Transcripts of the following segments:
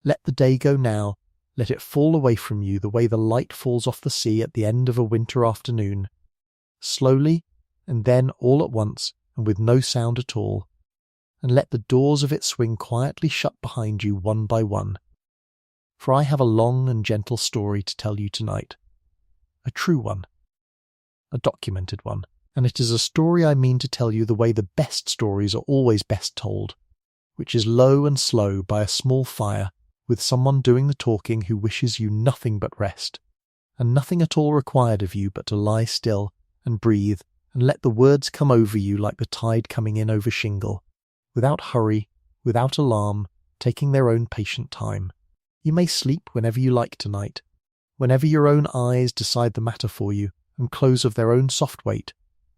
Let the day go now, let it fall away from you the way the light falls off the sea at the end of a winter afternoon. Slowly, and then all at once, and with no sound at all. And let the doors of it swing quietly shut behind you one by one. For I have a long and gentle story to tell you tonight. A true one. A documented one. And it is a story I mean to tell you the way the best stories are always best told, which is low and slow by a small fire, with someone doing the talking who wishes you nothing but rest, and nothing at all required of you but to lie still and breathe and let the words come over you like the tide coming in over shingle, without hurry, without alarm, taking their own patient time. You may sleep whenever you like tonight, whenever your own eyes decide the matter for you and close of their own soft weight.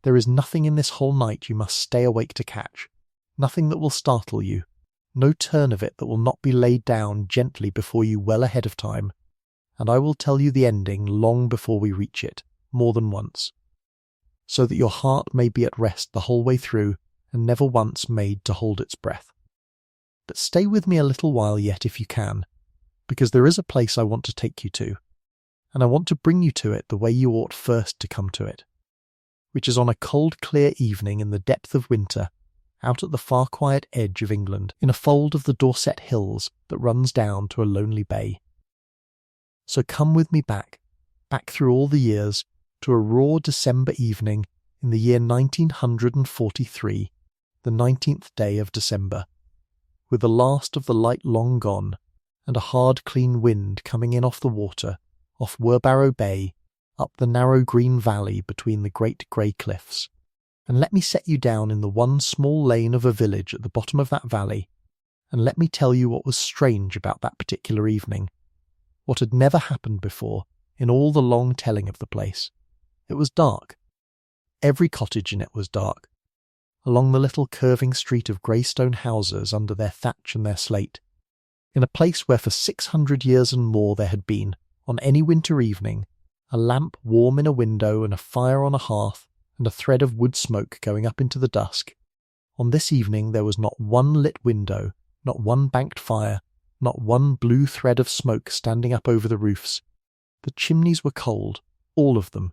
There is nothing in this whole night you must stay awake to catch, nothing that will startle you, no turn of it that will not be laid down gently before you well ahead of time, and I will tell you the ending long before we reach it, more than once, so that your heart may be at rest the whole way through and never once made to hold its breath. But stay with me a little while yet if you can, because there is a place I want to take you to, and I want to bring you to it the way you ought first to come to it, which is on a cold clear evening in the depth of winter, out at the far quiet edge of England, in a fold of the Dorset hills that runs down to a lonely bay. So come with me back through all the years, to a raw December evening in the year 1943, the 19th day of December, with the last of the light long gone, and a hard clean wind coming in off the water, off Werbarrow Bay, up the narrow green valley between the great grey cliffs. And let me set you down in the one small lane of a village at the bottom of that valley, and let me tell you what was strange about that particular evening, what had never happened before in all the long telling of the place. It was dark. Every cottage in it was dark. Along the little curving street of grey stone houses under their thatch and their slate, in a place where for 600 years and more there had been, on any winter evening, a lamp warm in a window and a fire on a hearth, and a thread of wood smoke going up into the dusk. On this evening there was not one lit window, not one banked fire, not one blue thread of smoke standing up over the roofs. The chimneys were cold, all of them,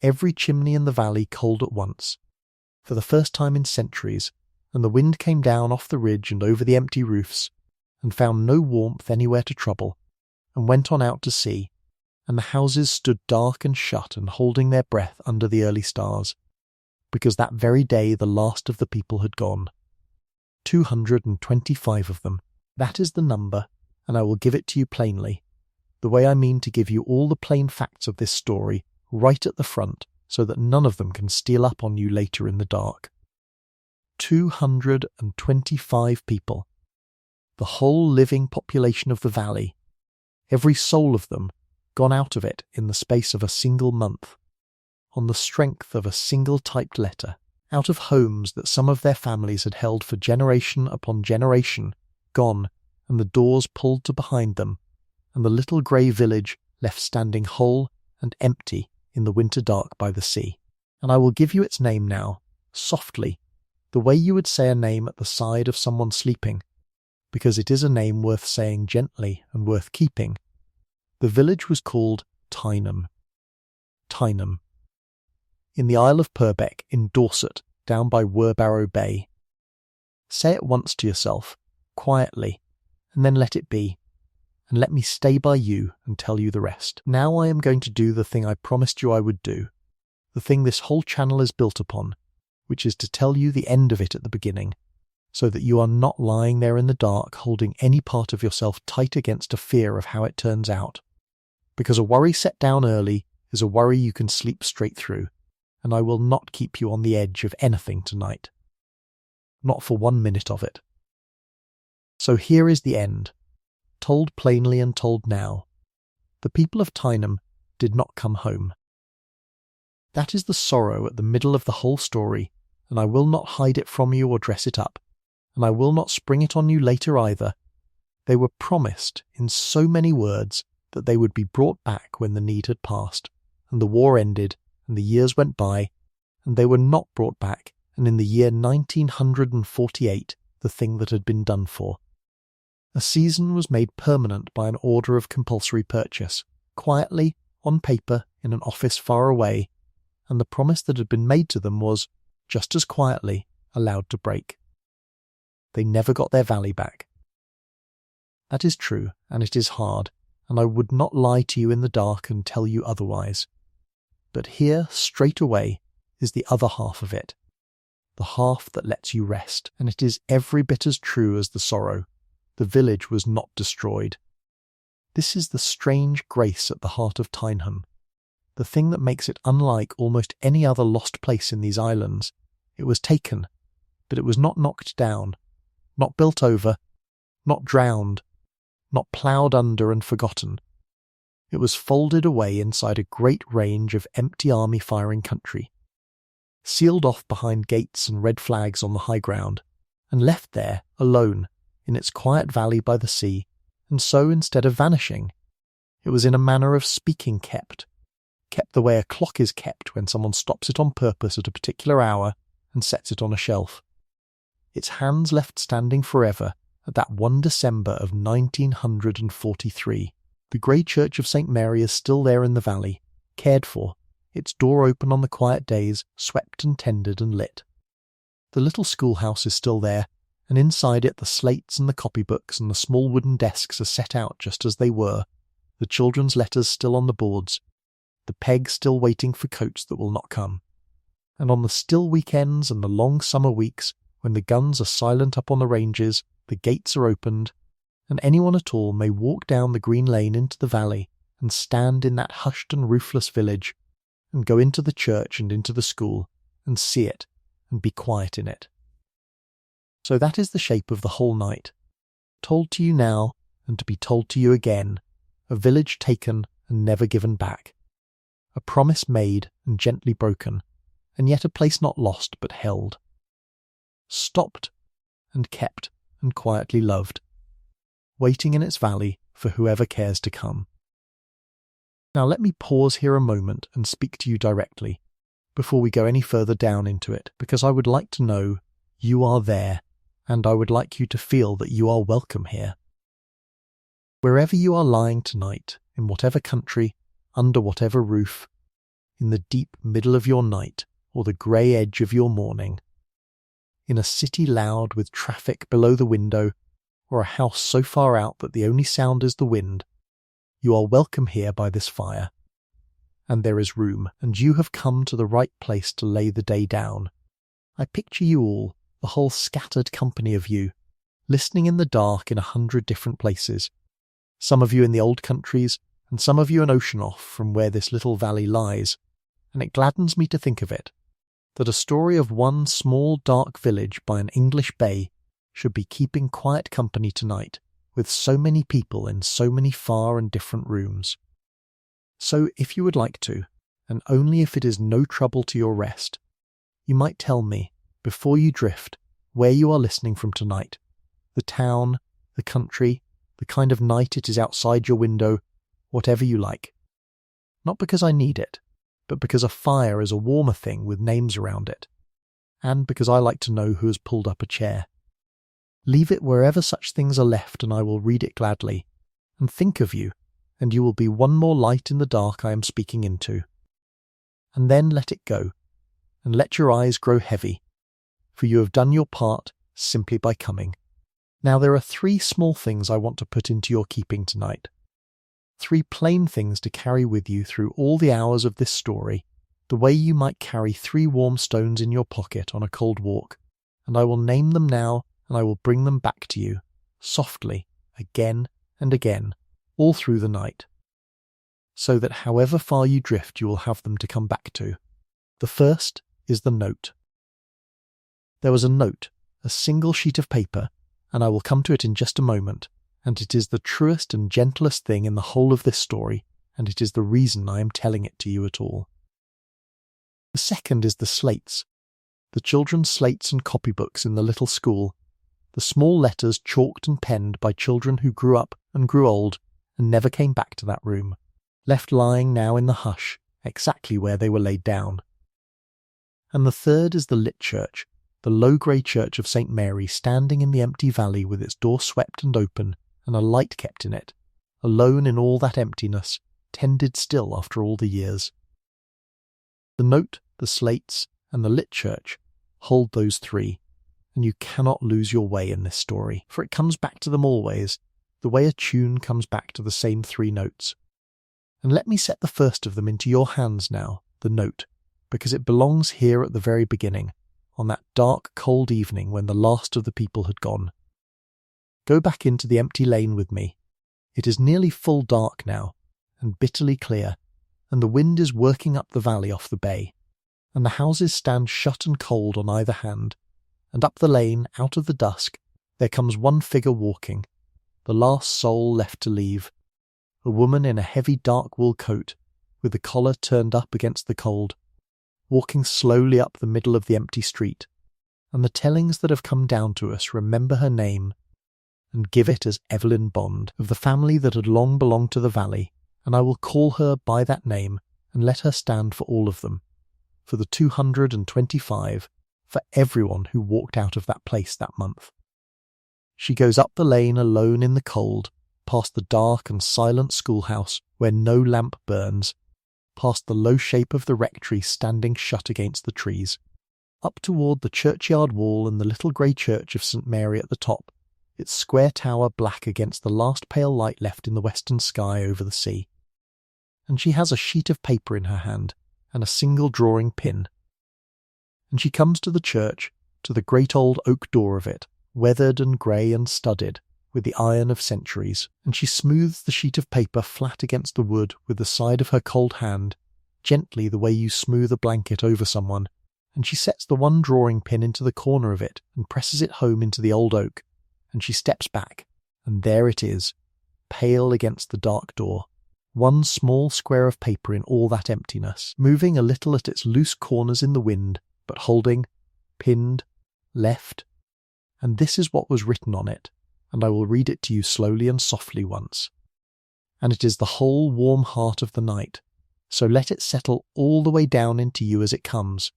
every chimney in the valley cold at once, for the first time in centuries, and the wind came down off the ridge and over the empty roofs, and found no warmth anywhere to trouble, and went on out to sea, and the houses stood dark and shut and holding their breath under the early stars, because that very day the last of the people had gone. 225 of them. That is the number, and I will give it to you plainly, the way I mean to give you all the plain facts of this story right at the front, so that none of them can steal up on you later in the dark. 225 people. The whole living population of the valley, every soul of them, gone out of it in the space of a single month, on the strength of a single typed letter, out of homes that some of their families had held for generation upon generation, gone, and the doors pulled to behind them, and the little grey village left standing whole and empty in the winter dark by the sea. And I will give you its name now, softly, the way you would say a name at the side of someone sleeping, because it is a name worth saying gently and worth keeping. The village was called Tyneham. Tyneham. In the Isle of Purbeck, in Dorset, down by Werbarrow Bay. Say it once to yourself, quietly, and then let it be, and let me stay by you and tell you the rest. Now I am going to do the thing I promised you I would do, the thing this whole channel is built upon, which is to tell you the end of it at the beginning, so that you are not lying there in the dark holding any part of yourself tight against a fear of how it turns out. Because a worry set down early is a worry you can sleep straight through, and I will not keep you on the edge of anything tonight. Not for 1 minute of it. So here is the end, told plainly and told now. The people of Tyneham did not come home. That is the sorrow at the middle of the whole story, and I will not hide it from you or dress it up, and I will not spring it on you later either. They were promised in so many words that they would be brought back when the need had passed, and the war ended, and the years went by, and they were not brought back, and in the year 1948 the thing that had been done for. A season was made permanent by an order of compulsory purchase, quietly, on paper, in an office far away, and the promise that had been made to them was, just as quietly, allowed to break. They never got their valley back. That is true, and it is hard, and I would not lie to you in the dark and tell you otherwise. But here, straight away, is the other half of it, the half that lets you rest, and it is every bit as true as the sorrow. The village was not destroyed. This is the strange grace at the heart of Tyneham, the thing that makes it unlike almost any other lost place in these islands. It was taken, but it was not knocked down, not built over, not drowned, not ploughed under and forgotten. It was folded away inside a great range of empty army firing country, sealed off behind gates and red flags on the high ground, and left there alone in its quiet valley by the sea, and so instead of vanishing, it was in a manner of speaking kept the way a clock is kept when someone stops it on purpose at a particular hour and sets it on a shelf. Its hands left standing forever at that one December of 1943. The grey church of St. Mary is still there in the valley, cared for, its door open on the quiet days, swept and tended and lit. The little schoolhouse is still there, and inside it the slates and the copybooks and the small wooden desks are set out just as they were, the children's letters still on the boards, the peg still waiting for coats that will not come. And on the still weekends and the long summer weeks, when the guns are silent up on the ranges, the gates are opened, and anyone at all may walk down the green lane into the valley and stand in that hushed and roofless village, and go into the church and into the school, and see it, and be quiet in it. So that is the shape of the whole night, told to you now, and to be told to you again, a village taken and never given back, a promise made and gently broken, and yet a place not lost but held, stopped and kept and quietly loved, waiting in its valley for whoever cares to come. Now let me pause here a moment and speak to you directly, before we go any further down into it, because I would like to know you are there, and I would like you to feel that you are welcome here. Wherever you are lying tonight, in whatever country, under whatever roof, in the deep middle of your night, or the grey edge of your morning, in a city loud with traffic below the window, or a house so far out that the only sound is the wind, you are welcome here by this fire. And there is room, and you have come to the right place to lay the day down. I picture you all, the whole scattered company of you, listening in the dark in 100 different places, some of you in the old countries, and some of you an ocean off from where this little valley lies, and it gladdens me to think of it, that a story of one small dark village by an English bay should be keeping quiet company tonight with so many people in so many far and different rooms. So if you would like to, and only if it is no trouble to your rest, you might tell me, before you drift, where you are listening from tonight, the town, the country, the kind of night it is outside your window, whatever you like. Not because I need it, but because a fire is a warmer thing with names around it, and because I like to know who has pulled up a chair. Leave it wherever such things are left, and I will read it gladly, and think of you, and you will be one more light in the dark I am speaking into. And then let it go, and let your eyes grow heavy, for you have done your part simply by coming. Now there are 3 small things I want to put into your keeping tonight. 3 plain things to carry with you through all the hours of this story, the way you might carry 3 warm stones in your pocket on a cold walk, and I will name them now, and I will bring them back to you, softly, again and again, all through the night, so that however far you drift you will have them to come back to. The first is the note. There was a note, a single sheet of paper, and I will come to it in just a moment, and it is the truest and gentlest thing in the whole of this story, and it is the reason I am telling it to you at all. The second is the slates, the children's slates and copybooks in the little school, the small letters chalked and penned by children who grew up and grew old and never came back to that room, left lying now in the hush, exactly where they were laid down. And the third is the lit church, the low grey church of St. Mary standing in the empty valley with its door swept and open and a light kept in it, alone in all that emptiness, tended still after all the years. The note, the slates, and the lit church hold those three, and you cannot lose your way in this story, for it comes back to them always, the way a tune comes back to the same three notes. And let me set the first of them into your hands now, the note, because it belongs here at the very beginning, on that dark, cold evening when the last of the people had gone. Go back into the empty lane with me. It is nearly full dark now, and bitterly clear, and the wind is working up the valley off the bay, and the houses stand shut and cold on either hand, and up the lane, out of the dusk, there comes one figure walking, the last soul left to leave, a woman in a heavy dark wool coat, with the collar turned up against the cold, walking slowly up the middle of the empty street, and the tellings that have come down to us remember her name, and give it as Evelyn Bond, of the family that had long belonged to the valley, and I will call her by that name, and let her stand for all of them, for the 225, for everyone who walked out of that place that month. She goes up the lane alone in the cold, past the dark and silent schoolhouse where no lamp burns, past the low shape of the rectory standing shut against the trees, up toward the churchyard wall and the little grey church of St. Mary at the top, its square tower black against the last pale light left in the western sky over the sea. And she has a sheet of paper in her hand, and a single drawing pin. And she comes to the church, to the great old oak door of it, weathered and grey and studded with the iron of centuries, and she smooths the sheet of paper flat against the wood with the side of her cold hand, gently the way you smooth a blanket over someone, and she sets the one drawing pin into the corner of it and presses it home into the old oak, and she steps back, and there it is, pale against the dark door, one small square of paper in all that emptiness, moving a little at its loose corners in the wind, but holding, pinned, left, and this is what was written on it, and I will read it to you slowly and softly once. And it is the whole warm heart of the night, so let it settle all the way down into you as it comes.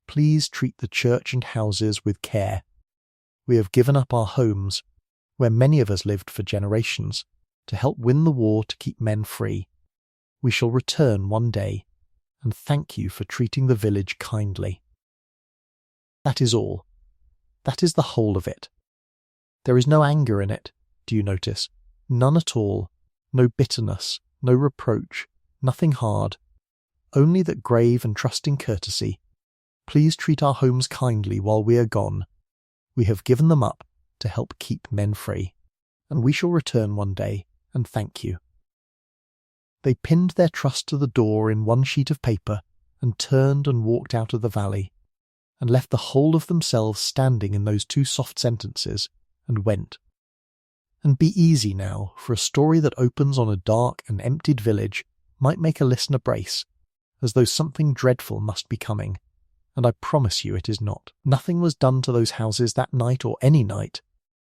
Please treat the church and houses with care. We have given up our homes, where many of us lived for generations, to help win the war to keep men free. We shall return one day, and thank you for treating the village kindly. That is all. That is the whole of it. There is no anger in it, do you notice? None at all. No bitterness, no reproach, nothing hard. Only that grave and trusting courtesy. Please treat our homes kindly while we are gone. We have given them up to help keep men free, and we shall return one day and thank you. They pinned their trust to the door in one sheet of paper and turned and walked out of the valley, and left the whole of themselves standing in those two soft sentences, and went. And be easy now, for a story that opens on a dark and emptied village might make a listener brace, as though something dreadful must be coming, and I promise you it is not. Nothing was done to those houses that night or any night.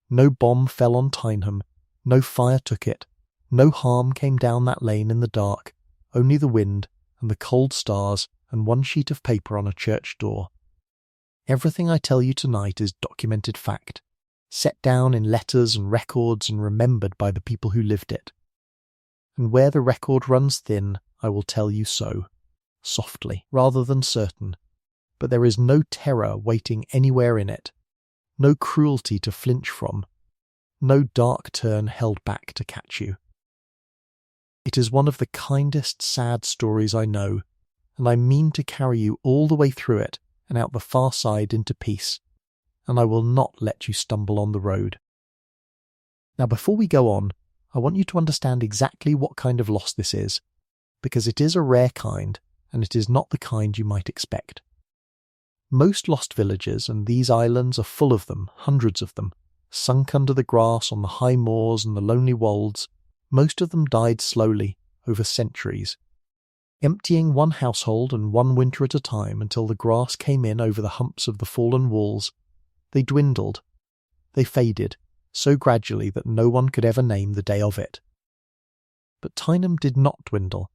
No bomb fell on Tyneham, no fire took it, no harm came down that lane in the dark, only the wind and the cold stars and one sheet of paper on a church door. Everything I tell you tonight is documented fact, set down in letters and records and remembered by the people who lived it. And where the record runs thin, I will tell you so, softly, rather than certain, but there is no terror waiting anywhere in it, no cruelty to flinch from, no dark turn held back to catch you. It is one of the kindest sad stories I know, and I mean to carry you all the way through it and out the far side into peace, and I will not let you stumble on the road. Now before we go on, I want you to understand exactly what kind of loss this is, because it is a rare kind, and it is not the kind you might expect. Most lost villages, and these islands are full of them, hundreds of them, sunk under the grass on the high moors and the lonely wolds, most of them died slowly, over centuries, emptying one household and one winter at a time until the grass came in over the humps of the fallen walls. They dwindled. They faded, so gradually that no one could ever name the day of it. But Tyneham did not dwindle.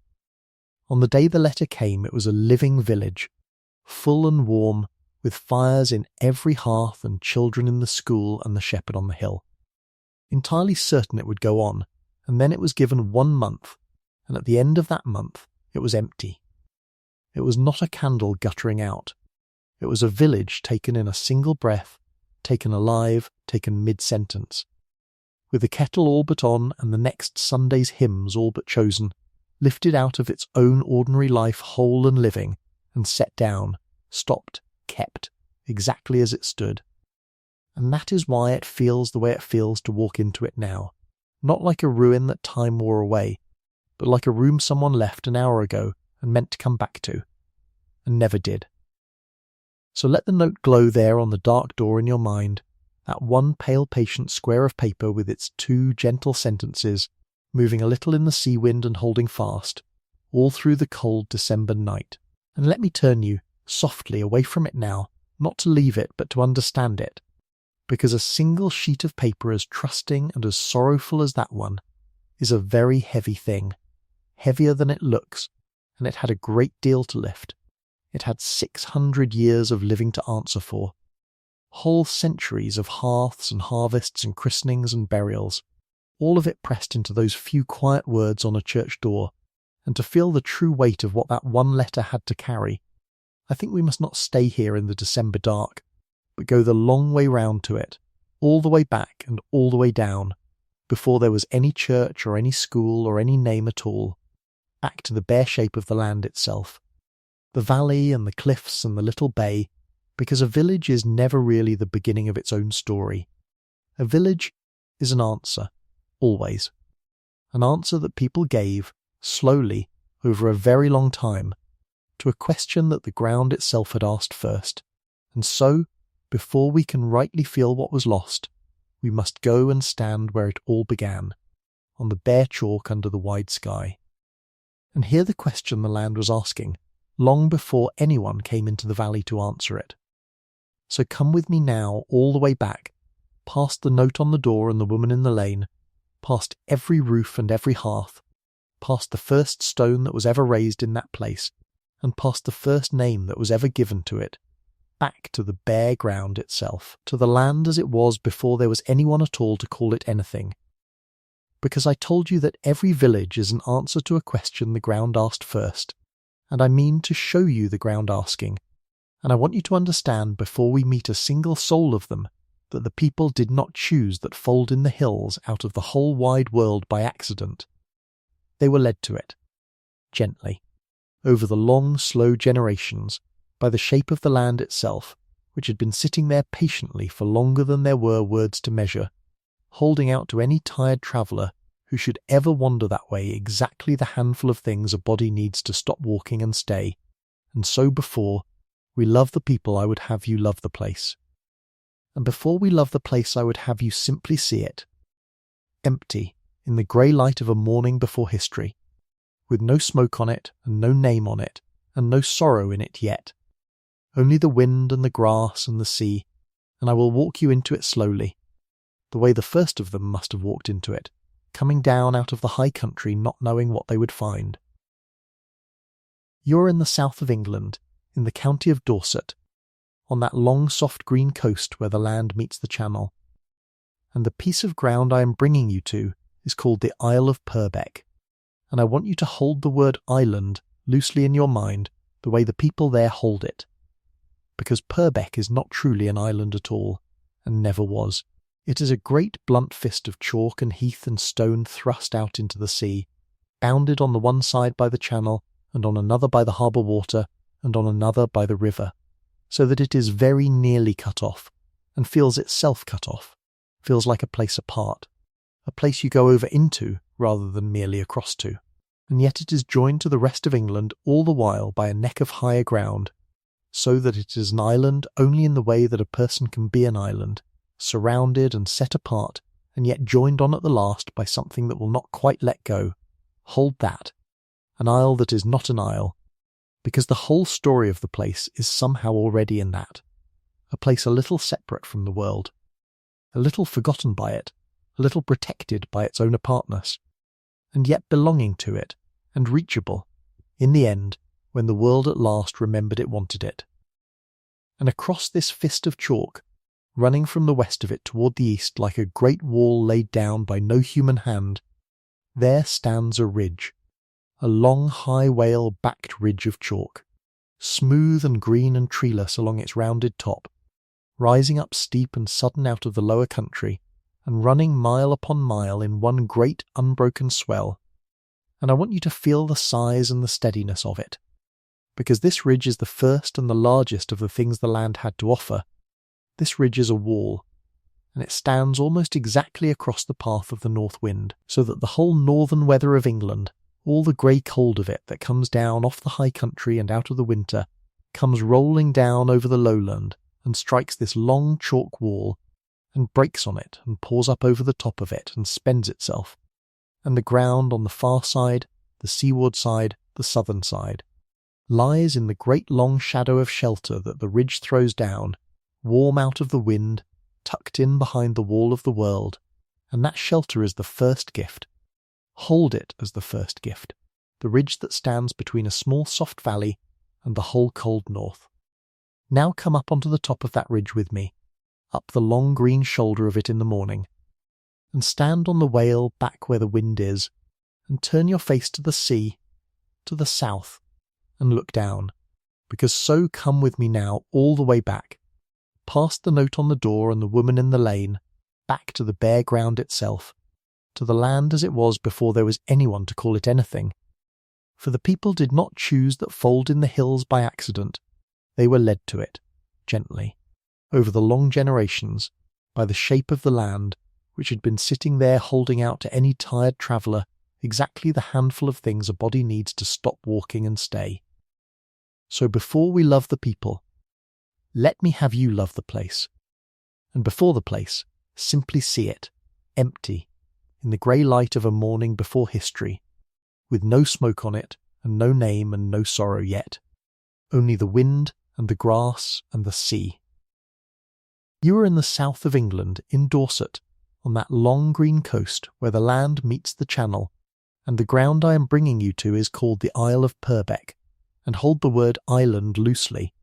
On the day the letter came, it was a living village, full and warm, with fires in every hearth and children in the school and the shepherd on the hill. entirely certain it would go on, and then it was given 1 month, and at the end of that month it was empty. It was not a candle guttering out. It was a village taken in a single breath, taken alive, taken mid-sentence. With the kettle all but on and the next Sunday's hymns all but chosen, lifted out of its own ordinary life whole and living, and set down, stopped, kept, exactly as it stood. And that is why it feels the way it feels to walk into it now, not like a ruin that time wore away, but like a room someone left an hour ago and meant to come back to, and never did. So let the note glow there on the dark door in your mind, that one pale patient square of paper with its 2 gentle sentences, moving a little in the sea wind and holding fast, all through the cold December night. And let me turn you, softly, away from it now, not to leave it, but to understand it, because a single sheet of paper as trusting and as sorrowful as that one is a very heavy thing, heavier than it looks, and it had a great deal to lift. It had 600 years of living to answer for, whole centuries of hearths and harvests and christenings and burials, all of it pressed into those few quiet words on a church door, and to feel the true weight of what that one letter had to carry, I think we must not stay here in the December dark, but go the long way round to it, all the way back and all the way down, before there was any church or any school or any name at all, back to the bare shape of the land itself, the valley and the cliffs and the little bay, because a village is never really the beginning of its own story. A village is an answer, always. An answer that people gave, slowly, over a very long time, to a question that the ground itself had asked first. And so, before we can rightly feel what was lost, we must go and stand where it all began, on the bare chalk under the wide sky, and hear the question the land was asking, long before anyone came into the valley to answer it. So come with me now all the way back, past the note on the door and the woman in the lane, past every roof and every hearth, past the first stone that was ever raised in that place, and past the first name that was ever given to it, back to the bare ground itself, to the land as it was before there was anyone at all to call it anything. Because I told you that every village is an answer to a question the ground asked first, and I mean to show you the ground asking, and I want you to understand before we meet a single soul of them that the people did not choose that fold in the hills out of the whole wide world by accident. They were led to it, gently, over the long, slow generations, by the shape of the land itself, which had been sitting there patiently for longer than there were words to measure, holding out to any tired traveller who should ever wander that way exactly the handful of things a body needs to stop walking and stay. And so before we love the people, I would have you love the place. And before we love the place, I would have you simply see it, empty, in the grey light of a morning before history, with no smoke on it, and no name on it, and no sorrow in it yet, only the wind and the grass and the sea, and I will walk you into it slowly, the way the first of them must have walked into it, coming down out of the high country not knowing what they would find. You're in the south of England, in the county of Dorset, on that long soft green coast where the land meets the channel, and the piece of ground I am bringing you to is called the Isle of Purbeck, and I want you to hold the word island loosely in your mind the way the people there hold it, because Purbeck is not truly an island at all, and never was. It is a great blunt fist of chalk and heath and stone thrust out into the sea, bounded on the one side by the channel, and on another by the harbour water, and on another by the river, so that it is very nearly cut off, and feels itself cut off, feels like a place apart, a place you go over into rather than merely across to, and yet it is joined to the rest of England all the while by a neck of higher ground, so that it is an island only in the way that a person can be an island, surrounded and set apart, and yet joined on at the last by something that will not quite let go. Hold that. An isle that is not an isle, because the whole story of the place is somehow already in that. A place a little separate from the world, a little forgotten by it, a little protected by its own apartness, and yet belonging to it, and reachable, in the end, when the world at last remembered it wanted it. And across this fist of chalk, running from the west of it toward the east like a great wall laid down by no human hand, there stands a ridge, a long high whale-backed ridge of chalk, smooth and green and treeless along its rounded top, rising up steep and sudden out of the lower country, and running mile upon mile in one great unbroken swell. And I want you to feel the size and the steadiness of it, because this ridge is the first and the largest of the things the land had to offer. This ridge is a wall, and it stands almost exactly across the path of the north wind, so that the whole northern weather of England, all the grey cold of it that comes down off the high country and out of the winter, comes rolling down over the lowland and strikes this long chalk wall, and breaks on it and pours up over the top of it and spends itself. And the ground on the far side, the seaward side, the southern side, lies in the great long shadow of shelter that the ridge throws down, warm out of the wind, tucked in behind the wall of the world, and that shelter is the first gift. Hold it as the first gift, the ridge that stands between a small soft valley and the whole cold north. Now come up onto the top of that ridge with me, up the long green shoulder of it in the morning, and stand on the whale back where the wind is, and turn your face to the sea, to the south, and look down, because so come with me now all the way back, past the note on the door and the woman in the lane, back to the bare ground itself, to the land as it was before there was anyone to call it anything. For the people did not choose that fold in the hills by accident, they were led to it, gently, over the long generations, by the shape of the land, which had been sitting there holding out to any tired traveller exactly the handful of things a body needs to stop walking and stay. So before we love the people, let me have you love the place. And before the place, simply see it, empty, in the grey light of a morning before history, with no smoke on it, and no name and no sorrow yet, only the wind and the grass and the sea. You are in the south of England, in Dorset, on that long green coast where the land meets the channel, and the ground I am bringing you to is called the Isle of Purbeck, and hold the word island loosely.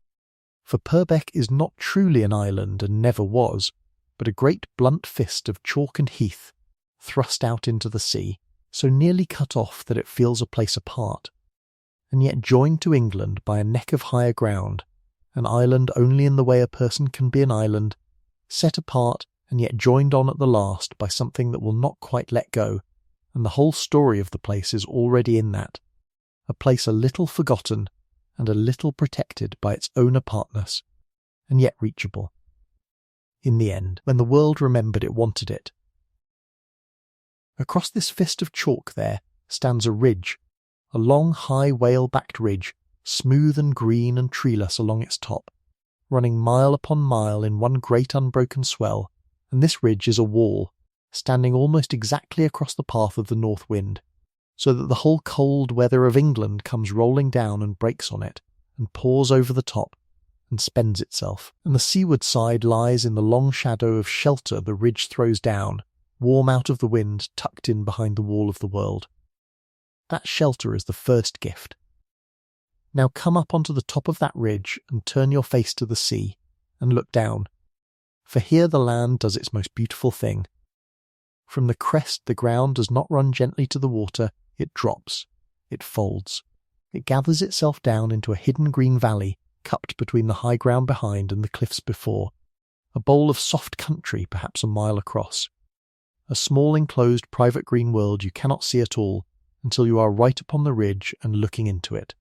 For Purbeck is not truly an island and never was, but a great blunt fist of chalk and heath, thrust out into the sea, so nearly cut off that it feels a place apart, and yet joined to England by a neck of higher ground, an island only in the way a person can be an island, set apart and yet joined on at the last by something that will not quite let go, and the whole story of the place is already in that, a place a little forgotten and a little protected by its own apartness, and yet reachable, in the end, when the world remembered it wanted it. Across this fist of chalk there stands a ridge, a long high whale-backed ridge, smooth and green and treeless along its top, running mile upon mile in one great unbroken swell, and this ridge is a wall, standing almost exactly across the path of the north wind, so that the whole cold weather of England comes rolling down and breaks on it, and pours over the top, and spends itself, and the seaward side lies in the long shadow of shelter the ridge throws down, warm out of the wind, tucked in behind the wall of the world. That shelter is the first gift. Now come up onto the top of that ridge and turn your face to the sea, and look down, for here the land does its most beautiful thing. From the crest the ground does not run gently to the water, it drops, it folds, it gathers itself down into a hidden green valley cupped between the high ground behind and the cliffs before, a bowl of soft country perhaps a mile across, a small enclosed private green world you cannot see at all until you are right upon the ridge and looking into it,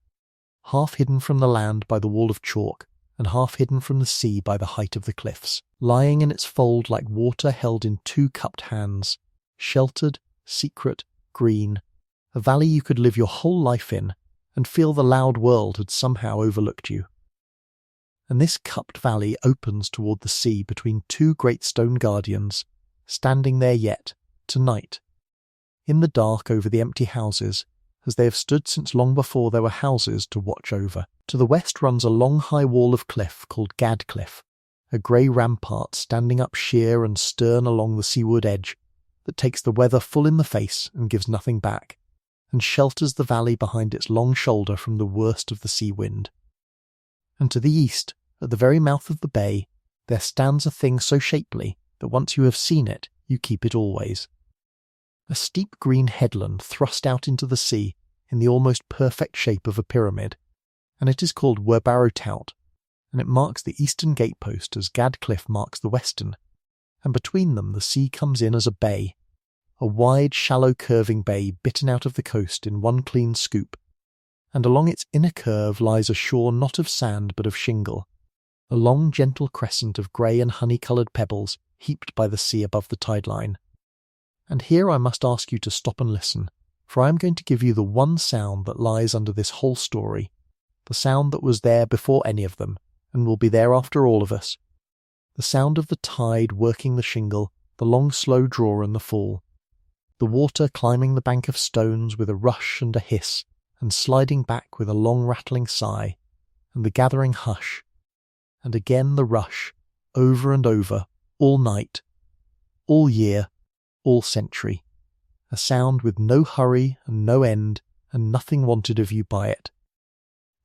half hidden from the land by the wall of chalk and half hidden from the sea by the height of the cliffs, lying in its fold like water held in two cupped hands, sheltered, secret, green, a valley you could live your whole life in and feel the loud world had somehow overlooked you. And this cupped valley opens toward the sea between two great stone guardians, standing there yet, tonight, in the dark over the empty houses, as they have stood since long before there were houses to watch over. To the west runs a long high wall of cliff called Gad Cliff, a grey rampart standing up sheer and stern along the seaward edge, that takes the weather full in the face and gives nothing back, and shelters the valley behind its long shoulder from the worst of the sea wind. And to the east, at the very mouth of the bay, there stands a thing so shapely that once you have seen it, you keep it always. A steep green headland thrust out into the sea in the almost perfect shape of a pyramid, and it is called Werbarrow Tout, and it marks the eastern gatepost as Gad Cliff marks the western, and between them the sea comes in as a bay, a wide, shallow curving bay bitten out of the coast in one clean scoop, and along its inner curve lies a shore not of sand but of shingle, a long gentle crescent of grey and honey-coloured pebbles heaped by the sea above the tide line. And here I must ask you to stop and listen, for I am going to give you the one sound that lies under this whole story, the sound that was there before any of them, and will be there after all of us, the sound of the tide working the shingle, the long slow draw and the fall, the water climbing the bank of stones with a rush and a hiss, and sliding back with a long rattling sigh, and the gathering hush, and again the rush, over and over, all night, all year, all century, a sound with no hurry and no end, and nothing wanted of you by it.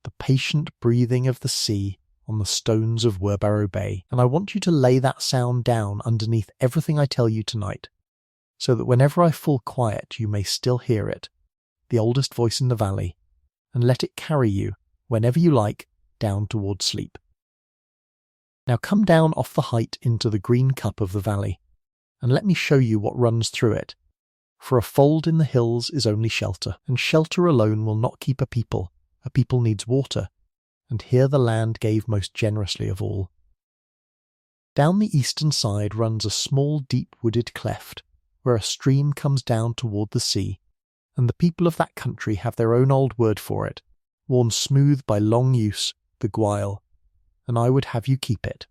The patient breathing of the sea on the stones of Werbarrow Bay, and I want you to lay that sound down underneath everything I tell you tonight, so that whenever I fall quiet you may still hear it, the oldest voice in the valley, and let it carry you, whenever you like, down toward sleep. Now come down off the height into the green cup of the valley, and let me show you what runs through it, for a fold in the hills is only shelter, and shelter alone will not keep a people needs water, and here the land gave most generously of all. Down the eastern side runs a small deep wooded cleft, where a stream comes down toward the sea, and the people of that country have their own old word for it, worn smooth by long use, the gweil, and I would have you keep it.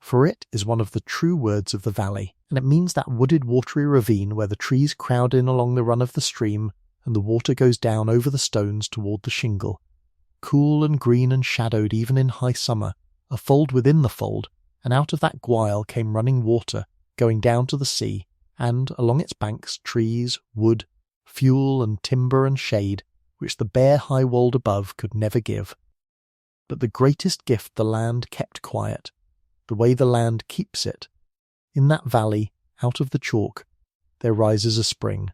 For it is one of the true words of the valley, and it means that wooded watery ravine where the trees crowd in along the run of the stream, and the water goes down over the stones toward the shingle, cool and green and shadowed even in high summer, a fold within the fold, and out of that gweil came running water, going down to the sea, and along its banks trees, wood, fuel and timber and shade, which the bare high wold above could never give. But the greatest gift the land kept quiet, the way the land keeps it. In that valley, out of the chalk, there rises a spring.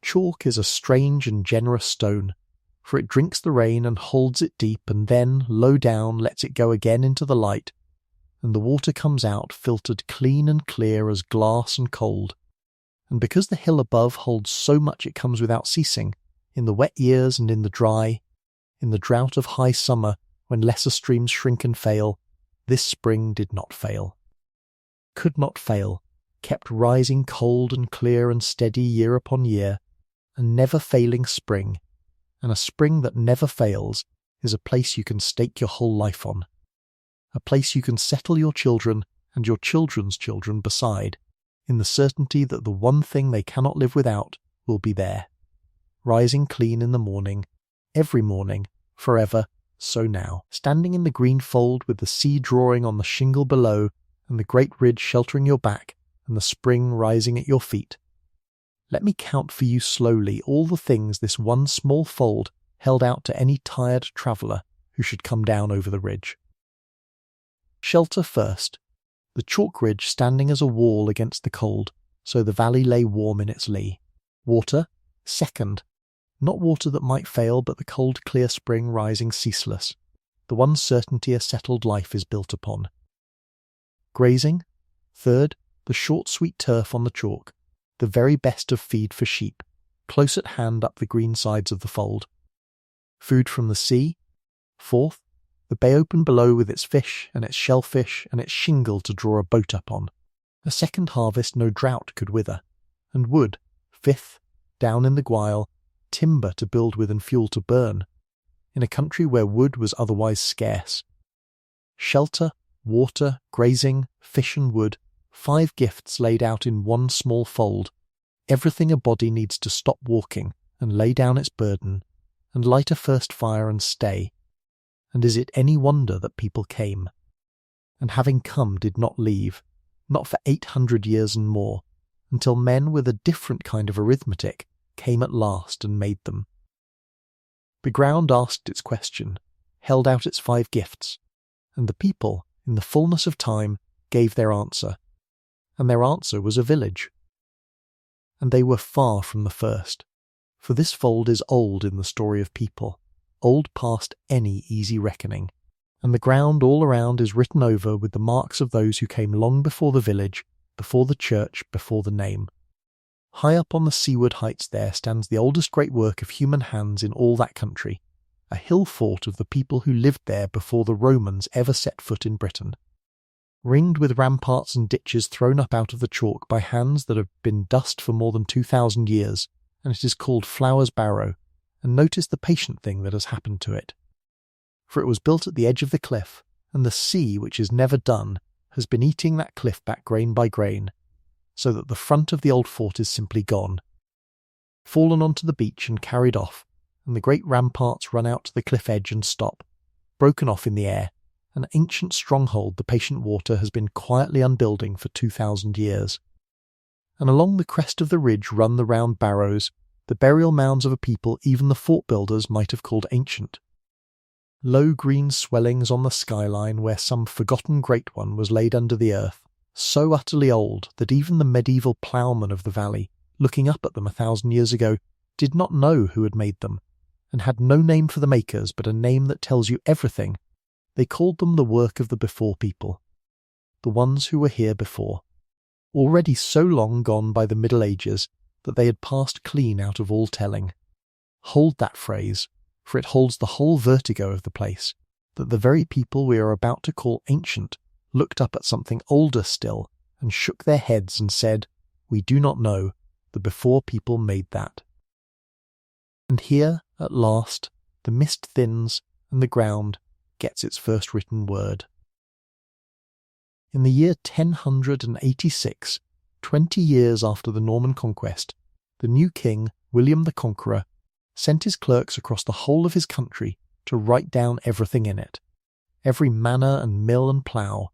Chalk is a strange and generous stone, for it drinks the rain and holds it deep, and then, low down, lets it go again into the light, and the water comes out filtered clean and clear as glass and cold. And because the hill above holds so much it comes without ceasing, in the wet years and in the dry, in the drought of high summer, when lesser streams shrink and fail, this spring did not fail. Could not fail, kept rising cold and clear and steady year upon year, a never failing spring, and a spring that never fails is a place you can stake your whole life on, a place you can settle your children and your children's children beside, in the certainty that the one thing they cannot live without will be there, rising clean in the morning, every morning, forever, so now, standing in the green fold with the sea drawing on the shingle below, and the great ridge sheltering your back, and the spring rising at your feet. Let me count for you slowly all the things this one small fold held out to any tired traveller who should come down over the ridge. Shelter first, the chalk ridge standing as a wall against the cold, so the valley lay warm in its lee. Water, second, not water that might fail, but the cold clear spring rising ceaseless, the one certainty a settled life is built upon. Grazing, third, the short sweet turf on the chalk, the very best of feed for sheep, close at hand up the green sides of the fold. Food from the sea, fourth, the bay open below with its fish and its shellfish and its shingle to draw a boat up on. A second harvest no drought could wither. And wood, fifth, down in the gweil, timber to build with and fuel to burn, in a country where wood was otherwise scarce. Shelter, water, grazing, fish and wood, 5 gifts laid out in one small fold, everything a body needs to stop walking and lay down its burden, and light a first fire and stay. And is it any wonder that people came? And having come did not leave, not for 800 years and more, until men with a different kind of arithmetic came at last and made them. The ground asked its question, held out its 5 gifts, and the people, in the fullness of time, gave their answer. And their answer was a village. And they were far from the first, for this fold is old in the story of people, old past any easy reckoning, and the ground all around is written over with the marks of those who came long before the village, before the church, before the name. High up on the seaward heights there stands the oldest great work of human hands in all that country, a hill fort of the people who lived there before the Romans ever set foot in Britain. Ringed with ramparts and ditches thrown up out of the chalk by hands that have been dust for more than 2,000 years, and it is called Flowers Barrow, and notice the patient thing that has happened to it. For it was built at the edge of the cliff, and the sea, which is never done, has been eating that cliff back grain by grain, so that the front of the old fort is simply gone, fallen onto the beach and carried off, and the great ramparts run out to the cliff edge and stop, broken off in the air. An ancient stronghold the patient water has been quietly unbuilding for 2,000 years. And along the crest of the ridge run the round barrows, the burial mounds of a people even the fort builders might have called ancient. Low green swellings on the skyline where some forgotten great one was laid under the earth, so utterly old that even the medieval ploughmen of the valley, looking up at them 1,000 years ago, did not know who had made them, and had no name for the makers but a name that tells you everything. They called them the work of the before people, the ones who were here before, already so long gone by the Middle Ages that they had passed clean out of all telling. Hold that phrase, for it holds the whole vertigo of the place, that the very people we are about to call ancient looked up at something older still and shook their heads and said, "We do not know, the before people made that." And here, at last, the mist thins and the ground gets its first written word. In the year 1086, 20 years after the Norman conquest, the new king, William the Conqueror, sent his clerks across the whole of his country to write down everything in it, every manor and mill and plough,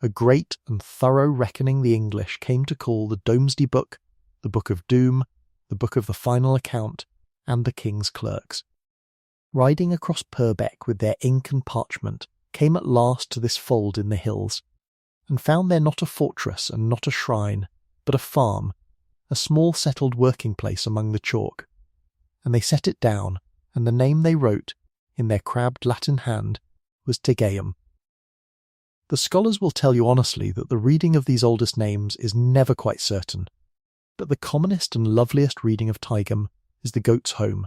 a great and thorough reckoning the English came to call the Domesday Book, the Book of Doom, the Book of the Final Account, and the King's Clerks. Riding across Purbeck with their ink and parchment, came at last to this fold in the hills, and found there not a fortress and not a shrine, but a farm, a small settled working place among the chalk. And they set it down, and the name they wrote, in their crabbed Latin hand, was Tegeum. The scholars will tell you honestly that the reading of these oldest names is never quite certain, but the commonest and loveliest reading of Tigeham is the goat's home,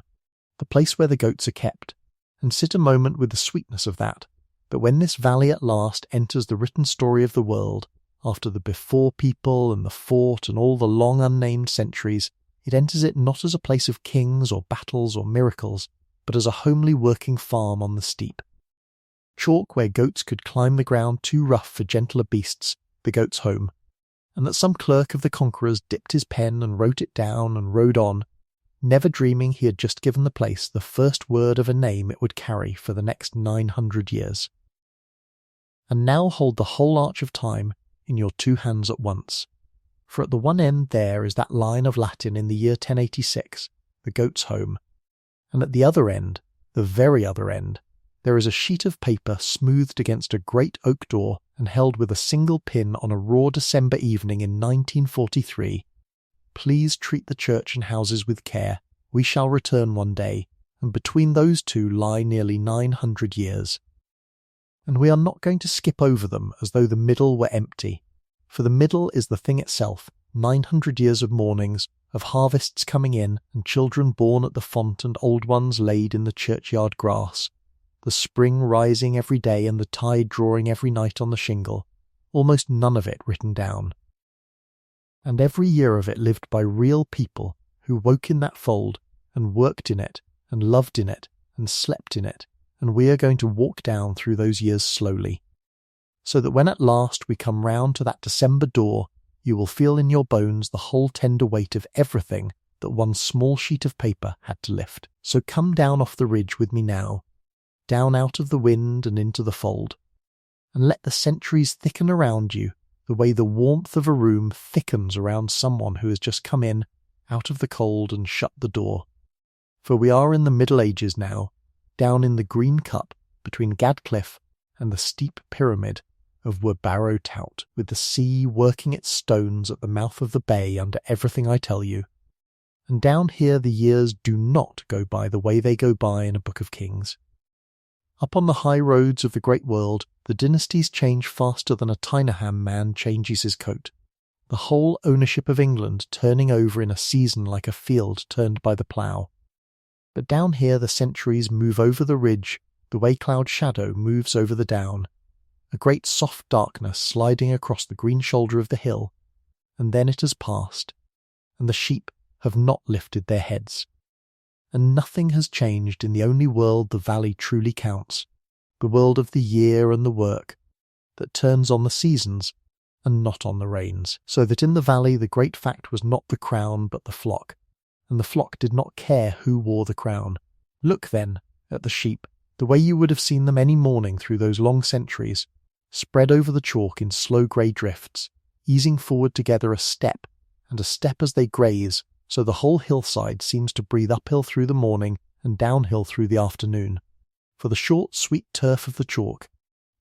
the place where the goats are kept, and sit a moment with the sweetness of that when this valley at last enters the written story of the world, after the before people and the fort and all the long unnamed centuries, it enters it not as a place of kings or battles or miracles, but as a homely working farm on the steep. Chalk where goats could climb the ground too rough for gentler beasts, the goat's home, and that some clerk of the conquerors dipped his pen and wrote it down and rode on, never dreaming he had just given the place the first word of a name it would carry for the next 900 years. And now hold the whole arch of time in your two hands at once, for at the one end there is that line of Latin in the year 1086, the goat's home, and at the other end, the very other end, there is a sheet of paper smoothed against a great oak door and held with a single pin on a raw December evening in 1943. Please treat the church and houses with care. We shall return one day, and between those two lie nearly 900 years. And we are not going to skip over them as though the middle were empty, for the middle is the thing itself, 900 years of mornings, of harvests coming in and children born at the font and old ones laid in the churchyard grass, the spring rising every day and the tide drawing every night on the shingle, almost none of it written down. And every year of it lived by real people who woke in that fold and worked in it and loved in it and slept in it, and we are going to walk down through those years slowly, so that when at last we come round to that December door, you will feel in your bones the whole tender weight of everything that one small sheet of paper had to lift. So come down off the ridge with me now, down out of the wind and into the fold, and let the centuries thicken around you the way the warmth of a room thickens around someone who has just come in, out of the cold and shut the door. For we are in the Middle Ages now, down in the green cup between Gadcliffe and the steep pyramid of Barrow Tout, with the sea working its stones at the mouth of the bay under everything I tell you. And down here the years do not go by the way they go by in a Book of Kings. Up on the high roads of the great world, the dynasties change faster than a Tyneham man changes his coat, the whole ownership of England turning over in a season like a field turned by the plough. But down here the centuries move over the ridge the way cloud shadow moves over the down, a great soft darkness sliding across the green shoulder of the hill, and then it has passed, and the sheep have not lifted their heads. And nothing has changed in the only world the valley truly counts, the world of the year and the work, that turns on the seasons and not on the rains, so that in the valley the great fact was not the crown but the flock, and the flock did not care who wore the crown. Look, then, at the sheep, the way you would have seen them any morning through those long centuries, spread over the chalk in slow grey drifts, easing forward together a step as they graze, so the whole hillside seems to breathe uphill through the morning and downhill through the afternoon. For the short, sweet turf of the chalk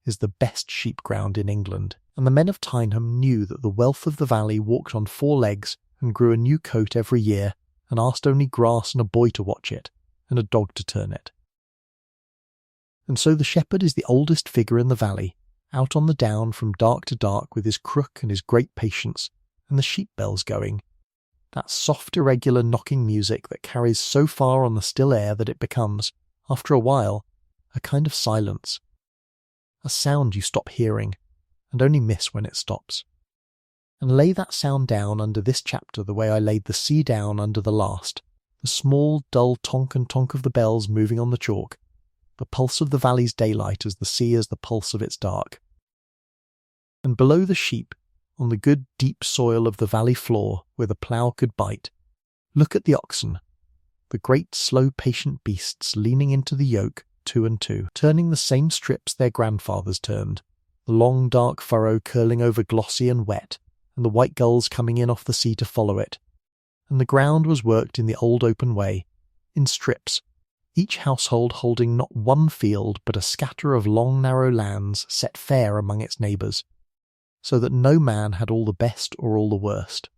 is the best sheep ground in England, and the men of Tyneham knew that the wealth of the valley walked on 4 legs and grew a new coat every year, and asked only grass and a boy to watch it, and a dog to turn it. And so the shepherd is the oldest figure in the valley, out on the down from dark to dark with his crook and his great patience, and the sheep bells going, that soft irregular knocking music that carries so far on the still air that it becomes, after a while, a kind of silence, a sound you stop hearing, and only miss when it stops. And lay that sound down under this chapter the way I laid the sea down under the last, the small dull tonk and tonk of the bells moving on the chalk, the pulse of the valley's daylight as the sea is the pulse of its dark. And below the sheep, on the good deep soil of the valley floor where the plough could bite, look at the oxen, the great slow patient beasts leaning into the yoke 2 and 2, turning the same strips their grandfathers turned, the long dark furrow curling over glossy and wet, and the white gulls coming in off the sea to follow it. And the ground was worked in the old open way, in strips, each household holding not one field but a scatter of long narrow lands set fair among its neighbours, so that no man had all the best or all the worst.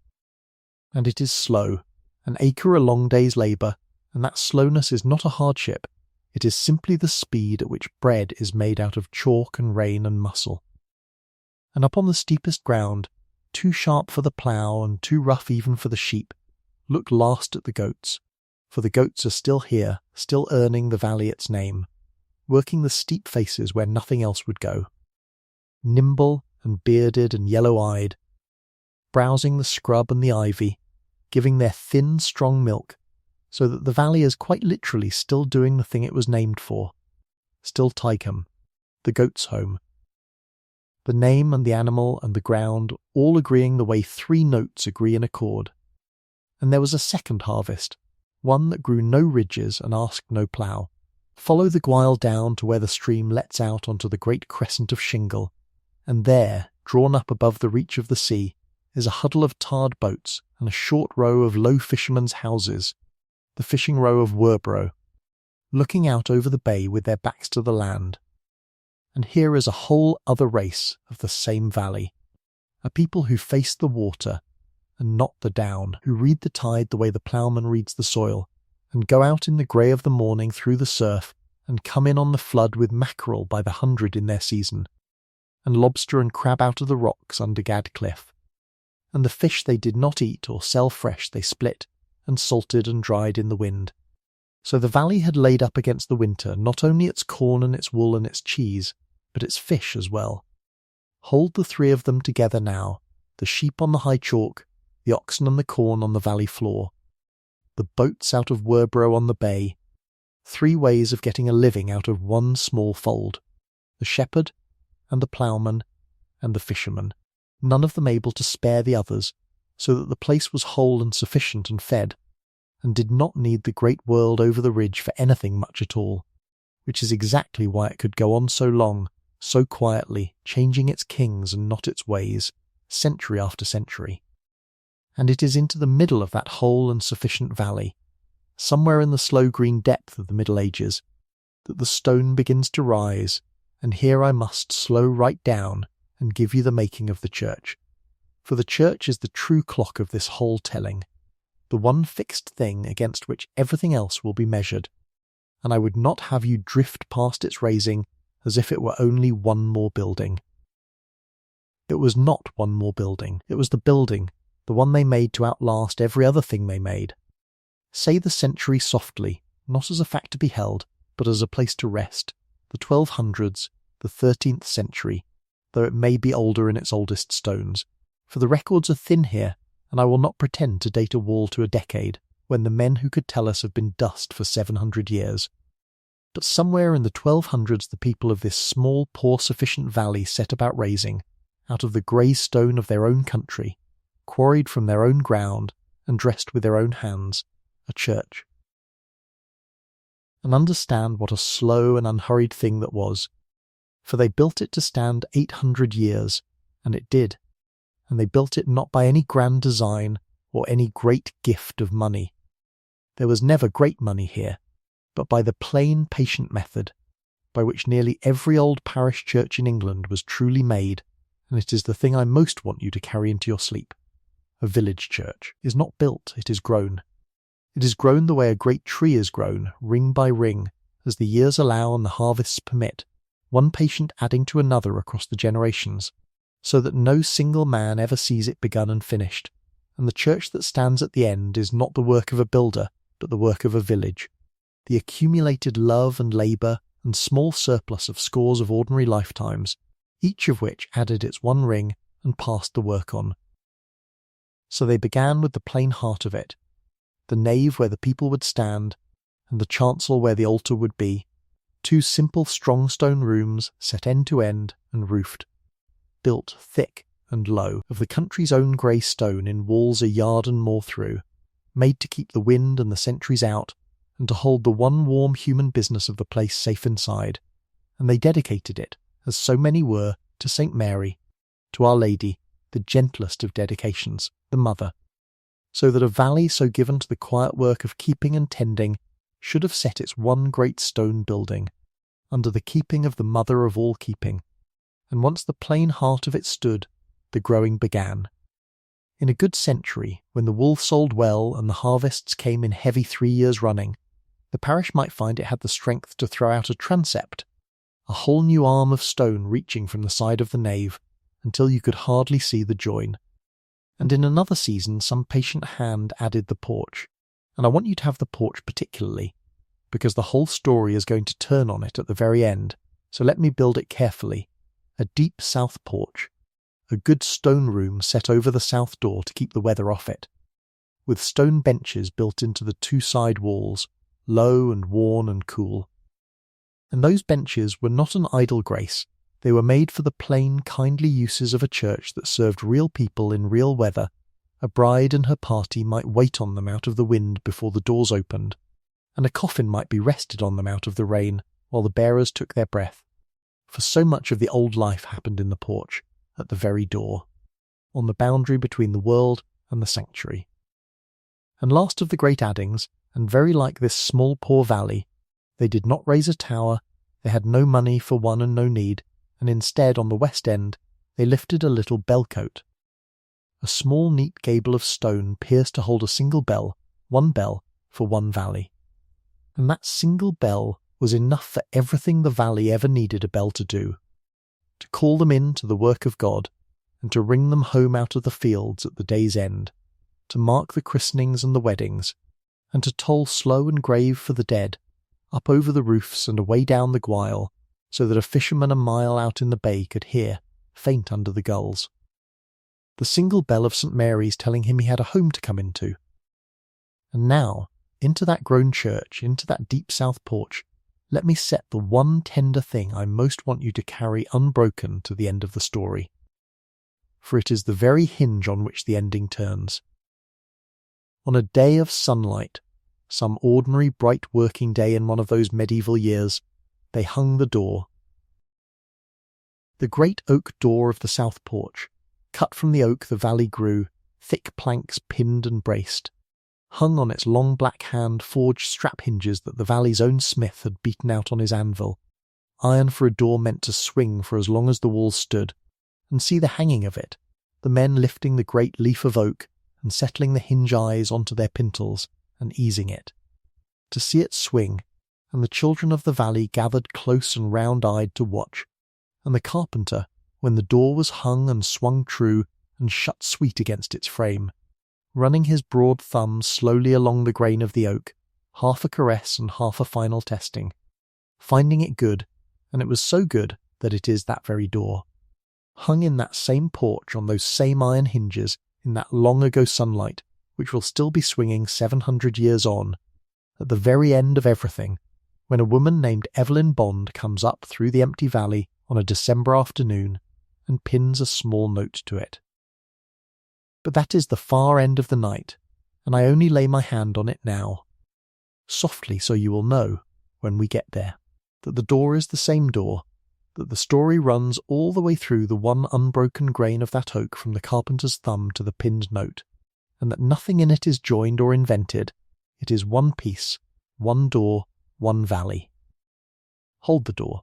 And it is slow, an acre a long day's labour, and that slowness is not a hardship, it is simply the speed at which bread is made out of chalk and rain and muscle. And up on the steepest ground, too sharp for the plough and too rough even for the sheep, look last at the goats, for the goats are still here, still earning the valley its name, working the steep faces where nothing else would go. Nimble and bearded and yellow-eyed, browsing the scrub and the ivy, giving their thin, strong milk, so that the valley is quite literally still doing the thing it was named for, still Tycombe, the goat's home. The name and the animal and the ground all agreeing the way 3 notes agree in accord. And there was a second harvest, one that grew no ridges and asked no plough. Follow the Gwyle down to where the stream lets out onto the great crescent of shingle, and there, drawn up above the reach of the sea, is a huddle of tarred boats and a short row of low fishermen's houses, the fishing row of Werborough, looking out over the bay with their backs to the land. And here is a whole other race of the same valley, a people who face the water and not the down, who read the tide the way the ploughman reads the soil, and go out in the grey of the morning through the surf and come in on the flood with mackerel by the 100 in their season, and lobster and crab out of the rocks under Gad Cliff. And the fish they did not eat or sell fresh they split, and salted and dried in the wind. So the valley had laid up against the winter not only its corn and its wool and its cheese, but its fish as well. Hold the 3 of them together now, the sheep on the high chalk, the oxen and the corn on the valley floor, the boats out of Werborough on the bay, 3 ways of getting a living out of one small fold, the shepherd and the ploughman and the fisherman, none of them able to spare the others, so that the place was whole and sufficient and fed, and did not need the great world over the ridge for anything much at all, which is exactly why it could go on so long, so quietly, changing its kings and not its ways, century after century. And it is into the middle of that whole and sufficient valley, somewhere in the slow green depth of the Middle Ages, that the stone begins to rise, and here I must slow right down and give you the making of the church. For the church is the true clock of this whole telling, the one fixed thing against which everything else will be measured, and I would not have you drift past its raising as if it were only one more building. It was not one more building, it was the building, the one they made to outlast every other thing they made. Say the century softly, not as a fact to be held, but as a place to rest, the 1200s, the 13th century, though it may be older in its oldest stones, for the records are thin here, and I will not pretend to date a wall to a decade, when the men who could tell us have been dust for 700 years. But somewhere in the 1200s the people of this small, poor, sufficient valley set about raising, out of the grey stone of their own country, quarried from their own ground, and dressed with their own hands, a church. And understand what a slow and unhurried thing that was, for they built it to stand 800 years, and it did, and they built it not by any grand design or any great gift of money. There was never great money here, but by the plain, patient method, by which nearly every old parish church in England was truly made, and it is the thing I most want you to carry into your sleep. A village church is not built, it is grown. It is grown the way a great tree is grown, ring by ring, as the years allow and the harvests permit, one patient adding to another across the generations, so that no single man ever sees it begun and finished, and the church that stands at the end is not the work of a builder, but the work of a village, the accumulated love and labour and small surplus of scores of ordinary lifetimes, each of which added its one ring and passed the work on. So they began with the plain heart of it, the nave where the people would stand, and the chancel where the altar would be, two simple strong stone rooms set end to end and roofed, built thick and low, of the country's own grey stone in walls a yard and more through, made to keep the wind and the sentries out, and to hold the one warm human business of the place safe inside, and they dedicated it, as so many were, to St. Mary, to Our Lady, the gentlest of dedications, the Mother, so that a valley so given to the quiet work of keeping and tending should have set its one great stone building, under the keeping of the Mother of all keeping, and once the plain heart of it stood, the growing began. In a good century, when the wool sold well and the harvests came in heavy 3 years running, the parish might find it had the strength to throw out a transept, a whole new arm of stone reaching from the side of the nave, until you could hardly see the join. And in another season some patient hand added the porch, and I want you to have the porch particularly, because the whole story is going to turn on it at the very end, so let me build it carefully. A deep south porch, a good stone room set over the south door to keep the weather off it, with stone benches built into the two side walls, low and worn and cool. And those benches were not an idle grace, they were made for the plain, kindly uses of a church that served real people in real weather. A bride and her party might wait on them out of the wind before the doors opened, and a coffin might be rested on them out of the rain while the bearers took their breath. For so much of the old life happened in the porch, at the very door, on the boundary between the world and the sanctuary. And last of the great addings, and very like this small poor valley, they did not raise a tower, they had no money for one and no need, and instead on the west end they lifted a little bell-cote, a small neat gable of stone pierced to hold a single bell, one bell for one valley. And that single bell was enough for everything the valley ever needed a bell to do, to call them in to the work of God, and to ring them home out of the fields at the day's end, to mark the christenings and the weddings, and to toll slow and grave for the dead, up over the roofs and away down the Gwyle, so that a fisherman a mile out in the bay could hear, faint under the gulls, the single bell of St. Mary's telling him he had a home to come into. And now, into that grown church, into that deep south porch, let me set the one tender thing I most want you to carry unbroken to the end of the story. For it is the very hinge on which the ending turns. On a day of sunlight, some ordinary bright working day in one of those medieval years, they hung the door. The great oak door of the south porch, cut from the oak the valley grew, thick planks pinned and braced, hung on its long black hand forged strap hinges that the valley's own smith had beaten out on his anvil, iron for a door meant to swing for as long as the walls stood, and see the hanging of it, the men lifting the great leaf of oak and settling the hinge eyes onto their pintles and easing it. To see it swing, and the children of the valley gathered close and round-eyed to watch, and the carpenter, when the door was hung and swung true and shut sweet against its frame, running his broad thumb slowly along the grain of the oak, half a caress and half a final testing, finding it good, and it was so good that it is that very door, hung in that same porch on those same iron hinges in that long-ago sunlight which will still be swinging 700 years on, at the very end of everything, when a woman named Evelyn Bond comes up through the empty valley on a December afternoon and pins a small note to it. But that is the far end of the night, and I only lay my hand on it now, softly so you will know, when we get there, that the door is the same door, that the story runs all the way through the one unbroken grain of that oak from the carpenter's thumb to the pinned note, and that nothing in it is joined or invented. It is one piece, one door, one valley. Hold the door.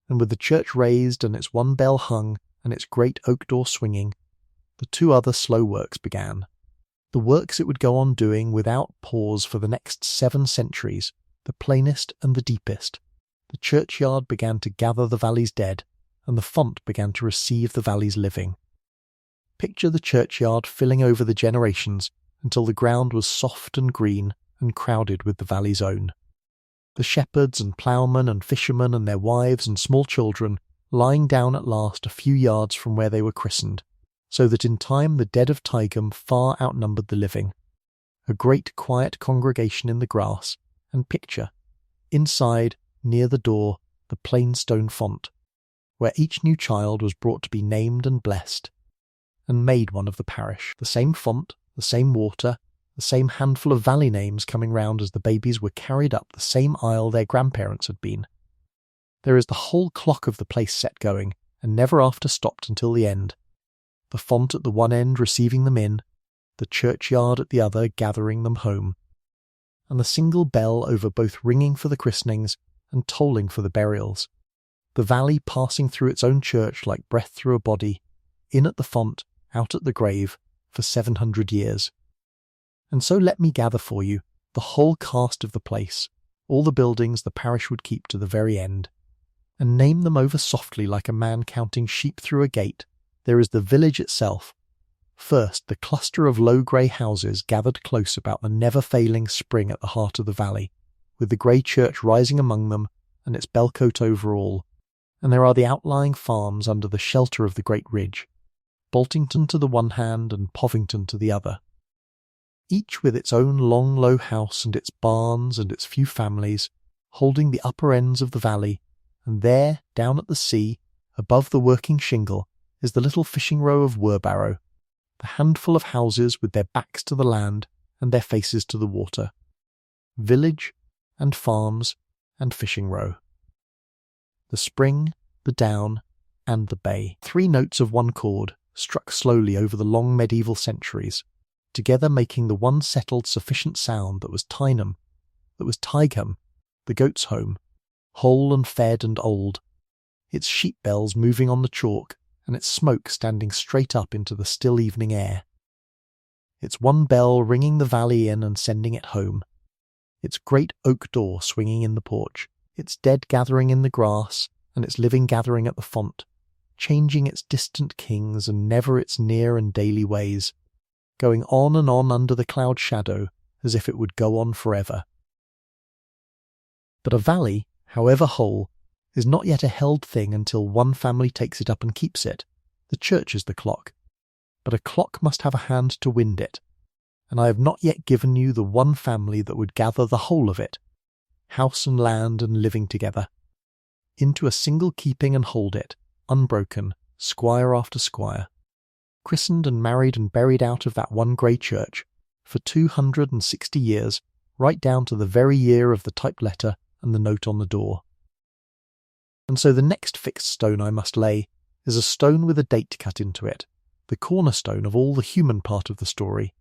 And with the church raised and its one bell hung and its great oak door swinging, the two other slow works began. The works it would go on doing without pause for the next 7 centuries, the plainest and the deepest. The churchyard began to gather the valley's dead, and the font began to receive the valley's living. Picture the churchyard filling over the generations until the ground was soft and green and crowded with the valley's own. The shepherds and ploughmen and fishermen and their wives and small children lying down at last a few yards from where they were christened, so that in time the dead of Tigeham far outnumbered the living. A great quiet congregation in the grass, and picture, inside, near the door, the plain stone font, where each new child was brought to be named and blessed, and made one of the parish. The same font, the same water, the same handful of valley names coming round as the babies were carried up the same aisle their grandparents had been. There is the whole clock of the place set going, and never after stopped until the end. The font at the one end receiving them in, the churchyard at the other gathering them home, and the single bell over both ringing for the christenings and tolling for the burials, the valley passing through its own church like breath through a body, in at the font, out at the grave, for 700 years. And so let me gather for you the whole cast of the place, all the buildings the parish would keep to the very end, and name them over softly like a man counting sheep through a gate. There is the village itself. First, the cluster of low grey houses gathered close about the never-failing spring at the heart of the valley, with the grey church rising among them and its bellcote over all, and there are the outlying farms under the shelter of the great ridge, Boltington to the one hand and Povington to the other, each with its own long low house and its barns and its few families, holding the upper ends of the valley, and there, down at the sea, above the working shingle, is the little fishing row of Werbarrow, the handful of houses with their backs to the land and their faces to the water. Village and farms and fishing row. The spring, the down, and the bay. 3 notes of one chord, struck slowly over the long medieval centuries, together making the one settled sufficient sound that was Tyneham, that was Tigeham, the goat's home, whole and fed and old, its sheep bells moving on the chalk, and its smoke standing straight up into the still evening air. Its one bell ringing the valley in and sending it home, its great oak door swinging in the porch, its dead gathering in the grass, and its living gathering at the font, changing its distant kings and never its near and daily ways, going on and on under the cloud shadow as if it would go on forever. But a valley, however whole, is not yet a held thing until one family takes it up and keeps it. The church is the clock, but a clock must have a hand to wind it, and I have not yet given you the one family that would gather the whole of it, house and land and living together, into a single keeping and hold it, unbroken, squire after squire, christened and married and buried out of that one grey church, for 260 years, right down to the very year of the typed letter and the note on the door. And so the next fixed stone I must lay is a stone with a date cut into it, the cornerstone of all the human part of the story,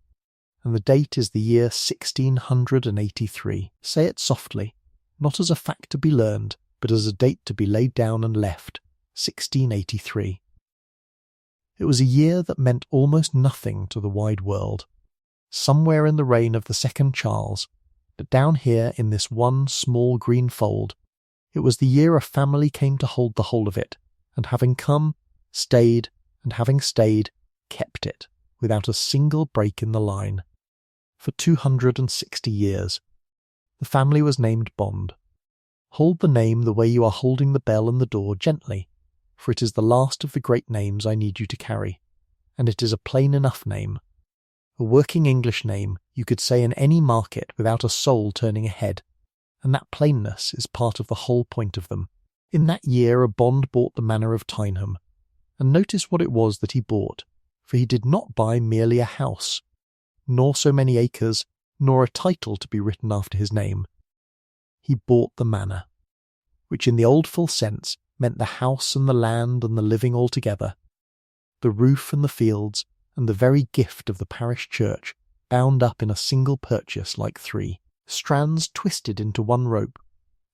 and the date is the year 1683. Say it softly, not as a fact to be learned, but as a date to be laid down and left, 1683. It was a year that meant almost nothing to the wide world. Somewhere in the reign of the second Charles, but down here in this one small green fold, it was the year a family came to hold the whole of it, and having come, stayed, and having stayed, kept it, without a single break in the line. For 260 years. The family was named Bond. Hold the name the way you are holding the bell and the door gently, for it is the last of the great names I need you to carry, and it is a plain enough name. A working English name you could say in any market without a soul turning a head, and that plainness is part of the whole point of them. In that year a Bond bought the manor of Tyneham, and notice what it was that he bought, for he did not buy merely a house, nor so many acres, nor a title to be written after his name. He bought the manor, which in the old full sense meant the house and the land and the living all together, the roof and the fields, and the very gift of the parish church, bound up in a single purchase like three strands twisted into one rope,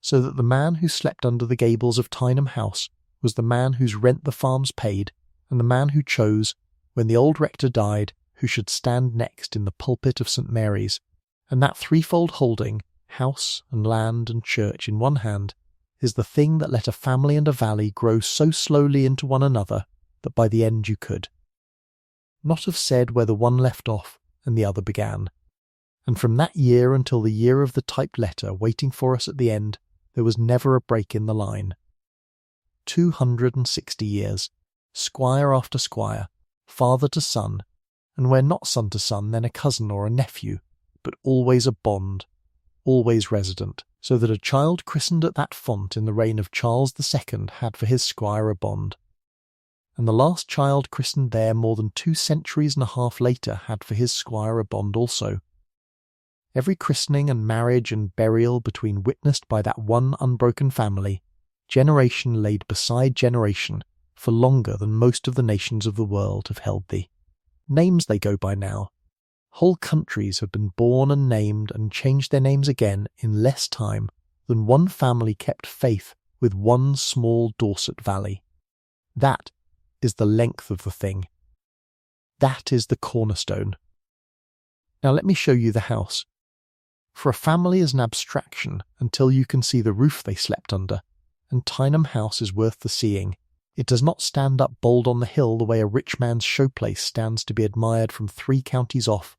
so that the man who slept under the gables of Tyneham House was the man whose rent the farms paid, and the man who chose, when the old rector died, who should stand next in the pulpit of St. Mary's, and that threefold holding, house and land and church in one hand, is the thing that let a family and a valley grow so slowly into one another that by the end you could not have said where the one left off and the other began. And from that year until the year of the typed letter waiting for us at the end, there was never a break in the line. 260 years, squire after squire, father to son, and where not son to son, then a cousin or a nephew, but always a Bond, always resident, so that a child christened at that font in the reign of Charles II had for his squire a Bond. And the last child christened there more than 2 centuries and a half later had for his squire a Bond also. Every christening and marriage and burial between witnessed by that one unbroken family, generation laid beside generation, for longer than most of the nations of the world have held thee. Names they go by now. Whole countries have been born and named and changed their names again in less time than one family kept faith with one small Dorset valley. That is the length of the thing. That is the cornerstone. Now let me show you the house. For a family is an abstraction until you can see the roof they slept under, and Tyneham House is worth the seeing. It does not stand up bold on the hill the way a rich man's showplace stands to be admired from 3 counties off.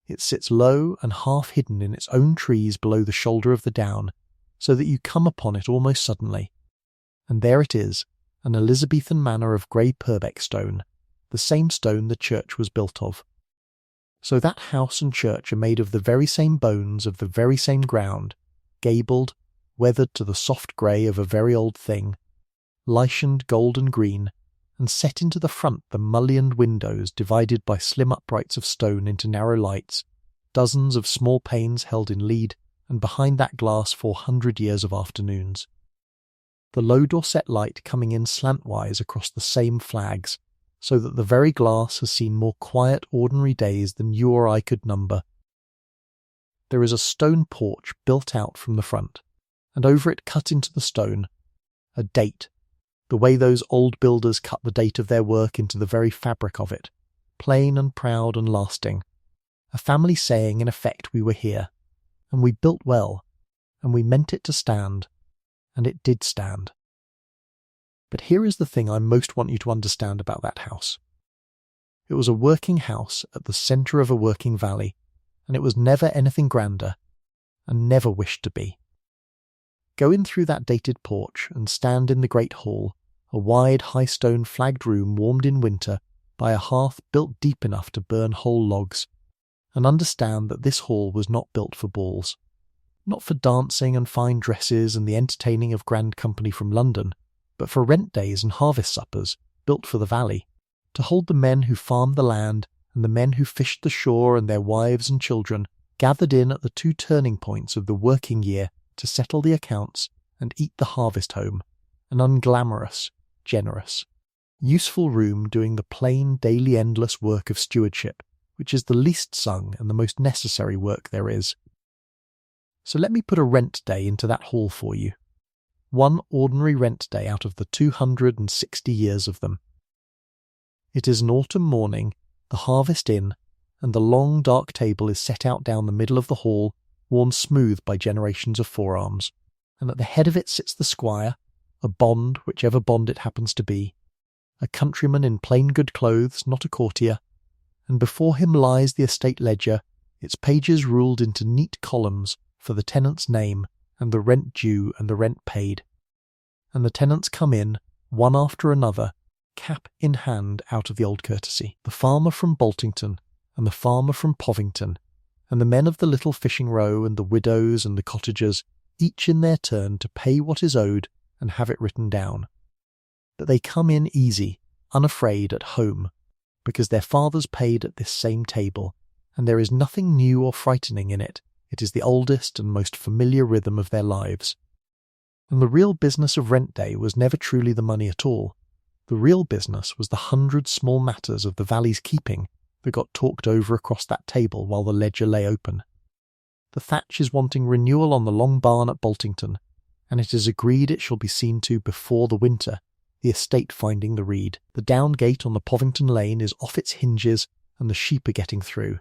It sits low and half hidden in its own trees below the shoulder of the down, so that you come upon it almost suddenly. And there it is, an Elizabethan manor of grey Purbeck stone, the same stone the church was built of. So that house and church are made of the very same bones of the very same ground, gabled, weathered to the soft grey of a very old thing, lichened gold and green, and set into the front the mullioned windows divided by slim uprights of stone into narrow lights, dozens of small panes held in lead, and behind that glass 400 years of afternoons. The low Dorset light coming in slantwise across the same flags, so that the very glass has seen more quiet ordinary days than you or I could number. There is a stone porch built out from the front, and over it cut into the stone, a date, the way those old builders cut the date of their work into the very fabric of it, plain and proud and lasting, a family saying in effect we were here, and we built well, and we meant it to stand, and it did stand. But here is the thing I most want you to understand about that house. It was a working house at the centre of a working valley, and it was never anything grander, and never wished to be. Go in through that dated porch and stand in the great hall, a wide high-stone flagged room warmed in winter by a hearth built deep enough to burn whole logs, and understand that this hall was not built for balls, not for dancing and fine dresses and the entertaining of grand company from London, but for rent days and harvest suppers, built for the valley, to hold the men who farmed the land and the men who fished the shore and their wives and children, gathered in at the 2 turning points of the working year to settle the accounts and eat the harvest home, an unglamorous, generous, useful room doing the plain, daily, endless work of stewardship, which is the least sung and the most necessary work there is. So let me put a rent day into that hall for you. One ordinary rent day out of the 260 years of them. It is an autumn morning, the harvest in, and the long dark table is set out down the middle of the hall, worn smooth by generations of forearms, and at the head of it sits the squire, a bond, whichever bond it happens to be, a countryman in plain good clothes, not a courtier, and before him lies the estate ledger, its pages ruled into neat columns for the tenant's name and the rent due and the rent paid. And the tenants come in, one after another, cap in hand out of the old courtesy. The farmer from Boltington, and the farmer from Povington, and the men of the little fishing row, and the widows and the cottagers, each in their turn to pay what is owed and have it written down. But they come in easy, unafraid, at home, because their fathers paid at this same table, and there is nothing new or frightening in it. It is the oldest and most familiar rhythm of their lives. And the real business of rent day was never truly the money at all. The real business was the 100 small matters of the valley's keeping that got talked over across that table while the ledger lay open. The thatch is wanting renewal on the long barn at Boltington, and it is agreed it shall be seen to before the winter, the estate finding the reed. The down gate on the Povington lane is off its hinges, and the sheep are getting through,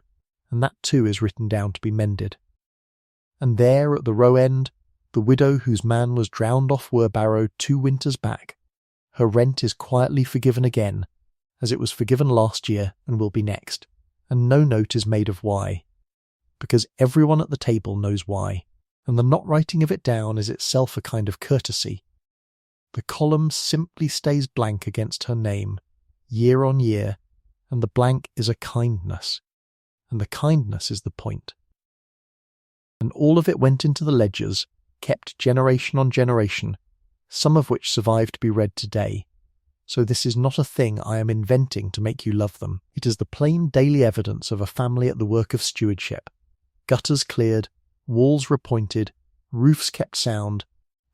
and that too is written down to be mended. And there at the row end, the widow whose man was drowned off Werbarrow 2 winters back, her rent is quietly forgiven again, as it was forgiven last year and will be next, and no note is made of why, because everyone at the table knows why, and the not writing of it down is itself a kind of courtesy. The column simply stays blank against her name, year on year, and the blank is a kindness, and the kindness is the point. And all of it went into the ledgers, kept generation on generation, some of which survive to be read today. So this is not a thing I am inventing to make you love them. It is the plain daily evidence of a family at the work of stewardship. Gutters cleared, walls repointed, roofs kept sound,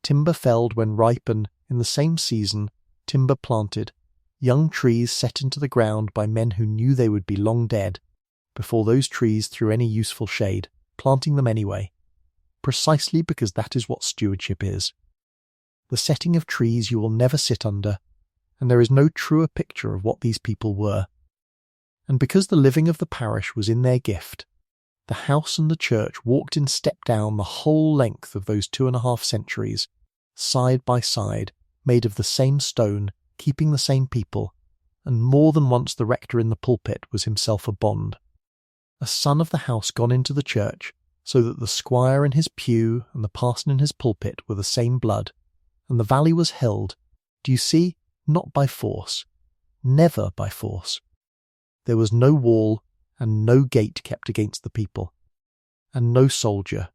timber felled when ripe and, in the same season, timber planted, young trees set into the ground by men who knew they would be long dead, before those trees threw any useful shade, planting them anyway, precisely because that is what stewardship is. The setting of trees you will never sit under, and there is no truer picture of what these people were. And because the living of the parish was in their gift, the house and the church walked in step down the whole length of those 2.5 centuries, side by side, made of the same stone, keeping the same people, and more than once the rector in the pulpit was himself a bond. A son of the house gone into the church, so that the squire in his pew and the parson in his pulpit were the same blood, and the valley was held, do you see, not by force, never by force. There was no wall and no gate kept against the people, and no soldier.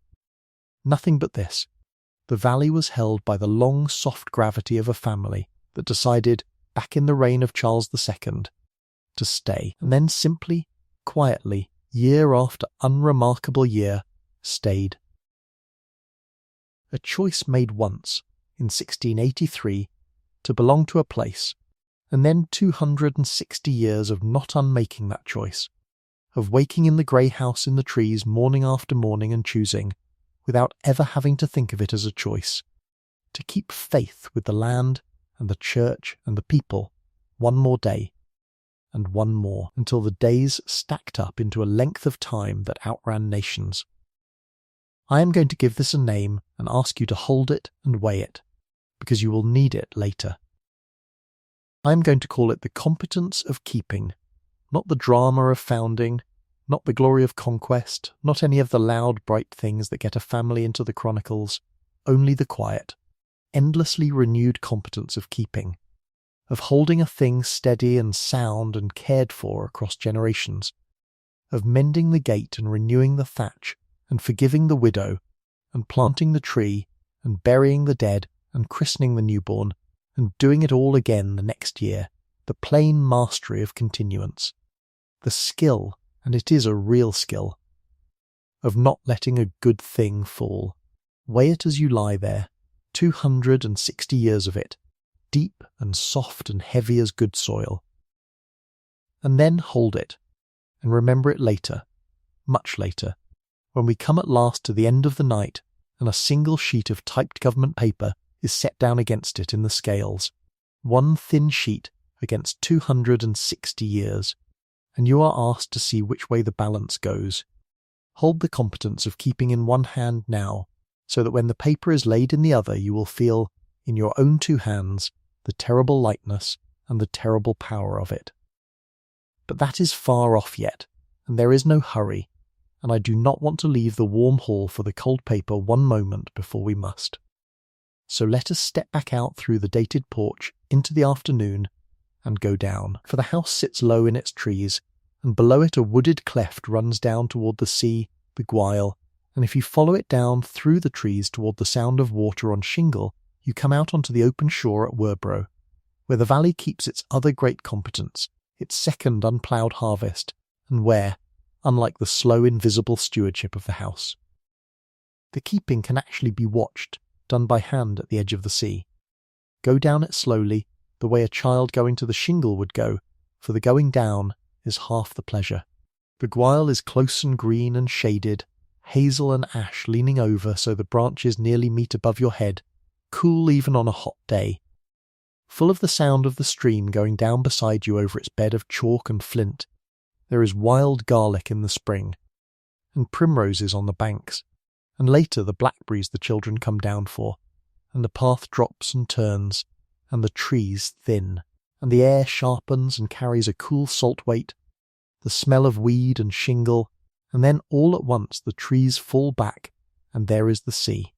Nothing but this. The valley was held by the long soft gravity of a family that decided, back in the reign of Charles II, to stay, and then simply, quietly, year after unremarkable year, stayed. A choice made once, in 1683, to belong to a place, and then 260 years of not unmaking that choice, of waking in the grey house in the trees morning after morning and choosing, without ever having to think of it as a choice, to keep faith with the land and the church and the people one more day, and one more, until the days stacked up into a length of time that outran nations. I am going to give this a name and ask you to hold it and weigh it, because you will need it later. I am going to call it the competence of keeping, not the drama of founding, not the glory of conquest, not any of the loud, bright things that get a family into the chronicles, only the quiet, endlessly renewed competence of keeping, of holding a thing steady and sound and cared for across generations, of mending the gate and renewing the thatch, and forgiving the widow, and planting the tree, and burying the dead, and christening the newborn, and doing it all again the next year, the plain mastery of continuance, the skill, and it is a real skill, of not letting a good thing fall. Weigh it as you lie there, 260 years of it, deep and soft and heavy as good soil. And then hold it, and remember it later, much later, when we come at last to the end of the night, and a single sheet of typed government paper is set down against it in the scales, one thin sheet against 260 years, and you are asked to see which way the balance goes. Hold the competence of keeping in one hand now, so that when the paper is laid in the other you will feel, in your own two hands, the terrible lightness and the terrible power of it. But that is far off yet, and there is no hurry, and I do not want to leave the warm hall for the cold paper one moment before we must. So let us step back out through the dated porch into the afternoon and go down, for the house sits low in its trees, and below it a wooded cleft runs down toward the sea, the Gweil, and if you follow it down through the trees toward the sound of water on shingle, you come out onto the open shore at Werborough, where the valley keeps its other great competence, its second unploughed harvest, and where, unlike the slow invisible stewardship of the house, the keeping can actually be watched, done by hand at the edge of the sea. Go down it slowly, the way a child going to the shingle would go, for the going down is half the pleasure. The Gweil is close and green and shaded, hazel and ash leaning over so the branches nearly meet above your head, cool even on a hot day. Full of the sound of the stream going down beside you over its bed of chalk and flint. There is wild garlic in the spring, and primroses on the banks, and later the blackberries the children come down for, and the path drops and turns, and the trees thin, and the air sharpens and carries a cool salt weight, the smell of weed and shingle, and then all at once the trees fall back, and there is the sea.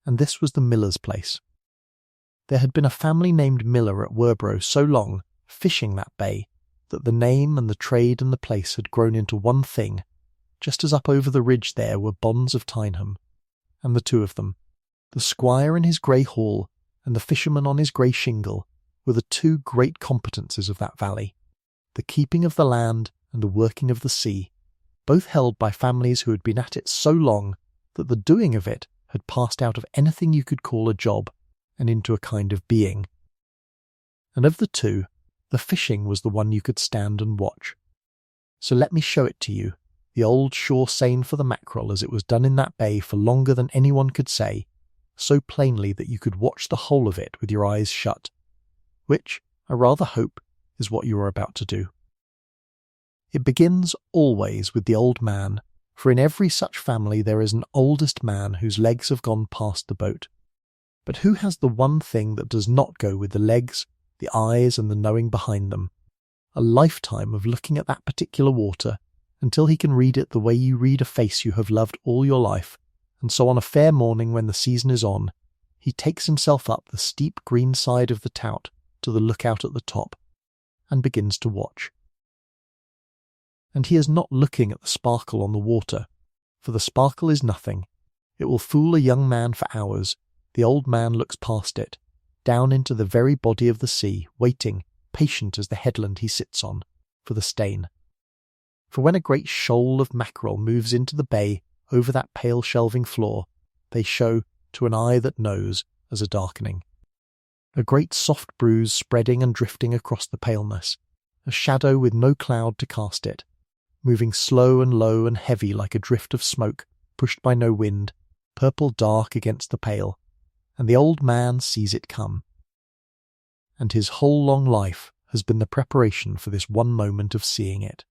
And this was the miller's place. There had been a family named Miller at Werborough so long, fishing that bay, that the name and the trade and the place had grown into one thing, just as up over the ridge there were bonds of Tyneham, and the two of them, the squire in his grey hall and the fisherman on his grey shingle, were the two great competences of that valley, the keeping of the land and the working of the sea, both held by families who had been at it so long that the doing of it had passed out of anything you could call a job and into a kind of being. And of the two, the fishing was the one you could stand and watch. So let me show it to you, the old shore seine for the mackerel as it was done in that bay for longer than anyone could say, so plainly that you could watch the whole of it with your eyes shut, which, I rather hope, is what you are about to do. It begins always with the old man, for in every such family there is an oldest man whose legs have gone past the boat. But who has the one thing that does not go with the legs, the eyes and the knowing behind them? A lifetime of looking at that particular water until he can read it the way you read a face you have loved all your life, and so on a fair morning when the season is on, he takes himself up the steep green side of the Tout to the lookout at the top, and begins to watch. And he is not looking at the sparkle on the water, for the sparkle is nothing. It will fool a young man for hours. The old man looks past it, down into the very body of the sea, waiting, patient as the headland he sits on, for the stain. For when a great shoal of mackerel moves into the bay over that pale shelving floor, they show, to an eye that knows, as a darkening. A great soft bruise spreading and drifting across the paleness, a shadow with no cloud to cast it, moving slow and low and heavy like a drift of smoke, pushed by no wind, purple dark against the pale, and the old man sees it come. And his whole long life has been the preparation for this one moment of seeing it.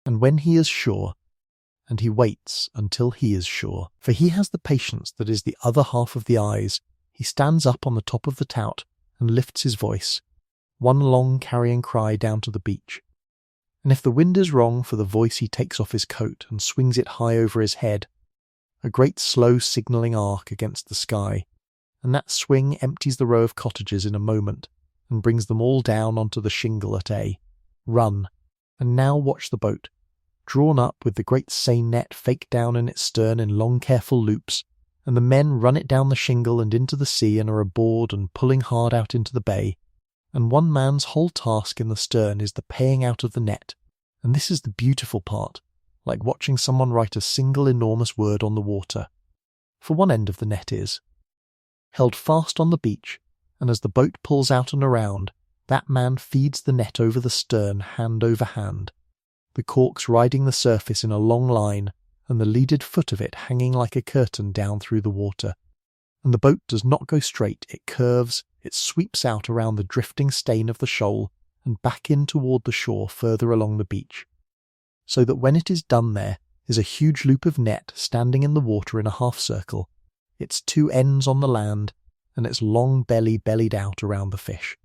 And when he is sure, and he waits until he is sure, for he has the patience that is the other half of the eyes, he stands up on the top of the Tout and lifts his voice, one long carrying cry down to the beach. And if the wind is wrong for the voice, he takes off his coat and swings it high over his head, a great slow signalling arc against the sky, and that swing empties the row of cottages in a moment and brings them all down onto the shingle at A. Run, and now watch the boat, drawn up with the great seine net faked down in its stern in long careful loops, and the men run it down the shingle and into the sea and are aboard and pulling hard out into the bay, and one man's whole task in the stern is the paying out of the net, and this is the beautiful part, like watching someone write a single enormous word on the water. For one end of the net is held fast on the beach, and as the boat pulls out and around, that man feeds the net over the stern hand over hand, the corks riding the surface in a long line, and the leaded foot of it hanging like a curtain down through the water, and the boat does not go straight, it curves, it sweeps out around the drifting stain of the shoal and back in toward the shore further along the beach, so that when it is done there is a huge loop of net standing in the water in a half circle, its two ends on the land and its long belly bellied out around the fish.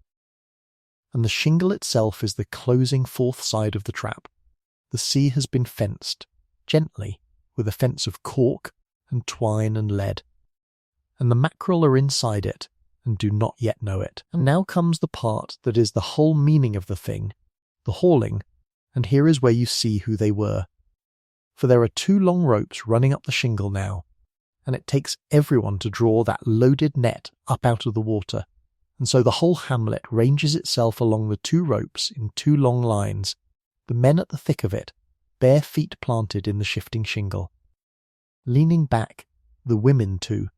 And the shingle itself is the closing fourth side of the trap. The sea has been fenced, gently, with a fence of cork and twine and lead. And the mackerel are inside it, and do not yet know it. And now comes the part that is the whole meaning of the thing, the hauling, and here is where you see who they were. For there are two long ropes running up the shingle now, and it takes everyone to draw that loaded net up out of the water, and so the whole hamlet ranges itself along the two ropes in two long lines, the men at the thick of it, bare feet planted in the shifting shingle. Leaning back, the women too,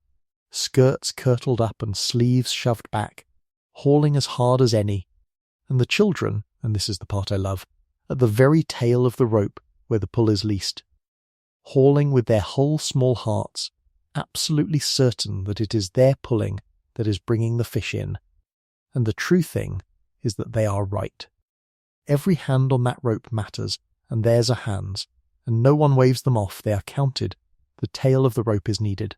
skirts curtled up and sleeves shoved back, hauling as hard as any, and the children, and this is the part I love, at the very tail of the rope where the pull is least, hauling with their whole small hearts, absolutely certain that it is their pulling that is bringing the fish in, and the true thing is that they are right. Every hand on that rope matters, and theirs are hands, and no one waves them off, they are counted, the tail of the rope is needed.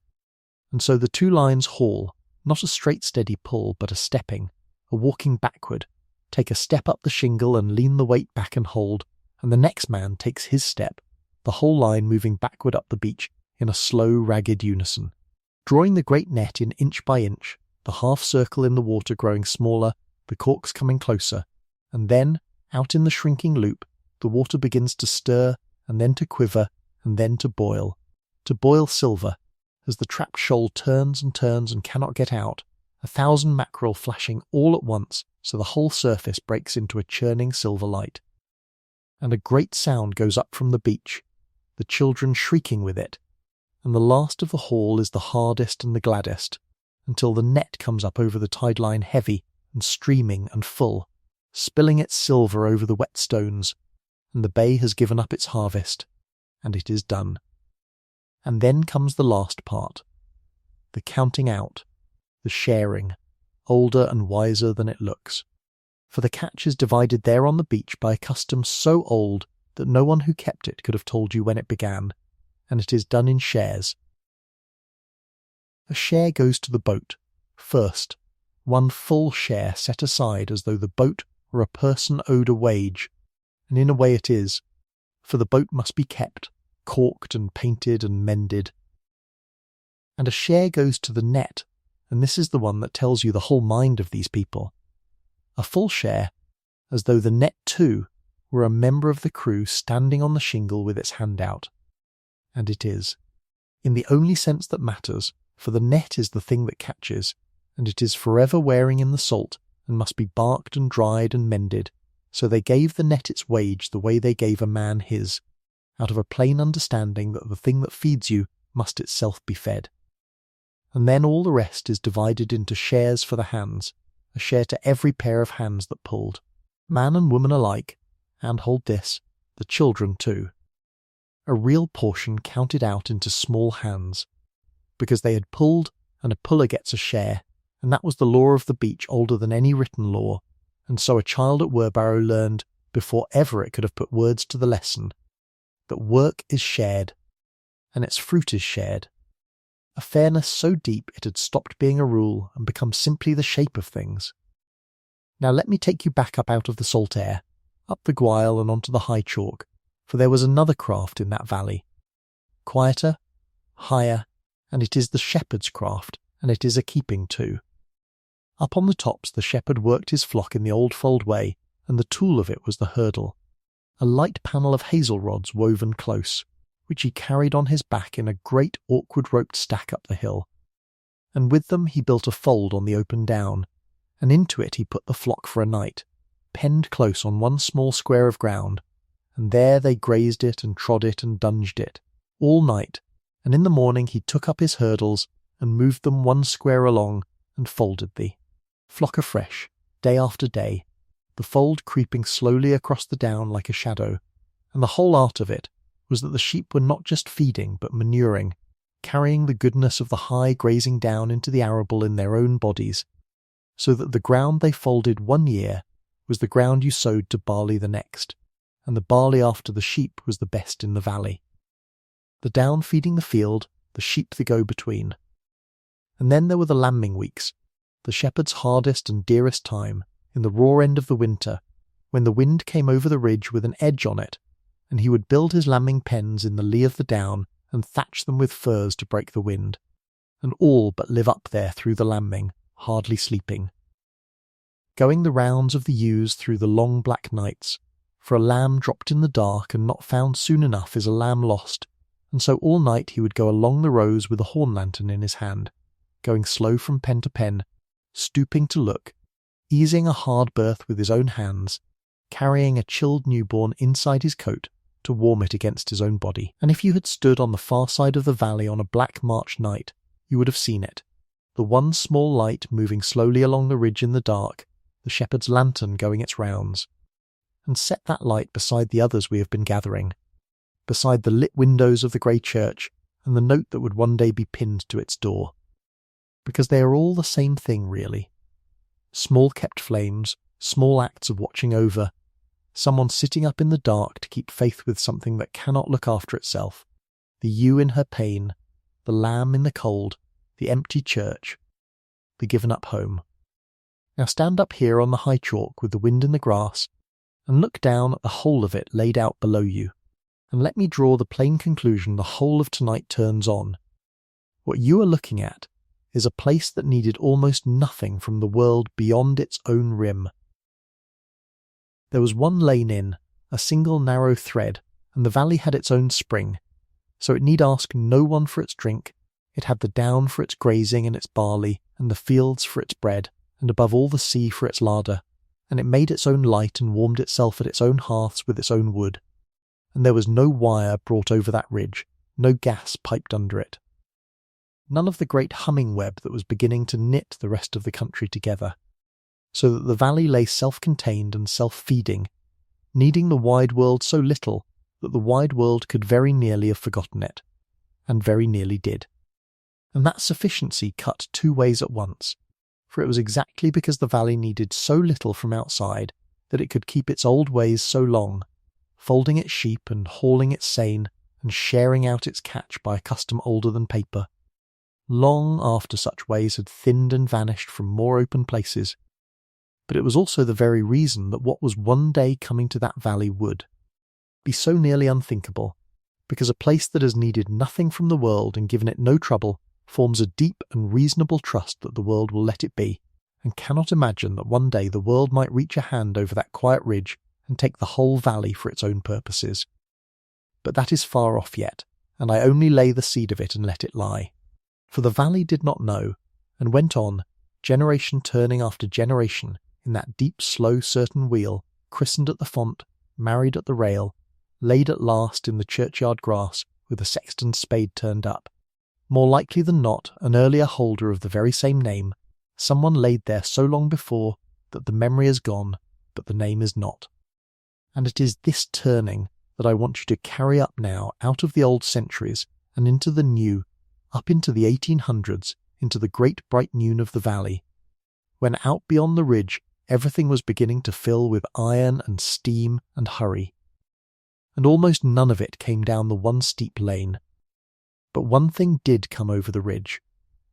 And so the two lines haul, not a straight steady pull, but a stepping, a walking backward, take a step up the shingle and lean the weight back and hold, and the next man takes his step, the whole line moving backward up the beach in a slow, ragged unison, drawing the great net in inch by inch, the half circle in the water growing smaller, the corks coming closer, and then, out in the shrinking loop, the water begins to stir, and then to quiver, and then to boil silver, as the trapped shoal turns and cannot get out, 1,000 mackerel flashing all at once so the whole surface breaks into a churning silver light. And a great sound goes up from the beach, the children shrieking with it, and the last of the haul is the hardest and the gladdest, until the net comes up over the tide line heavy and streaming and full, spilling its silver over the wet stones, and the bay has given up its harvest, and it is done. And then comes the last part, the counting out, the sharing, older and wiser than it looks. For the catch is divided there on the beach by a custom so old that no one who kept it could have told you when it began, and it is done in shares. A share goes to the boat, first, one full share set aside as though the boat were a person owed a wage, and in a way it is, for the boat must be kept, corked and painted and mended. And a share goes to the net, and this is the one that tells you the whole mind of these people. A full share, as though the net too were a member of the crew standing on the shingle with its hand out. And it is, in the only sense that matters, for the net is the thing that catches, and it is forever wearing in the salt, and must be barked and dried and mended, so they gave the net its wage the way they gave a man his, out of a plain understanding that the thing that feeds you must itself be fed. And then all the rest is divided into shares for the hands, a share to every pair of hands that pulled, man and woman alike, and hold this, the children too. A real portion counted out into small hands, because they had pulled, and a puller gets a share, and that was the law of the beach older than any written law, and so a child at Werbarrow learned, before ever it could have put words to the lesson, that work is shared, and its fruit is shared. A fairness so deep it had stopped being a rule and become simply the shape of things. Now let me take you back up out of the salt air, up the Gweil and onto the high chalk, for there was another craft in that valley. Quieter, higher, and it is the shepherd's craft, and it is a keeping too. Up on the tops the shepherd worked his flock in the old fold way, and the tool of it was the hurdle, a light panel of hazel rods woven close, which he carried on his back in a great awkward roped stack up the hill. And with them he built a fold on the open down, and into it he put the flock for a night, penned close on one small square of ground, and there they grazed it and trod it and dunged it, all night, and in the morning he took up his hurdles and moved them one square along and folded thee. Flock afresh, day after day, the fold creeping slowly across the down like a shadow, and the whole art of it was that the sheep were not just feeding but manuring, carrying the goodness of the high grazing down into the arable in their own bodies, so that the ground they folded one year was the ground you sowed to barley the next, and the barley after the sheep was the best in the valley. The down feeding the field, the sheep the go-between. And then there were the lambing weeks, the shepherd's hardest and dearest time, in the raw end of the winter, when the wind came over the ridge with an edge on it, and he would build his lambing pens in the lee of the down and thatch them with furze to break the wind, and all but live up there through the lambing, hardly sleeping. Going the rounds of the ewes through the long black nights, for a lamb dropped in the dark and not found soon enough is a lamb lost, and so all night he would go along the rows with a horn lantern in his hand, going slow from pen to pen, stooping to look, easing a hard berth with his own hands, carrying a chilled newborn inside his coat to warm it against his own body. And if you had stood on the far side of the valley on a black March night, you would have seen it, the one small light moving slowly along the ridge in the dark, the shepherd's lantern going its rounds, and set that light beside the others we have been gathering, beside the lit windows of the grey church and the note that would one day be pinned to its door. Because they are all the same thing, really. Small kept flames, small acts of watching over, someone sitting up in the dark to keep faith with something that cannot look after itself, the ewe in her pain, the lamb in the cold, the empty church, the given up home. Now stand up here on the high chalk with the wind in the grass, and look down at the whole of it laid out below you, and let me draw the plain conclusion the whole of tonight turns on. What you are looking at is a place that needed almost nothing from the world beyond its own rim. There was one lane in, a single narrow thread, and the valley had its own spring, so it need ask no one for its drink. It had the down for its grazing and its barley, and the fields for its bread, and above all the sea for its larder, and it made its own light and warmed itself at its own hearths with its own wood. And there was no wire brought over that ridge, no gas piped under it. None of the great humming web that was beginning to knit the rest of the country together, so that the valley lay self-contained and self-feeding, needing the wide world so little that the wide world could very nearly have forgotten it, and very nearly did. And that sufficiency cut two ways at once, for it was exactly because the valley needed so little from outside that it could keep its old ways so long, folding its sheep and hauling its seine and sharing out its catch by a custom older than paper, long after such ways had thinned and vanished from more open places. But it was also the very reason that what was one day coming to that valley would be so nearly unthinkable, because a place that has needed nothing from the world and given it no trouble forms a deep and reasonable trust that the world will let it be, and cannot imagine that one day the world might reach a hand over that quiet ridge and take the whole valley for its own purposes. But that is far off yet, and I only lay the seed of it and let it lie. For the valley did not know, and went on, generation turning after generation, in that deep, slow, certain wheel, christened at the font, married at the rail, laid at last in the churchyard grass with the sexton's spade turned up. More likely than not, an earlier holder of the very same name, someone laid there so long before that the memory is gone, but the name is not. And it is this turning that I want you to carry up now out of the old centuries and into the new, up into the 1800s, into the great bright noon of the valley, when out beyond the ridge everything was beginning to fill with iron and steam and hurry. And almost none of it came down the one steep lane. But one thing did come over the ridge,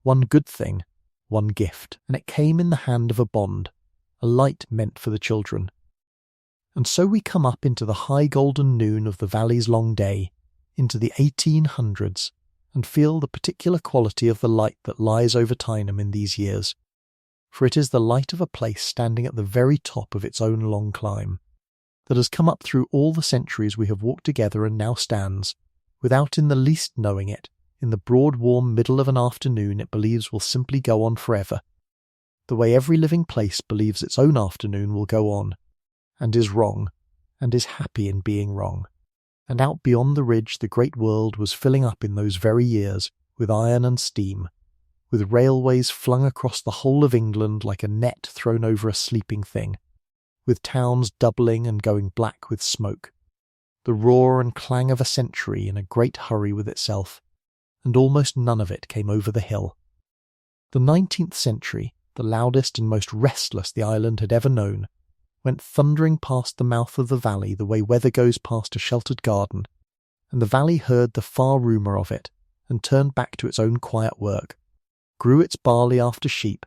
one good thing, one gift, and it came in the hand of a bond, a light meant for the children. And so we come up into the high golden noon of the valley's long day, into the 1800s, and feel the particular quality of the light that lies over Tyneham in these years, for it is the light of a place standing at the very top of its own long climb, that has come up through all the centuries we have walked together and now stands, without in the least knowing it, in the broad warm middle of an afternoon it believes will simply go on forever, the way every living place believes its own afternoon will go on, and is wrong, and is happy in being wrong. And out beyond the ridge the great world was filling up in those very years with iron and steam, with railways flung across the whole of England like a net thrown over a sleeping thing, with towns doubling and going black with smoke, the roar and clang of a century in a great hurry with itself, and almost none of it came over the hill. The 19th century, the loudest and most restless the island had ever known, went thundering past the mouth of the valley the way weather goes past a sheltered garden, and the valley heard the far rumour of it, and turned back to its own quiet work, grew its barley after sheep,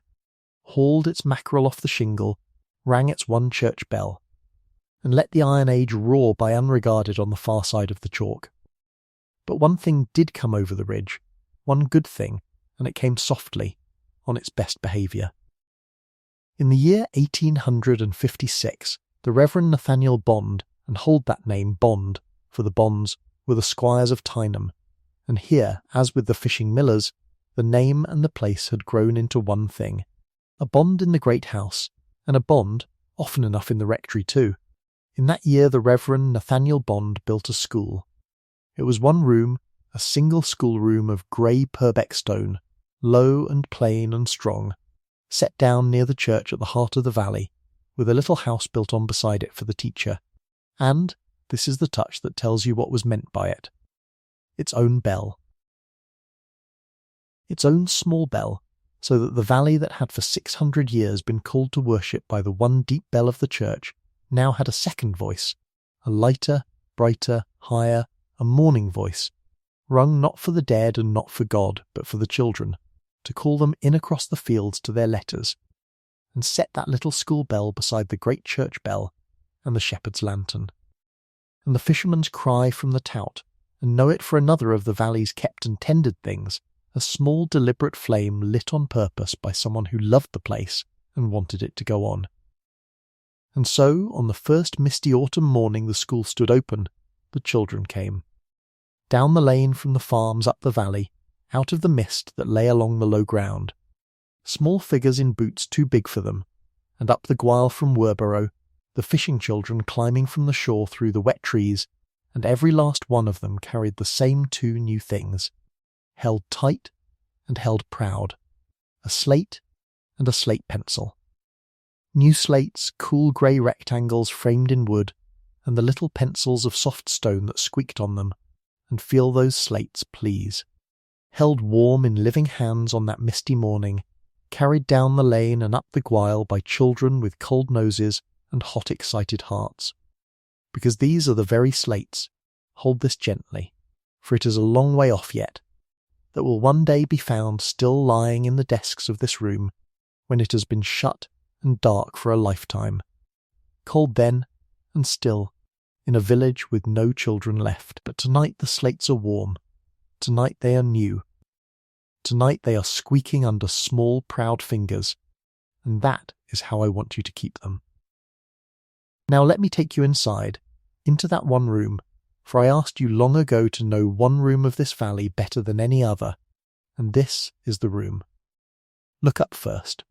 hauled its mackerel off the shingle, rang its one church bell, and let the Iron Age roar by unregarded on the far side of the chalk. But one thing did come over the ridge, one good thing, and it came softly, on its best behaviour. In the year 1856, the Reverend Nathaniel Bond, and hold that name Bond, for the Bonds were the squires of Tyneham, and here, as with the fishing millers, the name and the place had grown into one thing. A bond in the great house, and a bond, often enough in the rectory too. In that year the Reverend Nathaniel Bond built a school. It was one room, a single schoolroom of grey Purbeck stone, low and plain and strong, set down near the church at the heart of the valley, with a little house built on beside it for the teacher, and, this is the touch that tells you what was meant by it, its own bell. Its own small bell, so that the valley that had for 600 years been called to worship by the one deep bell of the church now had a second voice, a lighter, brighter, higher, a morning voice, rung not for the dead and not for God, but for the children, to call them in across the fields to their letters, and set that little school bell beside the great church bell and the shepherd's lantern. And the fisherman's cry from the tout, and know it for another of the valley's kept and tended things, a small deliberate flame lit on purpose by someone who loved the place and wanted it to go on. And so, on the first misty autumn morning the school stood open, the children came. Down the lane from the farms up the valley, out of the mist that lay along the low ground. Small figures in boots too big for them, and up the Gwyle from Werborough, the fishing children climbing from the shore through the wet trees, and every last one of them carried the same two new things, held tight and held proud, a slate and a slate pencil. New slates, cool grey rectangles framed in wood, and the little pencils of soft stone that squeaked on them, and feel those slates please. Held warm in living hands on that misty morning, carried down the lane and up the Gwyle by children with cold noses and hot excited hearts. Because these are the very slates, hold this gently, for it is a long way off yet, that will one day be found still lying in the desks of this room, when it has been shut and dark for a lifetime, cold then and still, in a village with no children left. But tonight the slates are warm, tonight they are new, tonight they are squeaking under small proud fingers, and that is how I want you to keep them. Now let me take you inside, into that one room, for I asked you long ago to know one room of this valley better than any other, and this is the room. Look up first.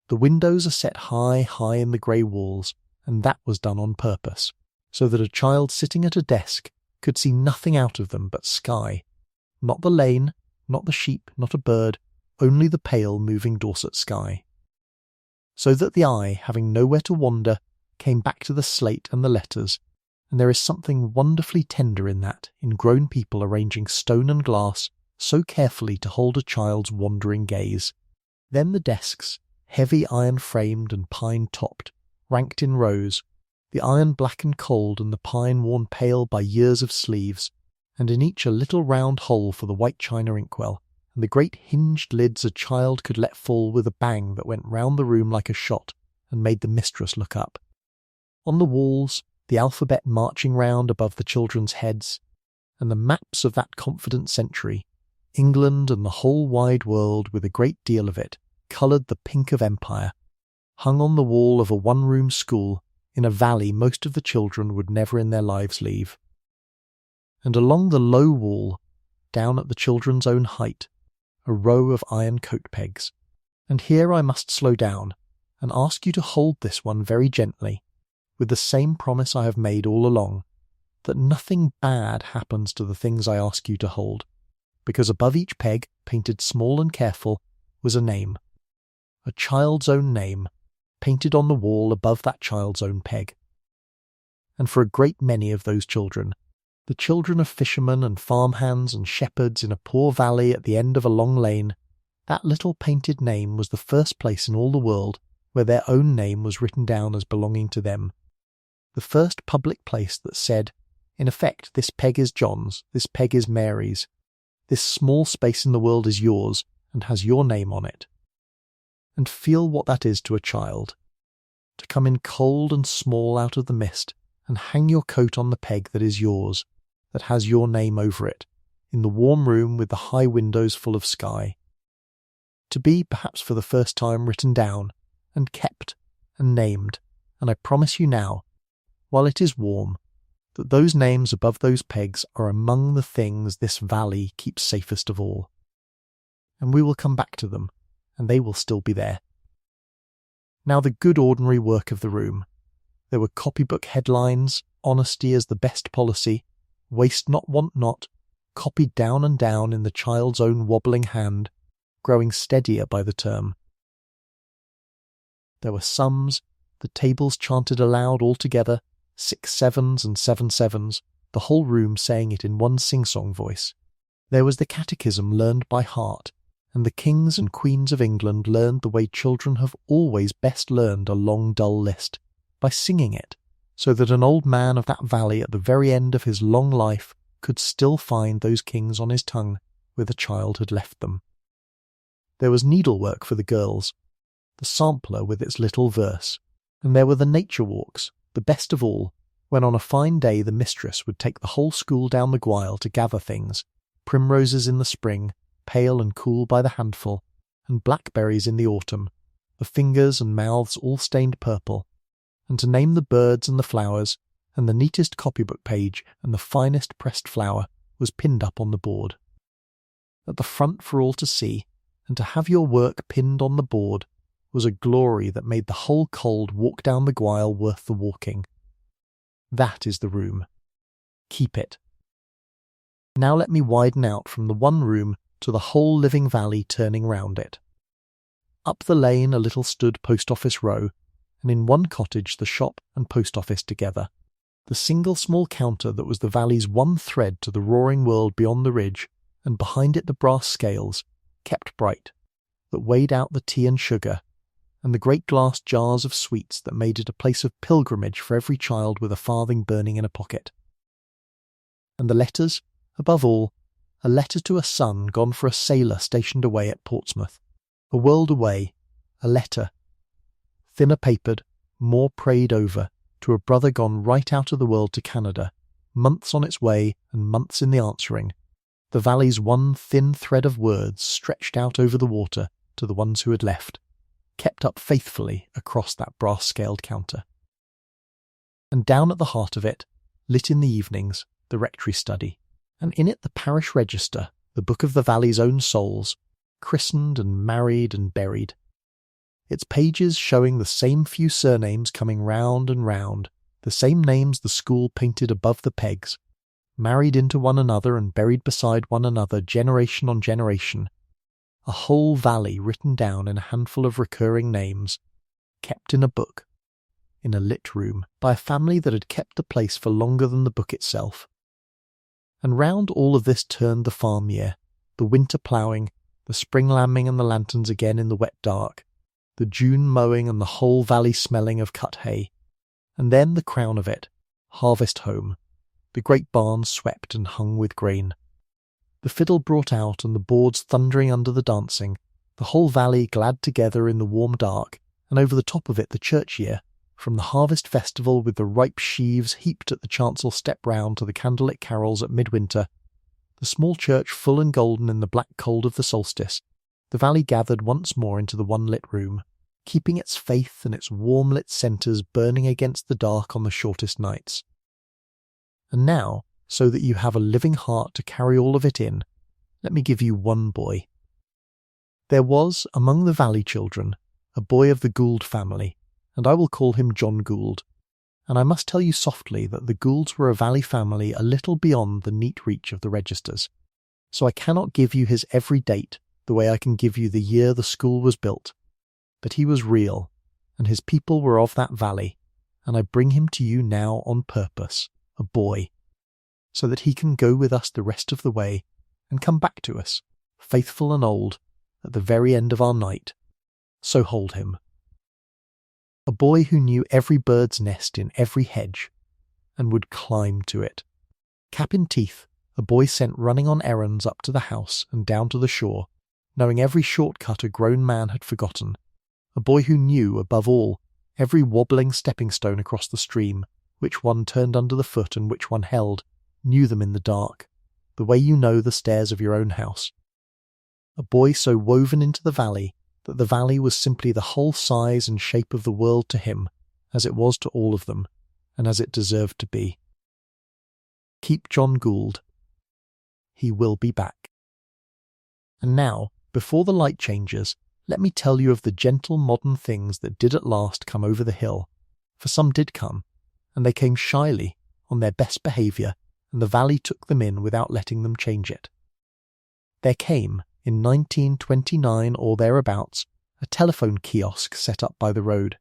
The windows are set high, high in the grey walls, and that was done on purpose, so that a child sitting at a desk could see nothing out of them but sky, not the lane, not the sheep, not a bird, only the pale moving Dorset sky. So that the eye, having nowhere to wander, came back to the slate and the letters, and there is something wonderfully tender in that, in grown people arranging stone and glass so carefully to hold a child's wandering gaze. Then the desks, heavy iron-framed and pine-topped, ranked in rows, the iron black and cold and the pine worn pale by years of sleeves, and in each a little round hole for the white china inkwell, and the great hinged lids a child could let fall with a bang that went round the room like a shot and made the mistress look up. On the walls, the alphabet marching round above the children's heads, and the maps of that confident century, England and the whole wide world with a great deal of it, coloured the pink of empire, hung on the wall of a one-room school in a valley most of the children would never in their lives leave. And along the low wall, down at the children's own height, a row of iron coat pegs. And here I must slow down, and ask you to hold this one very gently, with the same promise I have made all along, that nothing bad happens to the things I ask you to hold, because above each peg, painted small and careful, was a name, a child's own name, painted on the wall above that child's own peg. And for a great many of those children, The children of fishermen and farmhands and shepherds in a poor valley at the end of a long lane, that little painted name was the first place in all the world where their own name was written down as belonging to them. The first public place that said, in effect, this peg is John's, this peg is Mary's, this small space in the world is yours and has your name on it. And feel what that is to a child. To come in cold and small out of the mist and hang your coat on the peg that is yours, that has your name over it, in the warm room with the high windows full of sky. To be, perhaps for the first time, written down, and kept, and named, and I promise you now, while it is warm, that those names above those pegs are among the things this valley keeps safest of all. And we will come back to them, and they will still be there. Now the good ordinary work of the room. There were copybook headlines, honesty as the best policy, waste not, want not, copied down and down in the child's own wobbling hand, growing steadier by the term. There were sums, the tables chanted aloud all together, 6 sevens and 7 sevens, the whole room saying it in one sing-song voice. There was the catechism learned by heart, and the kings and queens of England learned the way children have always best learned a long dull list, by singing it, so that an old man of that valley at the very end of his long life could still find those kings on his tongue where the child had left them. There was needlework for the girls, the sampler with its little verse, and there were the nature walks, the best of all, when on a fine day the mistress would take the whole school down the Gwyle to gather things, primroses in the spring, pale and cool by the handful, and blackberries in the autumn, the fingers and mouths all stained purple, and to name the birds and the flowers, and the neatest copybook page and the finest pressed flower was pinned up on the board. At the front for all to see, and to have your work pinned on the board, was a glory that made the whole cold walk down the Gwyle worth the walking. That is the room. Keep it. Now let me widen out from the one room to the whole living valley turning round it. Up the lane a little stood Post Office Row, and in one cottage the shop and post office together, the single small counter that was the valley's one thread to the roaring world beyond the ridge, and behind it the brass scales, kept bright, that weighed out the tea and sugar, and the great glass jars of sweets that made it a place of pilgrimage for every child with a farthing burning in a pocket. And the letters, above all, a letter to a son gone for a sailor stationed away at Portsmouth, a world away, a letter, thinner papered, more prayed over, to a brother gone right out of the world to Canada, months on its way and months in the answering, the valley's one thin thread of words stretched out over the water to the ones who had left, kept up faithfully across that brass-scaled counter. And down at the heart of it, lit in the evenings, the rectory study, and in it the parish register, the book of the valley's own souls, christened and married and buried. Its pages showing the same few surnames coming round and round, the same names the school painted above the pegs, married into one another and buried beside one another generation on generation, a whole valley written down in a handful of recurring names, kept in a book, in a lit room, by a family that had kept the place for longer than the book itself. And round all of this turned the farm year, the winter ploughing, the spring lambing and the lanterns again in the wet dark, the June mowing and the whole valley smelling of cut hay, and then the crown of it, harvest home, the great barns swept and hung with grain, the fiddle brought out and the boards thundering under the dancing, the whole valley glad together in the warm dark, and over the top of it the church year, from the harvest festival with the ripe sheaves heaped at the chancel step round to the candlelit carols at midwinter, the small church full and golden in the black cold of the solstice, the valley gathered once more into the one lit room, keeping its faith and its warm lit centres burning against the dark on the shortest nights. And now, so that you have a living heart to carry all of it in, let me give you one boy. There was, among the valley children, a boy of the Gould family, and I will call him John Gould, and I must tell you softly that the Goulds were a valley family a little beyond the neat reach of the registers, so I cannot give you his every date the way I can give you the year the school was built, but he was real, and his people were of that valley, and I bring him to you now on purpose, a boy. so that he can go with us the rest of the way and come back to us, faithful and old, at the very end of our night. So hold him. A boy who knew every bird's nest in every hedge, and would climb to it. Cap in teeth, a boy sent running on errands up to the house and down to the shore, knowing every shortcut a grown man had forgotten. A boy who knew, above all, every wobbling stepping stone across the stream, which one turned under the foot and which one held, knew them in the dark, the way you know the stairs of your own house. A boy so woven into the valley that the valley was simply the whole size and shape of the world to him, as it was to all of them, and as it deserved to be. Keep John Gould. He will be back. And now, before the light changes, let me tell you of the gentle modern things that did at last come over the hill, for some did come, and they came shyly, on their best behaviour, and the valley took them in without letting them change it. There came, in 1929 or thereabouts, a telephone kiosk set up by the road.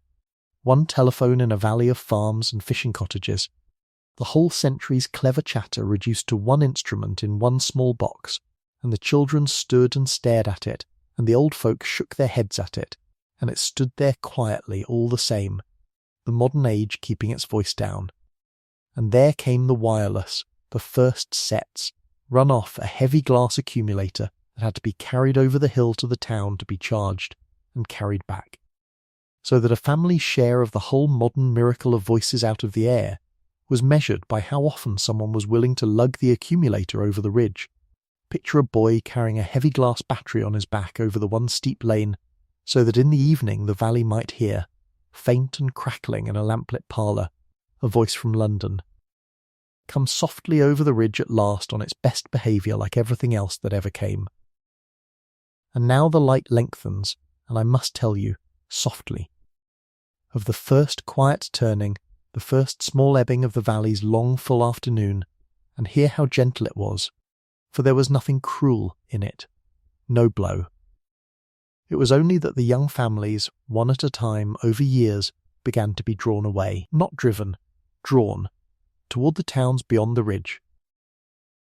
One telephone in a valley of farms and fishing cottages. The whole century's clever chatter reduced to one instrument in one small box, and the children stood and stared at it, and the old folk shook their heads at it, and it stood there quietly all the same, the modern age keeping its voice down. And there came the wireless, the first sets, run off a heavy glass accumulator that had to be carried over the hill to the town to be charged, and carried back. So that a family's share of the whole modern miracle of voices out of the air was measured by how often someone was willing to lug the accumulator over the ridge. Picture a boy carrying a heavy glass battery on his back over the one steep lane, so that in the evening the valley might hear, faint and crackling in a lamplit parlour, a voice from London. Come softly over the ridge at last on its best behaviour like everything else that ever came. And now the light lengthens, and I must tell you, softly, of the first quiet turning, the first small ebbing of the valley's long full afternoon, and hear how gentle it was, for there was nothing cruel in it, no blow. It was only that the young families, one at a time, over years, began to be drawn away, not driven, drawn, toward the towns beyond the ridge,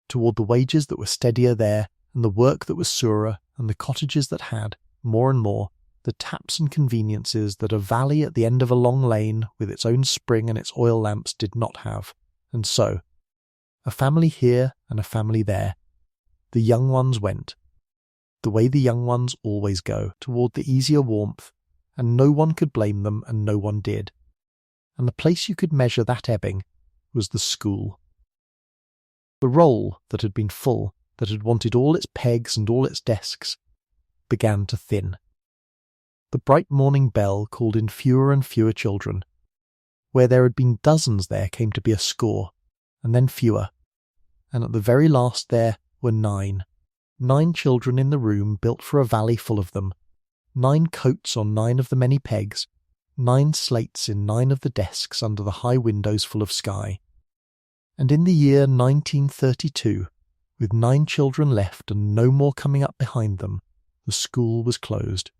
toward the wages that were steadier there, and the work that was surer, and the cottages that had, more and more, the taps and conveniences that a valley at the end of a long lane with its own spring and its oil lamps did not have. And so, a family here and a family there, the young ones went, the way the young ones always go, toward the easier warmth, and no one could blame them and no one did. And the place you could measure that ebbing was the school. The roll that had been full, that had wanted all its pegs and all its desks, began to thin. The bright morning bell called in fewer and fewer children. Where there had been dozens there came to be a score, and then fewer, and at the very last there were 9. 9 children in the room built for a valley full of them, 9 coats on 9 of the many pegs, 9 slates in 9 of the desks under the high windows full of sky. And in the year 1932, with 9 children left and no more coming up behind them, the school was closed.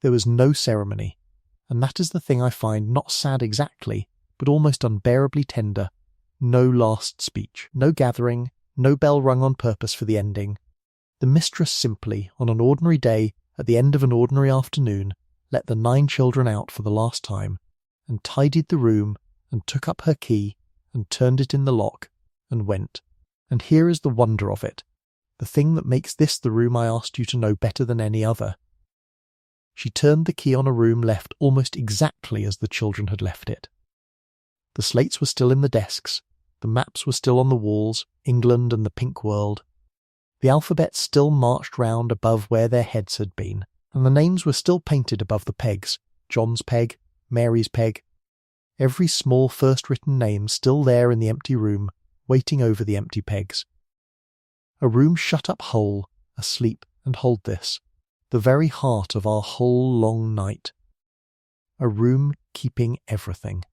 There was no ceremony, and that is the thing I find not sad exactly, but almost unbearably tender. No last speech, no gathering, no bell rung on purpose for the ending. The mistress simply, on an ordinary day, at the end of an ordinary afternoon, let the 9 children out for the last time, and tidied the room, and took up her key, and turned it in the lock, and went. And here is the wonder of it, the thing that makes this the room I asked you to know better than any other. She turned the key on a room left almost exactly as the children had left it. The slates were still in the desks, the maps were still on the walls, England and the pink world. The alphabet still marched round above where their heads had been, and the names were still painted above the pegs, John's peg, Mary's peg. Every small first written name still there in the empty room, waiting over the empty pegs. A room shut up whole, asleep, and hold this, the very heart of our whole long night. A room keeping everything.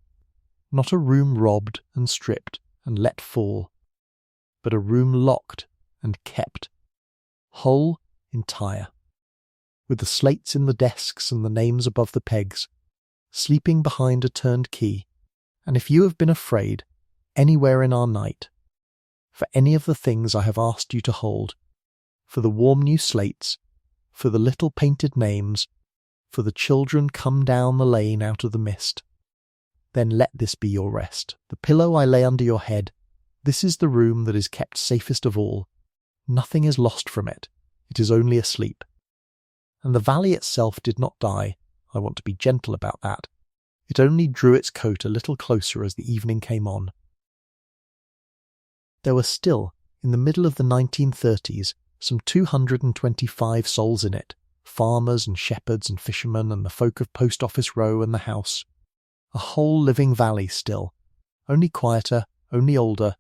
Not a room robbed and stripped and let fall, but a room locked and kept, whole, entire, with the slates in the desks and the names above the pegs, sleeping behind a turned key. And if you have been afraid, anywhere in our night, for any of the things I have asked you to hold, for the warm new slates, for the little painted names, for the children come down the lane out of the mist. Then let this be your rest, the pillow I lay under your head. This is the room that is kept safest of all. Nothing is lost from it. It is only asleep. And the valley itself did not die. I want to be gentle about that. It only drew its coat a little closer as the evening came on. There were still, in the middle of the 1930s, some 225 souls in it, farmers and shepherds and fishermen and the folk of Post Office Row and the house. A whole living valley still, only quieter, only older,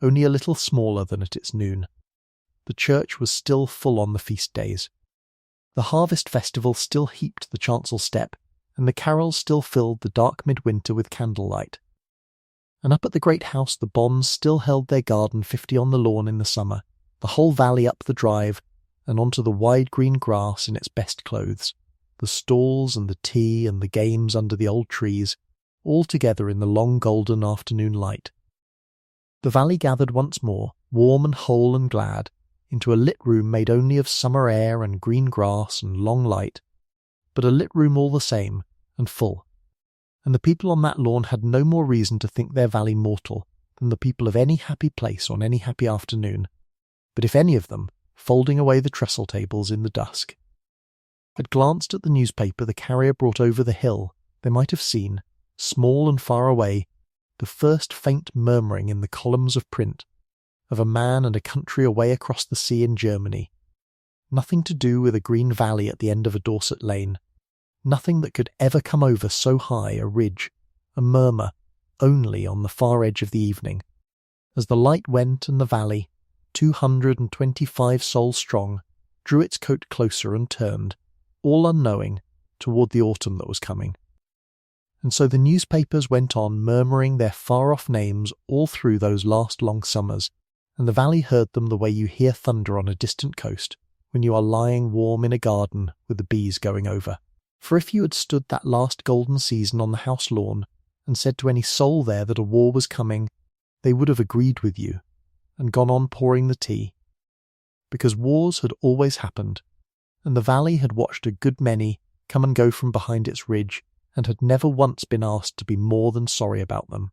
only a little smaller than at its noon. The church was still full on the feast days. The harvest festival still heaped the chancel step, and the carols still filled the dark midwinter with candlelight. And up at the great house the Bonds still held their garden 50 on the lawn in the summer, the whole valley up the drive, and onto the wide green grass in its best clothes, the stalls and the tea and the games under the old trees, all together in the long golden afternoon light. The valley gathered once more, warm and whole and glad, into a lit room made only of summer air and green grass and long light, but a lit room all the same, and full. And the people on that lawn had no more reason to think their valley mortal than the people of any happy place on any happy afternoon, but if any of them, folding away the trestle tables in the dusk, had glanced at the newspaper the carrier brought over the hill, they might have seen, small and far away, the first faint murmuring in the columns of print of a man and a country away across the sea in Germany. Nothing to do with a green valley at the end of a Dorset lane. Nothing that could ever come over so high a ridge, a murmur, only on the far edge of the evening. As the light went and the valley, 225 souls strong, drew its coat closer and turned, all unknowing, toward the autumn that was coming. And so the newspapers went on murmuring their far-off names all through those last long summers, and the valley heard them the way you hear thunder on a distant coast, when you are lying warm in a garden with the bees going over. For if you had stood that last golden season on the house lawn, and said to any soul there that a war was coming, they would have agreed with you, and gone on pouring the tea. Because wars had always happened, and the valley had watched a good many come and go from behind its ridge, and had never once been asked to be more than sorry about them.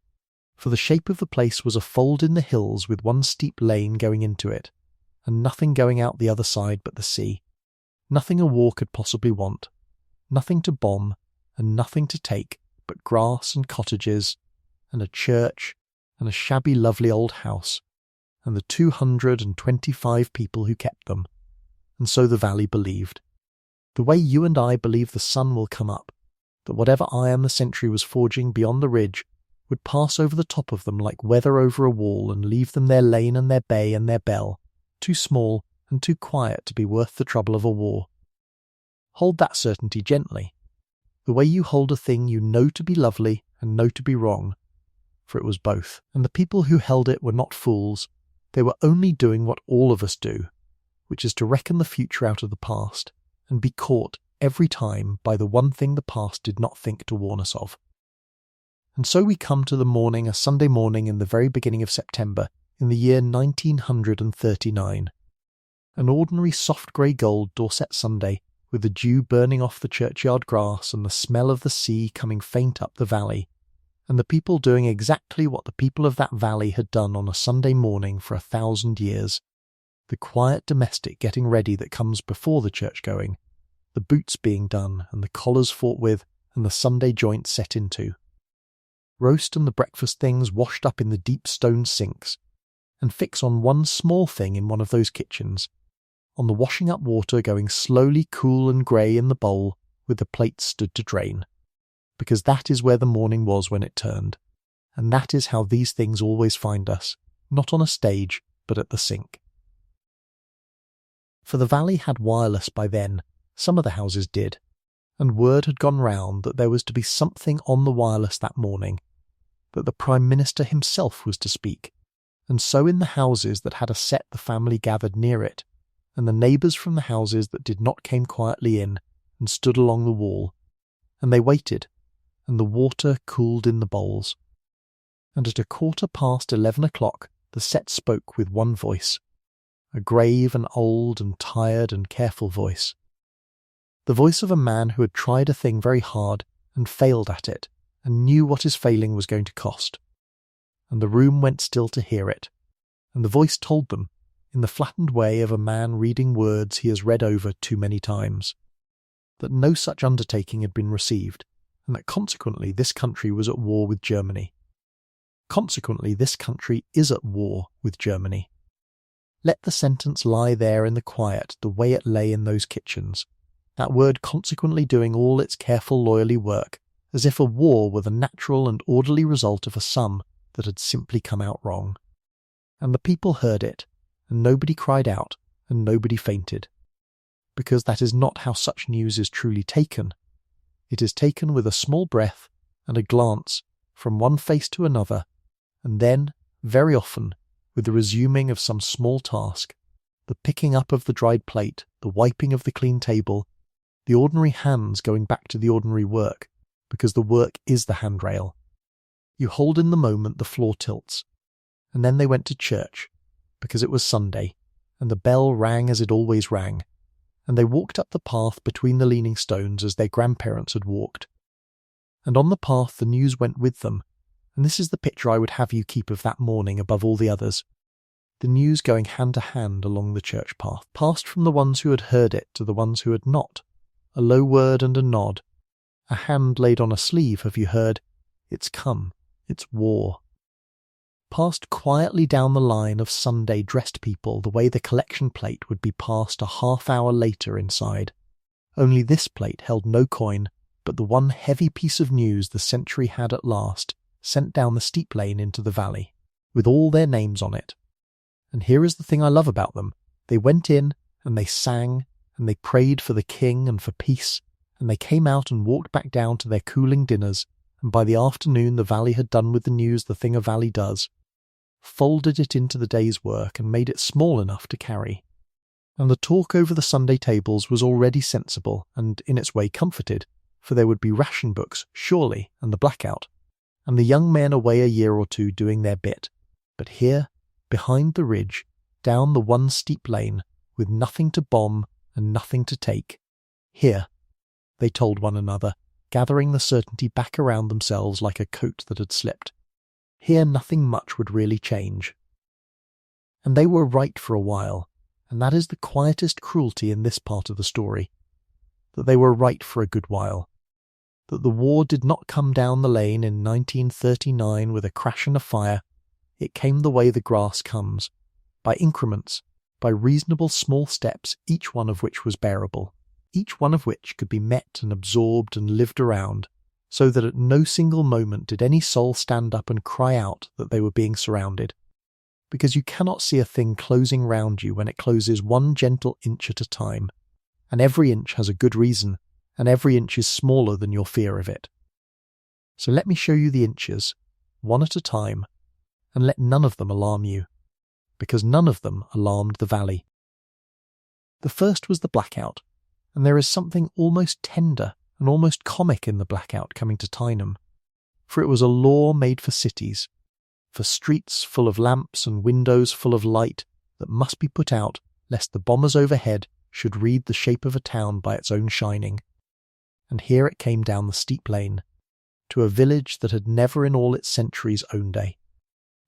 For the shape of the place was a fold in the hills with one steep lane going into it, and nothing going out the other side but the sea. Nothing a war could possibly want, nothing to bomb, and nothing to take but grass and cottages, and a church, and a shabby lovely old house, and the 225 people who kept them. And so the valley believed. The way you and I believe the sun will come up, that whatever iron the century was forging beyond the ridge would pass over the top of them like weather over a wall and leave them their lane and their bay and their bell, too small and too quiet to be worth the trouble of a war. Hold that certainty gently, the way you hold a thing you know to be lovely and know to be wrong, for it was both, and the people who held it were not fools. They were only doing what all of us do, which is to reckon the future out of the past, and be caught every time by the one thing the past did not think to warn us of. And so we come to the morning, a Sunday morning in the very beginning of September, in the year 1939. An ordinary soft grey gold Dorset Sunday, with the dew burning off the churchyard grass and the smell of the sea coming faint up the valley, and the people doing exactly what the people of that valley had done on a Sunday morning for 1,000 years. The quiet domestic getting ready that comes before the church going, the boots being done and the collars fought with and the Sunday joints set into. Roast and the breakfast things washed up in the deep stone sinks, and fix on one small thing in one of those kitchens, on the washing up water going slowly cool and grey in the bowl with the plates stood to drain, because that is where the morning was when it turned, and that is how these things always find us, not on a stage, but at the sink. For the valley had wireless by then, some of the houses did, and word had gone round that there was to be something on the wireless that morning, that the Prime Minister himself was to speak, and so in the houses that had a set the family gathered near it, and the neighbours from the houses that did not came quietly in, and stood along the wall, and they waited, and the water cooled in the bowls. And at 11:15, the set spoke with one voice, a grave and old and tired and careful voice. The voice of a man who had tried a thing very hard and failed at it, and knew what his failing was going to cost. And the room went still to hear it, and the voice told them, in the flattened way of a man reading words he has read over too many times, that no such undertaking had been received, and that consequently this country was at war with Germany. Consequently this country is at war with Germany. Let the sentence lie there in the quiet the way it lay in those kitchens, that word consequently doing all its careful lawyerly work, as if a war were the natural and orderly result of a sum that had simply come out wrong. And the people heard it, and nobody cried out, and nobody fainted. Because that is not how such news is truly taken. It is taken with a small breath and a glance from one face to another, and then, very often, with the resuming of some small task, the picking up of the dried plate, the wiping of the clean table, the ordinary hands going back to the ordinary work, because the work is the handrail. You hold in the moment the floor tilts, and then they went to church, because it was Sunday, and the bell rang as it always rang, and they walked up the path between the leaning stones as their grandparents had walked. And on the path the news went with them, and this is the picture I would have you keep of that morning above all the others. The news going hand to hand along the church path, passed from the ones who had heard it to the ones who had not. A low word and a nod. A hand laid on a sleeve, have you heard? It's come. It's war. Passed quietly down the line of Sunday dressed people the way the collection plate would be passed a half-hour later inside. Only this plate held no coin, but the one heavy piece of news the century had at last sent down the steep lane into the valley, with all their names on it. And here is the thing I love about them. They went in, and they sang, and they prayed for the king and for peace, and they came out and walked back down to their cooling dinners, and by the afternoon the valley had done with the news the thing a valley does, folded it into the day's work and made it small enough to carry. And the talk over the Sunday tables was already sensible and in its way comforted, for there would be ration books, surely, and the blackout, and the young men away a year or two doing their bit. But here, behind the ridge, down the one steep lane, with nothing to bomb and nothing to take, here, they told one another, gathering the certainty back around themselves like a coat that had slipped. Here nothing much would really change. And they were right for a while, and that is the quietest cruelty in this part of the story, that they were right for a good while, that the war did not come down the lane in 1939 with a crash and a fire. It came the way the grass comes, by increments, by reasonable small steps, each one of which was bearable, each one of which could be met and absorbed and lived around, so that at no single moment did any soul stand up and cry out that they were being surrounded, because you cannot see a thing closing round you when it closes one gentle inch at a time, and every inch has a good reason, and every inch is smaller than your fear of it. So let me show you the inches, one at a time, and let none of them alarm you, because none of them alarmed the valley. The first was the blackout, and there is something almost tender and almost comic in the blackout coming to Tyneham, for it was a law made for cities, for streets full of lamps and windows full of light that must be put out lest the bombers overhead should read the shape of a town by its own shining. And here it came down the steep lane, to a village that had never in all its centuries owned a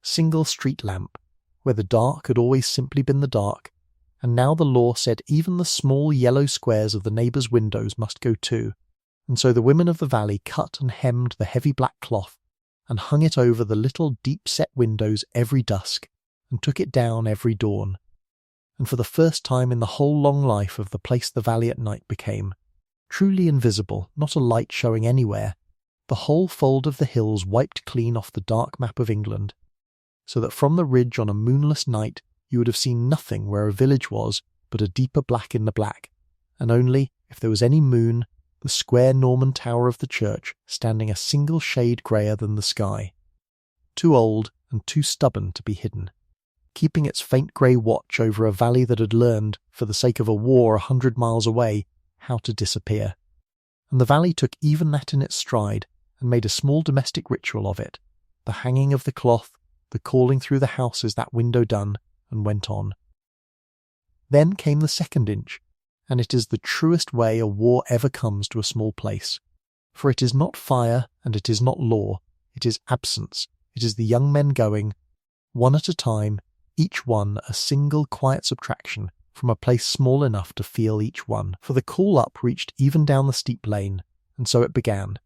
single street lamp, where the dark had always simply been the dark, and now the law said even the small yellow squares of the neighbours' windows must go too, and so the women of the valley cut and hemmed the heavy black cloth, and hung it over the little deep-set windows every dusk, and took it down every dawn. And for the first time in the whole long life of the place the valley at night became, truly invisible, not a light showing anywhere, the whole fold of the hills wiped clean off the dark map of England, so that from the ridge on a moonless night you would have seen nothing where a village was but a deeper black in the black, and only, if there was any moon, the square Norman tower of the church standing a single shade greyer than the sky, too old and too stubborn to be hidden, keeping its faint grey watch over a valley that had learned, for the sake of a war 100 miles away, how to disappear. And the valley took even that in its stride, and made a small domestic ritual of it, the hanging of the cloth, the calling through the house is that window done, and went on. Then came the second inch, and it is the truest way a war ever comes to a small place. For it is not fire, and it is not law, it is absence, it is the young men going, one at a time, each one a single quiet subtraction, from a place small enough to feel each one. For the call-up reached even down the steep lane, and so it began.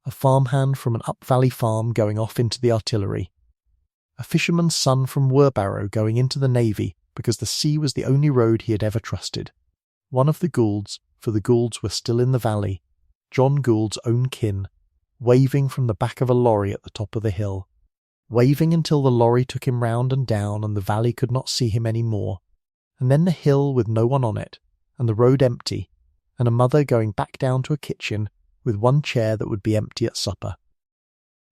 A farmhand from an up-valley farm going off into the artillery. A fisherman's son from Werbarrow going into the navy because the sea was the only road he had ever trusted. One of the Goulds, for the Goulds were still in the valley, John Gould's own kin, waving from the back of a lorry at the top of the hill, waving until the lorry took him round and down and the valley could not see him any more, and then the hill with no one on it, and the road empty, and a mother going back down to a kitchen with one chair that would be empty at supper.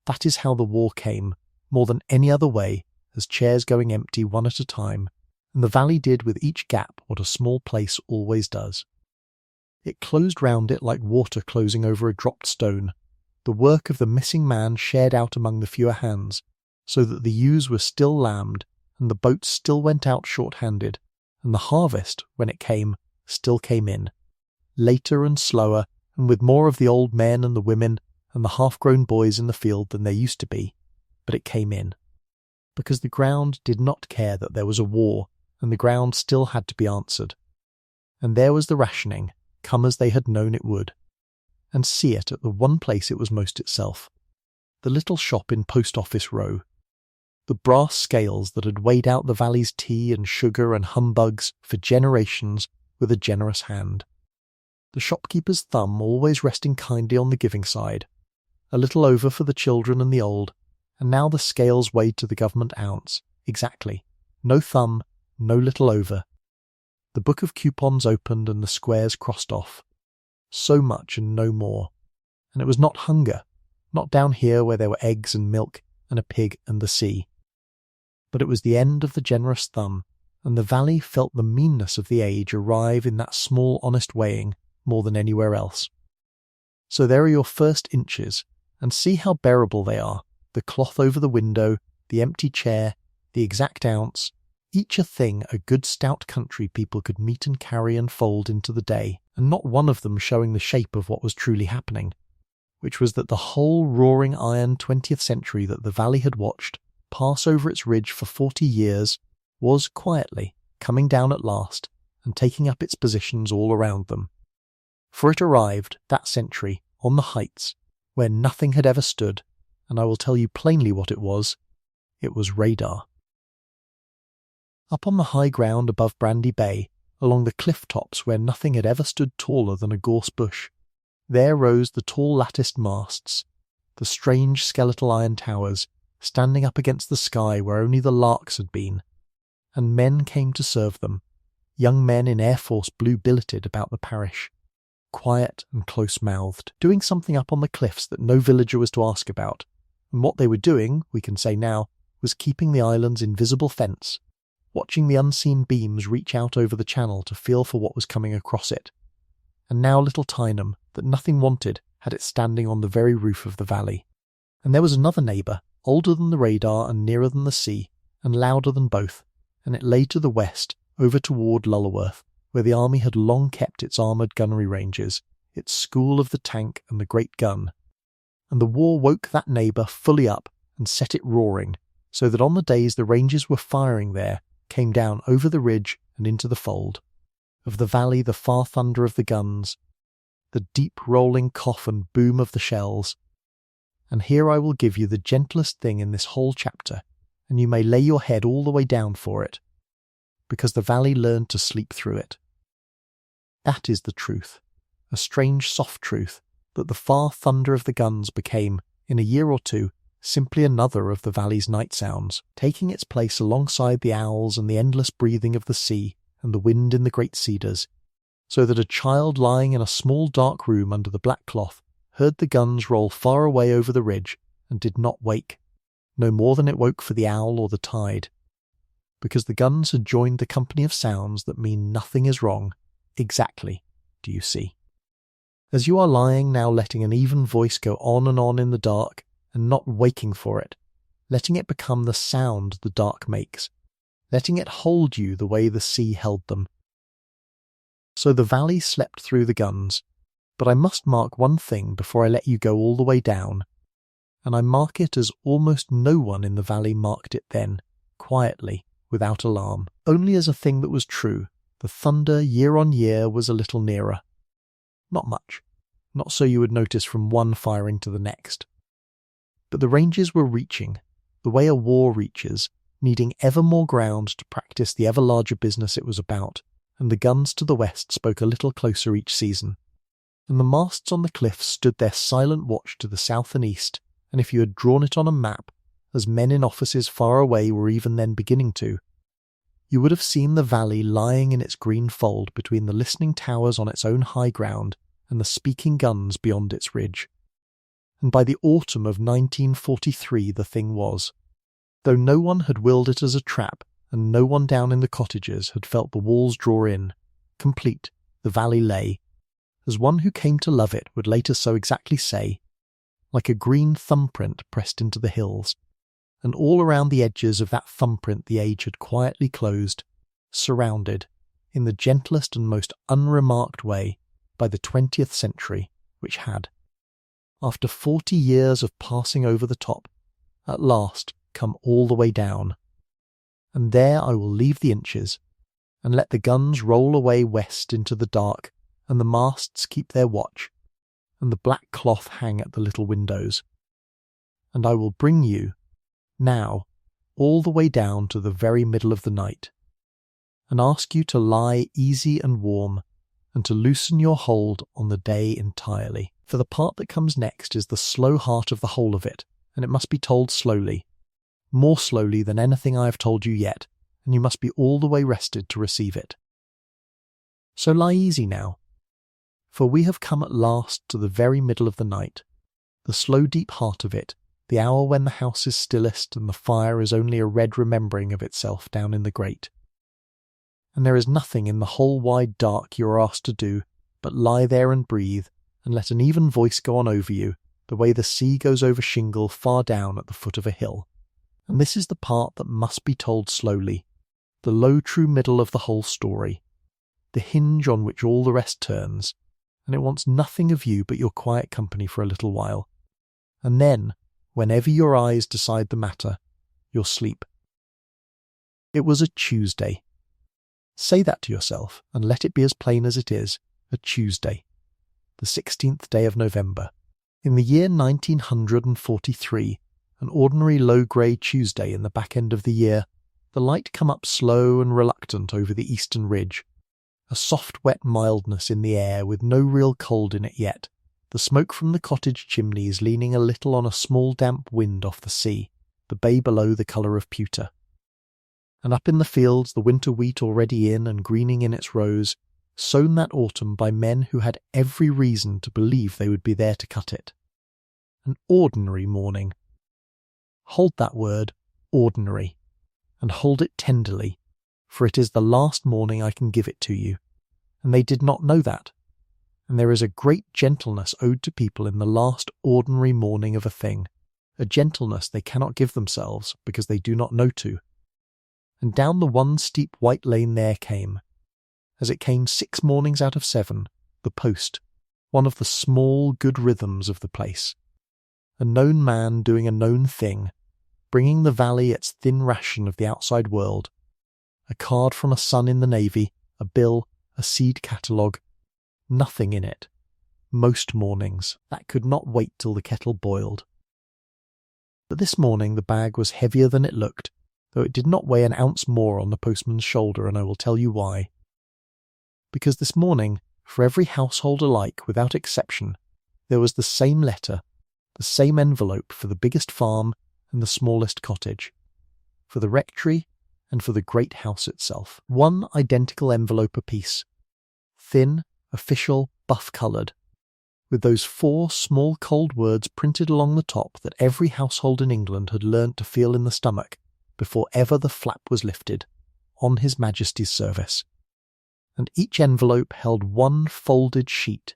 That is how the war came, more than any other way, as chairs going empty one at a time, and the valley did with each gap what a small place always does. It closed round it like water closing over a dropped stone, the work of the missing man shared out among the fewer hands, so that the ewes were still lambed, and the boats still went out short-handed, and the harvest, when it came, still came in, later and slower, and with more of the old men and the women and the half-grown boys in the field than there used to be, but it came in. Because the ground did not care that there was a war, and the ground still had to be answered. And there was the rationing, come as they had known it would, and see it at the one place it was most itself, the little shop in Post Office Row, the brass scales that had weighed out the valley's tea and sugar and humbugs for generations with a generous hand, the shopkeeper's thumb always resting kindly on the giving side, a little over for the children and the old, and now the scales weighed to the government ounce, exactly, no thumb, no little over. The book of coupons opened and the squares crossed off. So much and no more. And it was not hunger, not down here where there were eggs and milk and a pig and the sea. But it was the end of the generous thumb, and the valley felt the meanness of the age arrive in that small honest weighing more than anywhere else. So there are your first inches, and see how bearable they are, the cloth over the window, the empty chair, the exact ounce, each a thing a good stout country people could meet and carry and fold into the day, and not one of them showing the shape of what was truly happening, which was that the whole roaring iron 20th century that the valley had watched pass over its ridge for 40 years was quietly coming down at last and taking up its positions all around them. For it arrived, that century, on the heights, where nothing had ever stood, and I will tell you plainly what it was. It was radar. Up on the high ground above Brandy Bay, along the cliff tops where nothing had ever stood taller than a gorse bush, there rose the tall latticed masts, the strange skeletal iron towers, standing up against the sky where only the larks had been, and men came to serve them, young men in Air Force blue billeted about the parish, quiet and close-mouthed, doing something up on the cliffs that no villager was to ask about, and what they were doing, we can say now, was keeping the island's invisible fence, watching the unseen beams reach out over the channel to feel for what was coming across it. And now little Tyneham, that nothing wanted, had it standing on the very roof of the valley. And there was another neighbour, older than the radar and nearer than the sea, and louder than both, and it lay to the west, over toward Lulworth, where the army had long kept its armoured gunnery ranges, its school of the tank and the great gun. And the war woke that neighbour fully up and set it roaring, so that on the days the ranges were firing there, came down over the ridge and into the fold. Of the valley the far thunder of the guns, the deep rolling cough and boom of the shells. And here I will give you the gentlest thing in this whole chapter, and you may lay your head all the way down for it, because the valley learned to sleep through it. That is the truth, a strange soft truth, that the far thunder of the guns became, in a year or two, simply another of the valley's night sounds, taking its place alongside the owls and the endless breathing of the sea and the wind in the great cedars, so that a child lying in a small dark room under the black cloth heard the guns roll far away over the ridge and did not wake, no more than it woke for the owl or the tide, because the guns had joined the company of sounds that mean nothing is wrong, exactly, do you see? As you are lying now letting an even voice go on and on in the dark, and not waking for it, letting it become the sound the dark makes, letting it hold you the way the sea held them. So the valley slept through the guns, but I must mark one thing before I let you go all the way down, and I mark it as almost no one in the valley marked it then, quietly, without alarm, only as a thing that was true. The thunder year on year was a little nearer. Not much, not so you would notice from one firing to the next. But the ranges were reaching, the way a war reaches, needing ever more ground to practice the ever larger business it was about, and the guns to the west spoke a little closer each season. And the masts on the cliffs stood their silent watch to the south and east, and if you had drawn it on a map, as men in offices far away were even then beginning to, you would have seen the valley lying in its green fold between the listening towers on its own high ground and the speaking guns beyond its ridge. And by the autumn of 1943 the thing was. Though no one had willed it as a trap, and no one down in the cottages had felt the walls draw in, complete, the valley lay, as one who came to love it would later so exactly say, like a green thumbprint pressed into the hills, and all around the edges of that thumbprint the age had quietly closed, surrounded, in the gentlest and most unremarked way, by the 20th century, which had, after 40 years of passing over the top, at last come all the way down. And there I will leave the inches, and let the guns roll away west into the dark, and the masts keep their watch, and the black cloth hang at the little windows. And I will bring you, now, all the way down to the very middle of the night, and ask you to lie easy and warm, and to loosen your hold on the day entirely. For the part that comes next is the slow heart of the whole of it, and it must be told slowly, more slowly than anything I have told you yet, and you must be all the way rested to receive it. So lie easy now, for we have come at last to the very middle of the night, the slow deep heart of it, the hour when the house is stillest and the fire is only a red remembering of itself down in the grate. And there is nothing in the whole wide dark you are asked to do but lie there and breathe, and let an even voice go on over you, the way the sea goes over shingle far down at the foot of a hill. And this is the part that must be told slowly, the low true middle of the whole story, the hinge on which all the rest turns, and it wants nothing of you but your quiet company for a little while. And then, whenever your eyes decide the matter, you'll sleep. It was a Tuesday. Say that to yourself, and let it be as plain as it is, a Tuesday, the 16th day of November. In the year 1943, an ordinary low-grey Tuesday in the back end of the year, the light come up slow and reluctant over the eastern ridge, a soft wet mildness in the air with no real cold in it yet, the smoke from the cottage chimneys leaning a little on a small damp wind off the sea, the bay below the colour of pewter. And up in the fields the winter wheat already in and greening in its rows, sown that autumn by men who had every reason to believe they would be there to cut it. An ordinary morning. Hold that word, ordinary, and hold it tenderly, for it is the last morning I can give it to you, and they did not know that. And there is a great gentleness owed to people in the last ordinary morning of a thing, a gentleness they cannot give themselves because they do not know to. And down the one steep white lane there came, as it came 6 mornings out of 7, the post, one of the small good rhythms of the place, a known man doing a known thing, bringing the valley its thin ration of the outside world, a card from a son in the Navy, a bill, a seed catalogue, nothing in it. Most mornings, that could not wait till the kettle boiled. But this morning the bag was heavier than it looked, though it did not weigh an ounce more on the postman's shoulder, and I will tell you why. Because this morning, for every household alike, without exception, there was the same letter, the same envelope for the biggest farm and the smallest cottage, for the rectory and for the great house itself. One identical envelope apiece, thin, official, buff-coloured, with those 4 small cold words printed along the top that every household in England had learnt to feel in the stomach before ever the flap was lifted, on His Majesty's service. And each envelope held 1 folded sheet,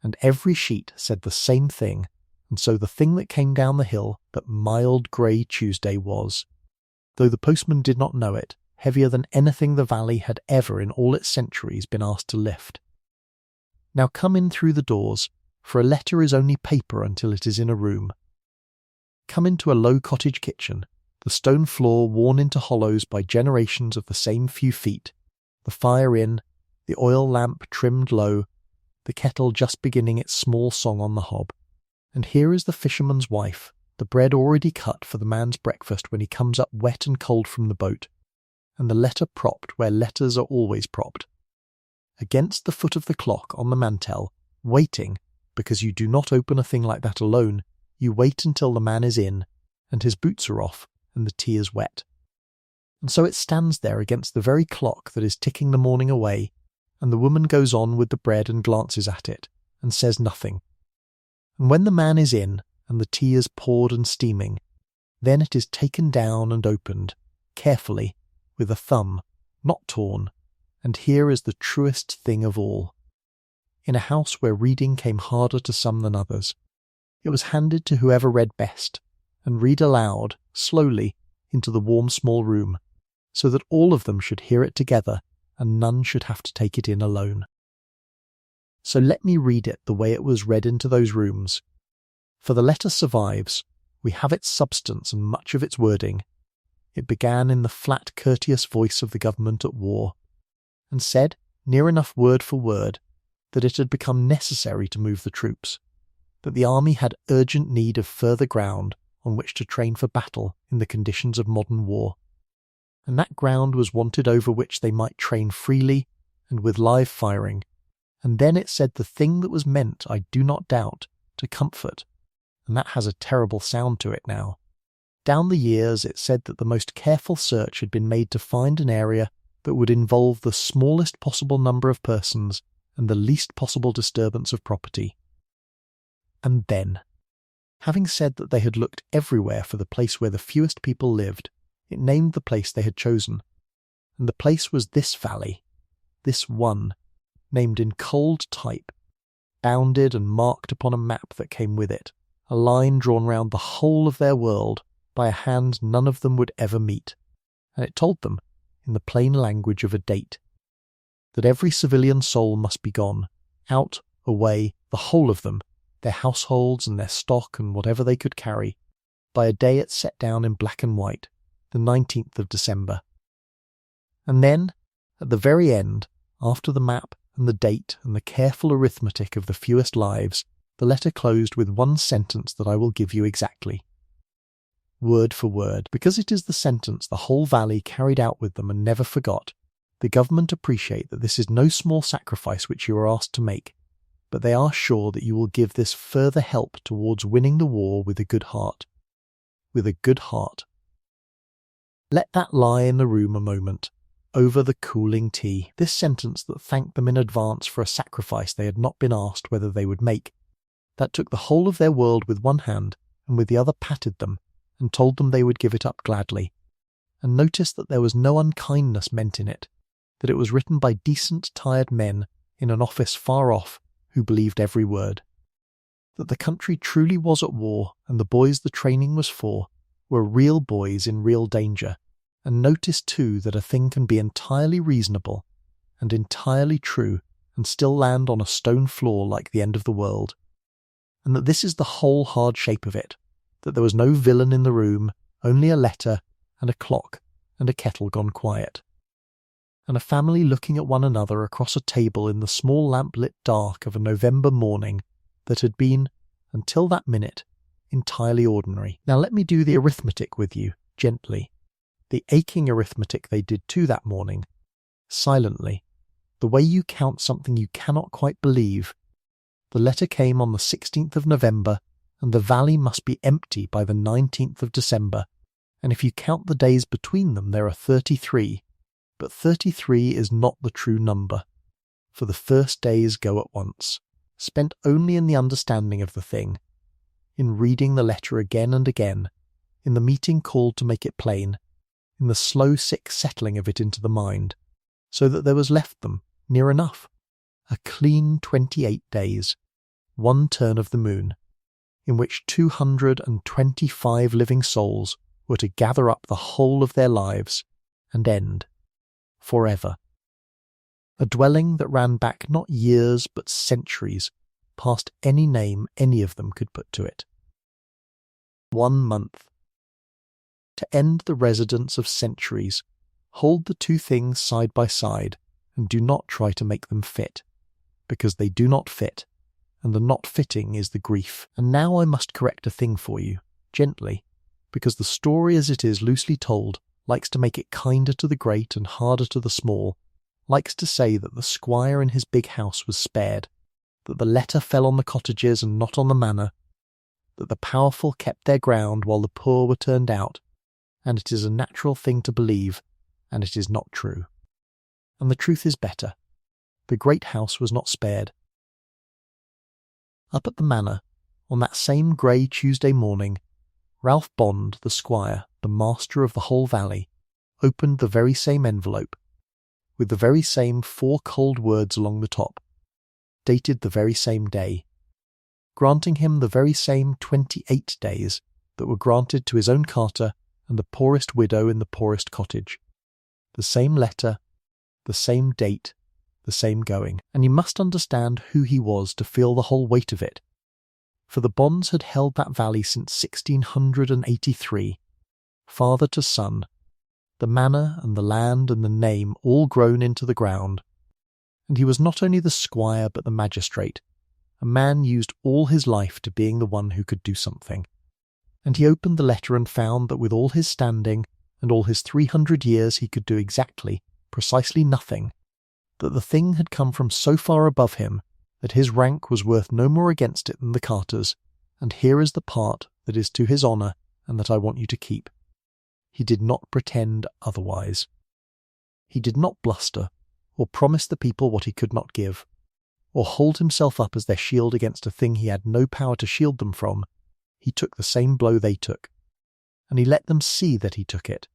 and every sheet said the same thing, and so the thing that came down the hill that mild grey Tuesday was, though the postman did not know it, heavier than anything the valley had ever in all its centuries been asked to lift. Now come in through the doors, for a letter is only paper until it is in a room. Come into a low cottage kitchen, the stone floor worn into hollows by generations of the same few feet, the fire in, the oil lamp trimmed low, the kettle just beginning its small song on the hob. And here is the fisherman's wife, the bread already cut for the man's breakfast when he comes up wet and cold from the boat, and the letter propped where letters are always propped. Against the foot of the clock on the mantel, waiting, because you do not open a thing like that alone, you wait until the man is in, and his boots are off, and the tea is wet. And so it stands there against the very clock that is ticking the morning away, and the woman goes on with the bread and glances at it, and says nothing. And when the man is in, and the tea is poured and steaming, then it is taken down and opened, carefully, with a thumb, not torn, and here is the truest thing of all. In a house where reading came harder to some than others, it was handed to whoever read best, and read aloud, slowly, into the warm small room, so that all of them should hear it together, and none should have to take it in alone. So let me read it the way it was read into those rooms. For the letter survives, we have its substance and much of its wording. It began in the flat, courteous voice of the government at war, and said, near enough word for word, that it had become necessary to move the troops, that the army had urgent need of further ground on which to train for battle in the conditions of modern war, and that ground was wanted over which they might train freely and with live firing. And then it said the thing that was meant, I do not doubt, to comfort, and that has a terrible sound to it now. Down the years it said that the most careful search had been made to find an area that would involve the smallest possible number of persons and the least possible disturbance of property. And then, having said that they had looked everywhere for the place where the fewest people lived, it named the place they had chosen. And the place was this valley, this one, named in cold type, bounded and marked upon a map that came with it, a line drawn round the whole of their world by a hand none of them would ever meet, and it told them, in the plain language of a date, that every civilian soul must be gone, out, away, the whole of them, their households and their stock and whatever they could carry, by a day it set down in black and white, the 19th of December. And then, at the very end, after the map and the date and the careful arithmetic of the fewest lives, the letter closed with one sentence that I will give you exactly, word for word, because it is the sentence the whole valley carried out with them and never forgot. The government appreciate that this is no small sacrifice which you are asked to make, but they are sure that you will give this further help towards winning the war with a good heart. With a good heart. Let that lie in the room a moment, over the cooling tea, this sentence that thanked them in advance for a sacrifice they had not been asked whether they would make, that took the whole of their world with one hand and with the other patted them and told them they would give it up gladly, and noticed that there was no unkindness meant in it, that it was written by decent, tired men in an office far off who believed every word, that the country truly was at war and the boys the training was for were real boys in real danger, and noticed too that a thing can be entirely reasonable and entirely true and still land on a stone floor like the end of the world, and that this is the whole hard shape of it, that there was no villain in the room, only a letter and a clock and a kettle gone quiet, and a family looking at one another across a table in the small lamp-lit dark of a November morning that had been, until that minute, entirely ordinary. Now let me do the arithmetic with you, gently. The aching arithmetic they did too that morning, silently, the way you count something you cannot quite believe. The letter came on the 16th of November, and the valley must be empty by the 19th of December, and if you count the days between them there are 33, but 33 is not the true number, for the first days go at once, spent only in the understanding of the thing, in reading the letter again and again, in the meeting called to make it plain, in the slow sick settling of it into the mind, so that there was left them, near enough, a clean 28 days, one turn of the moon, in which 225 living souls were to gather up the whole of their lives and end forever. A dwelling that ran back not years but centuries, past any name any of them could put to it. 1 month. To end the residence of centuries, hold the two things side by side and do not try to make them fit, because they do not fit, and the not fitting is the grief. And now I must correct a thing for you, gently, because the story as it is loosely told likes to make it kinder to the great and harder to the small, likes to say that the squire in his big house was spared, that the letter fell on the cottages and not on the manor, that the powerful kept their ground while the poor were turned out, and it is a natural thing to believe, and it is not true. And the truth is better. The great house was not spared. Up at the manor, on that same grey Tuesday morning, Ralph Bond, the squire, the master of the whole valley, opened the very same envelope, with the very same 4 cold words along the top, dated the very same day, granting him the very same 28 days that were granted to his own carter and the poorest widow in the poorest cottage. The same letter, the same date, the same going. And you must understand who he was to feel the whole weight of it. For the Bonds had held that valley since 1683, father to son, the manor and the land and the name all grown into the ground. And he was not only the squire but the magistrate, a man used all his life to being the one who could do something. And he opened the letter and found that with all his standing and all his 300 years he could do exactly, precisely nothing, that the thing had come from so far above him that his rank was worth no more against it than the carter's, and here is the part that is to his honour and that I want you to keep. He did not pretend otherwise. He did not bluster, or promise the people what he could not give, or hold himself up as their shield against a thing he had no power to shield them from. He took the same blow they took, and he let them see that he took it,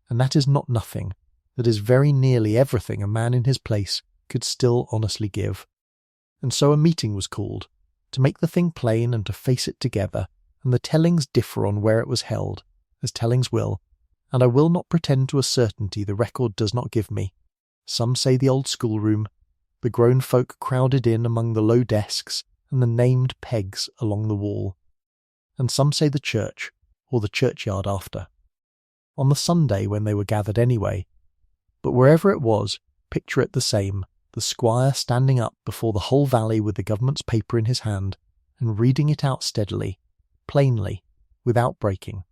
and that is not nothing, that is very nearly everything a man in his place could still honestly give. And so a meeting was called, to make the thing plain and to face it together, and the tellings differ on where it was held, as tellings will, and I will not pretend to a certainty the record does not give me. Some say the old schoolroom, the grown folk crowded in among the low desks and the named pegs along the wall, and some say the church, or the churchyard after, on the Sunday when they were gathered anyway. But wherever it was, picture it the same, the squire standing up before the whole valley with the government's paper in his hand, and reading it out steadily, plainly, without breaking.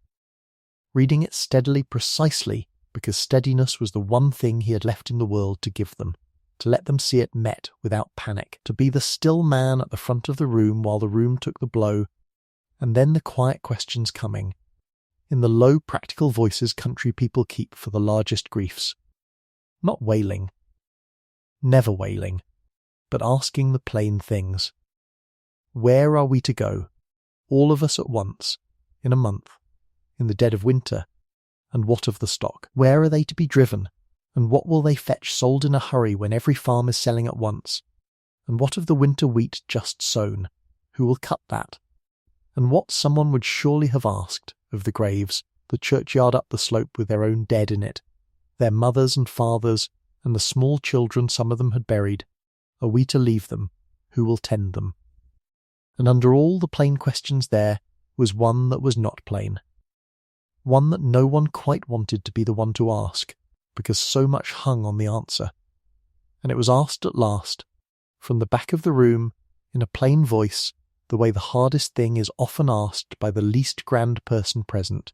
Reading it steadily precisely because steadiness was the one thing he had left in the world to give them, to let them see it met without panic, to be the still man at the front of the room while the room took the blow, and then the quiet questions coming, in the low practical voices country people keep for the largest griefs. Not wailing, never wailing, but asking the plain things. Where are we to go, all of us at once, in a month, in the dead of winter, and what of the stock? Where are they to be driven, and what will they fetch sold in a hurry when every farm is selling at once? And what of the winter wheat just sown? Who will cut that? And what someone would surely have asked of the graves, the churchyard up the slope with their own dead in it, their mothers and fathers, and the small children some of them had buried, are we to leave them? Who will tend them? And under all the plain questions there was one that was not plain, one that no one quite wanted to be the one to ask, because so much hung on the answer. And it was asked at last, from the back of the room, in a plain voice, the way the hardest thing is often asked by the least grand person present.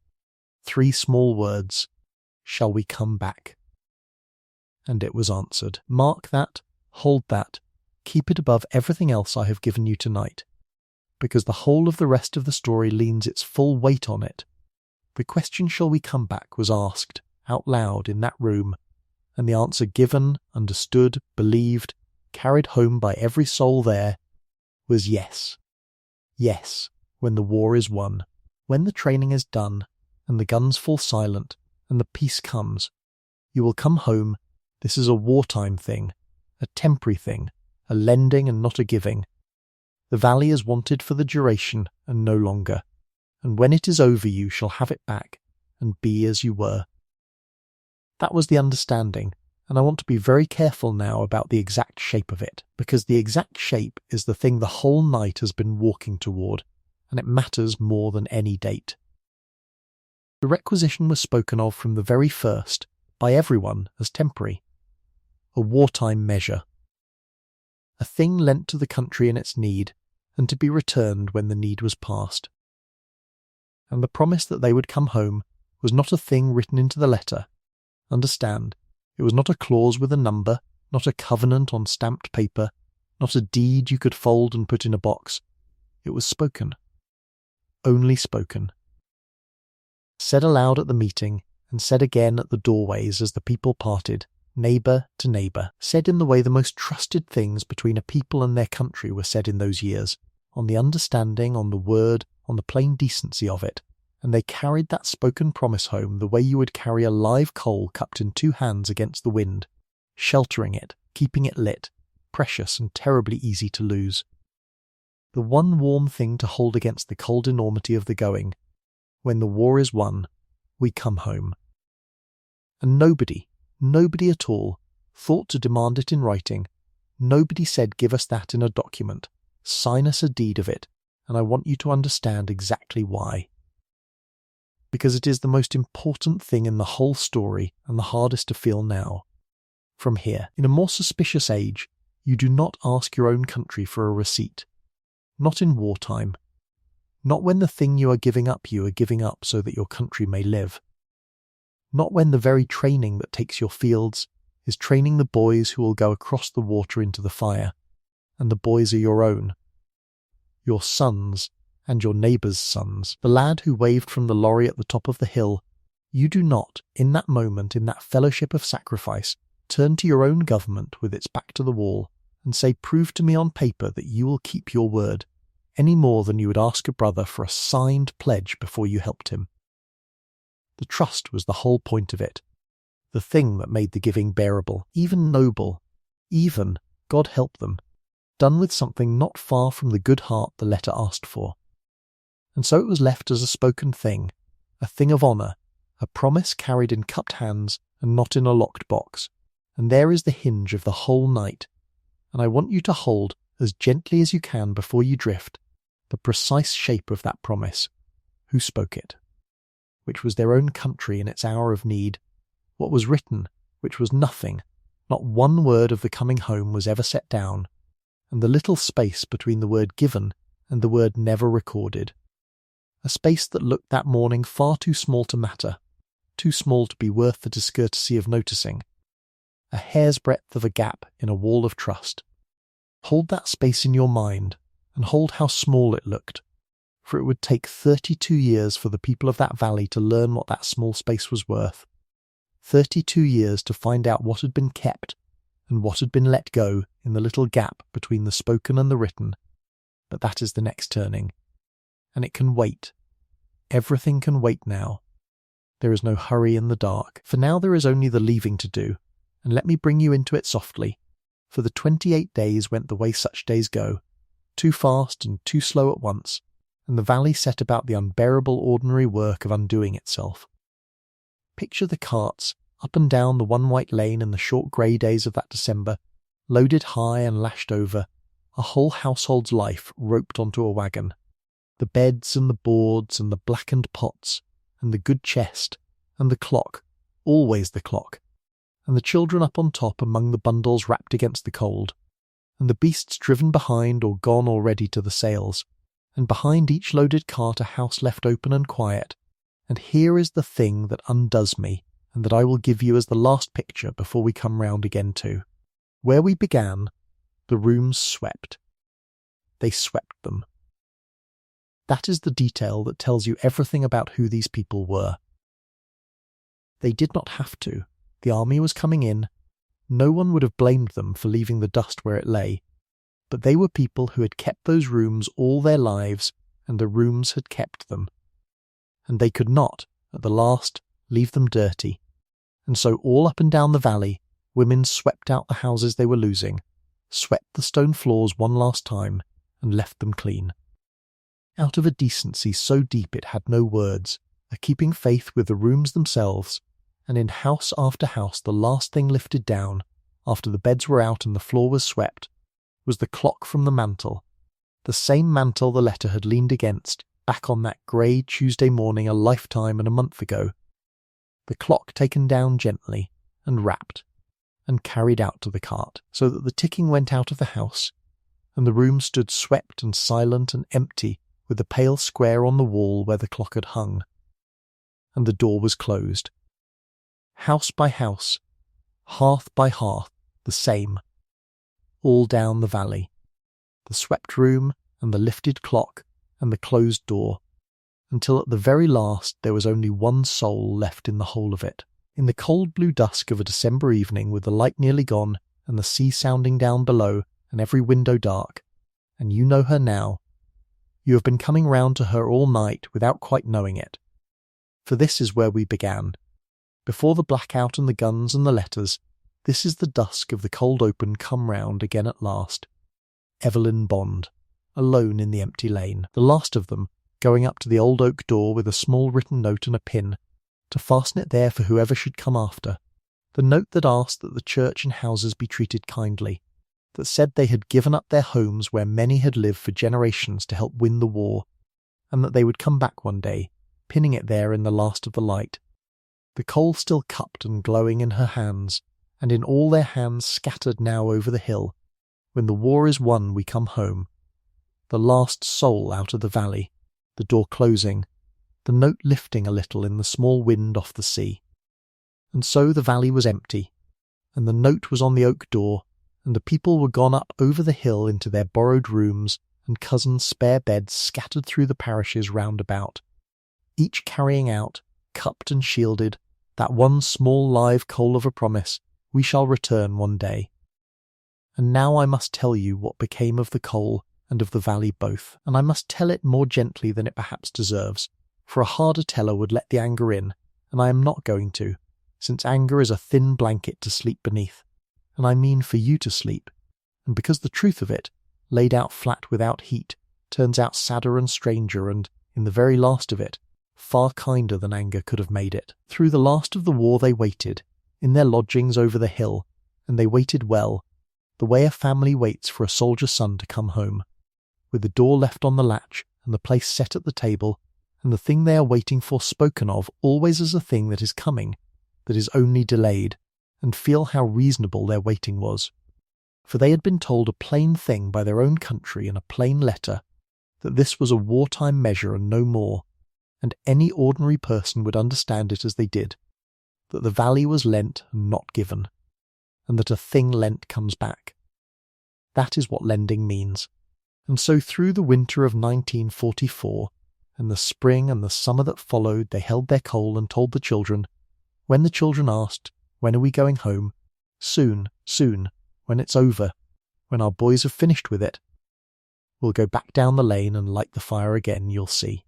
3 small words, "Shall we come back?" And it was answered. Mark that, hold that, keep it above everything else I have given you tonight, because the whole of the rest of the story leans its full weight on it. The question "shall we come back" was asked, out loud, in that room, and the answer given, understood, believed, carried home by every soul there, was yes. Yes, when the war is won, when the training is done, and the guns fall silent, and the peace comes, you will come home. This is a wartime thing, a temporary thing, a lending and not a giving. The valley is wanted for the duration and no longer, and when it is over you shall have it back and be as you were. That was the understanding, and I want to be very careful now about the exact shape of it, because the exact shape is the thing the whole night has been walking toward, and it matters more than any date. The requisition was spoken of from the very first, by everyone, as temporary. A wartime measure. A thing lent to the country in its need, and to be returned when the need was past. And the promise that they would come home was not a thing written into the letter. Understand, it was not a clause with a number, not a covenant on stamped paper, not a deed you could fold and put in a box. It was spoken. Only spoken. Said aloud at the meeting, and said again at the doorways as the people parted, neighbour to neighbour, said in the way the most trusted things between a people and their country were said in those years, on the understanding, on the word, on the plain decency of it, and they carried that spoken promise home the way you would carry a live coal cupped in two hands against the wind, sheltering it, keeping it lit, precious and terribly easy to lose. The one warm thing to hold against the cold enormity of the going. When the war is won, we come home. And nobody at all, thought to demand it in writing. Nobody said give us that in a document, sign us a deed of it, and I want you to understand exactly why. Because it is the most important thing in the whole story and the hardest to feel now. From here, in a more suspicious age, you do not ask your own country for a receipt. Not in wartime. Not when the thing you are giving up so that your country may live. Not when the very training that takes your fields is training the boys who will go across the water into the fire, and the boys are your own. Your sons and your neighbour's sons, the lad who waved from the lorry at the top of the hill. You do not, in that moment, in that fellowship of sacrifice, turn to your own government with its back to the wall and say, prove to me on paper that you will keep your word, any more than you would ask a brother for a signed pledge before you helped him. The trust was the whole point of it, the thing that made the giving bearable, even noble, even, God help them, done with something not far from the good heart the letter asked for. And so it was left as a spoken thing, a thing of honour, a promise carried in cupped hands and not in a locked box. And there is the hinge of the whole night, and I want you to hold, as gently as you can before you drift, the precise shape of that promise. Who spoke it? Which was their own country in its hour of need. What was written, which was nothing. Not one word of the coming home was ever set down, and the little space between the word given and the word never recorded. A space that looked that morning far too small to matter, too small to be worth the discourtesy of noticing. A hair's breadth of a gap in a wall of trust. Hold that space in your mind, and hold how small it looked, for it would take 32 years for the people of that valley to learn what that small space was worth. 32 years to find out what had been kept, and what had been let go in the little gap between the spoken and the written. But that is the next turning. And it can wait. Everything can wait now. There is no hurry in the dark, for now there is only the leaving to do, and let me bring you into it softly, for the 28 days went the way such days go, too fast and too slow at once, and the valley set about the unbearable ordinary work of undoing itself. Picture the carts, up and down the one white lane in the short grey days of that December, loaded high and lashed over, a whole household's life roped onto a wagon. The beds and the boards and the blackened pots, and the good chest, and the clock, always the clock, and the children up on top among the bundles wrapped against the cold, and the beasts driven behind or gone already to the sales, and behind each loaded cart a house left open and quiet. And here is the thing that undoes me, and that I will give you as the last picture before we come round again to. Where we began, the rooms swept. They swept them. That is the detail that tells you everything about who these people were. They did not have to. The army was coming in. No one would have blamed them for leaving the dust where it lay. But they were people who had kept those rooms all their lives, and the rooms had kept them. And they could not, at the last, leave them dirty. And so all up and down the valley, women swept out the houses they were losing, swept the stone floors one last time, and left them clean. Out of a decency so deep it had no words, a keeping faith with the rooms themselves, and in house after house the last thing lifted down, after the beds were out and the floor was swept, was the clock from the mantel, the same mantel the letter had leaned against, back on that grey Tuesday morning a lifetime and a month ago. The clock taken down gently, and wrapped, and carried out to the cart, so that the ticking went out of the house, and the room stood swept and silent and empty, with the pale square on the wall where the clock had hung. And the door was closed. House by house, hearth by hearth, the same. All down the valley. The swept room, and the lifted clock, and the closed door, until at the very last there was only one soul left in the whole of it. In the cold blue dusk of a December evening, with the light nearly gone, and the sea sounding down below, and every window dark, and you know her now. You have been coming round to her all night without quite knowing it. For this is where we began. Before the blackout and the guns and the letters, this is the dusk of the cold open come round again at last. Evelyn Bond, alone in the empty lane, the last of them, going up to the old oak door with a small written note and a pin, to fasten it there for whoever should come after. The note that asked that the church and houses be treated kindly, that said they had given up their homes where many had lived for generations to help win the war, and that they would come back one day, pinning it there in the last of the light. The coal still cupped and glowing in her hands, and in all their hands scattered now over the hill. When the war is won we come home. The last soul out of the valley, the door closing, the note lifting a little in the small wind off the sea. And so the valley was empty, and the note was on the oak door, and the people were gone up over the hill into their borrowed rooms and cousins' spare beds scattered through the parishes round about, each carrying out, cupped and shielded, that one small live coal of a promise, we shall return one day. And now I must tell you what became of the coal and of the valley both, and I must tell it more gently than it perhaps deserves, for a harder teller would let the anger in, and I am not going to, since anger is a thin blanket to sleep beneath, and I mean for you to sleep, and because the truth of it, laid out flat without heat, turns out sadder and stranger and, in the very last of it, far kinder than anger could have made it. Through the last of the war they waited, in their lodgings over the hill, and they waited well, the way a family waits for a soldier son to come home, with the door left on the latch and the place set at the table, and the thing they are waiting for spoken of always as a thing that is coming, that is only delayed, and feel how reasonable their waiting was. For they had been told a plain thing by their own country in a plain letter, that this was a wartime measure and no more, and any ordinary person would understand it as they did, that the valley was lent and not given, and that a thing lent comes back. That is what lending means. And so through the winter of 1944, and the spring and the summer that followed, they held their coal and told the children, when the children asked, when are we going home? Soon, soon, when it's over, when our boys have finished with it. We'll go back down the lane and light the fire again, you'll see.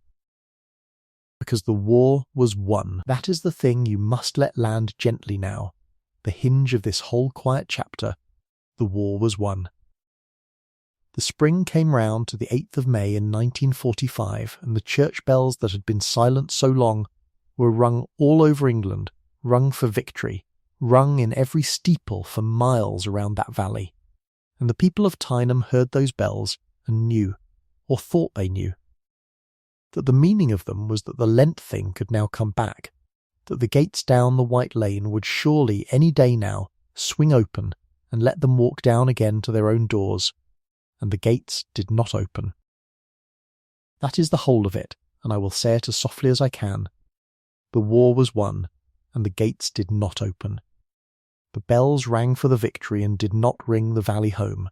Because the war was won. That is the thing you must let land gently now. The hinge of this whole quiet chapter. The war was won. The spring came round to the 8th of May in 1945, and the church bells that had been silent so long were rung all over England, rung for victory, rung in every steeple for miles around that valley. And the people of Tyneham heard those bells and knew, or thought they knew, that the meaning of them was that the Lent thing could now come back, that the gates down the White Lane would surely any day now swing open and let them walk down again to their own doors, and the gates did not open. That is the whole of it, and I will say it as softly as I can. The war was won, and the gates did not open. The bells rang for the victory and did not ring the valley home.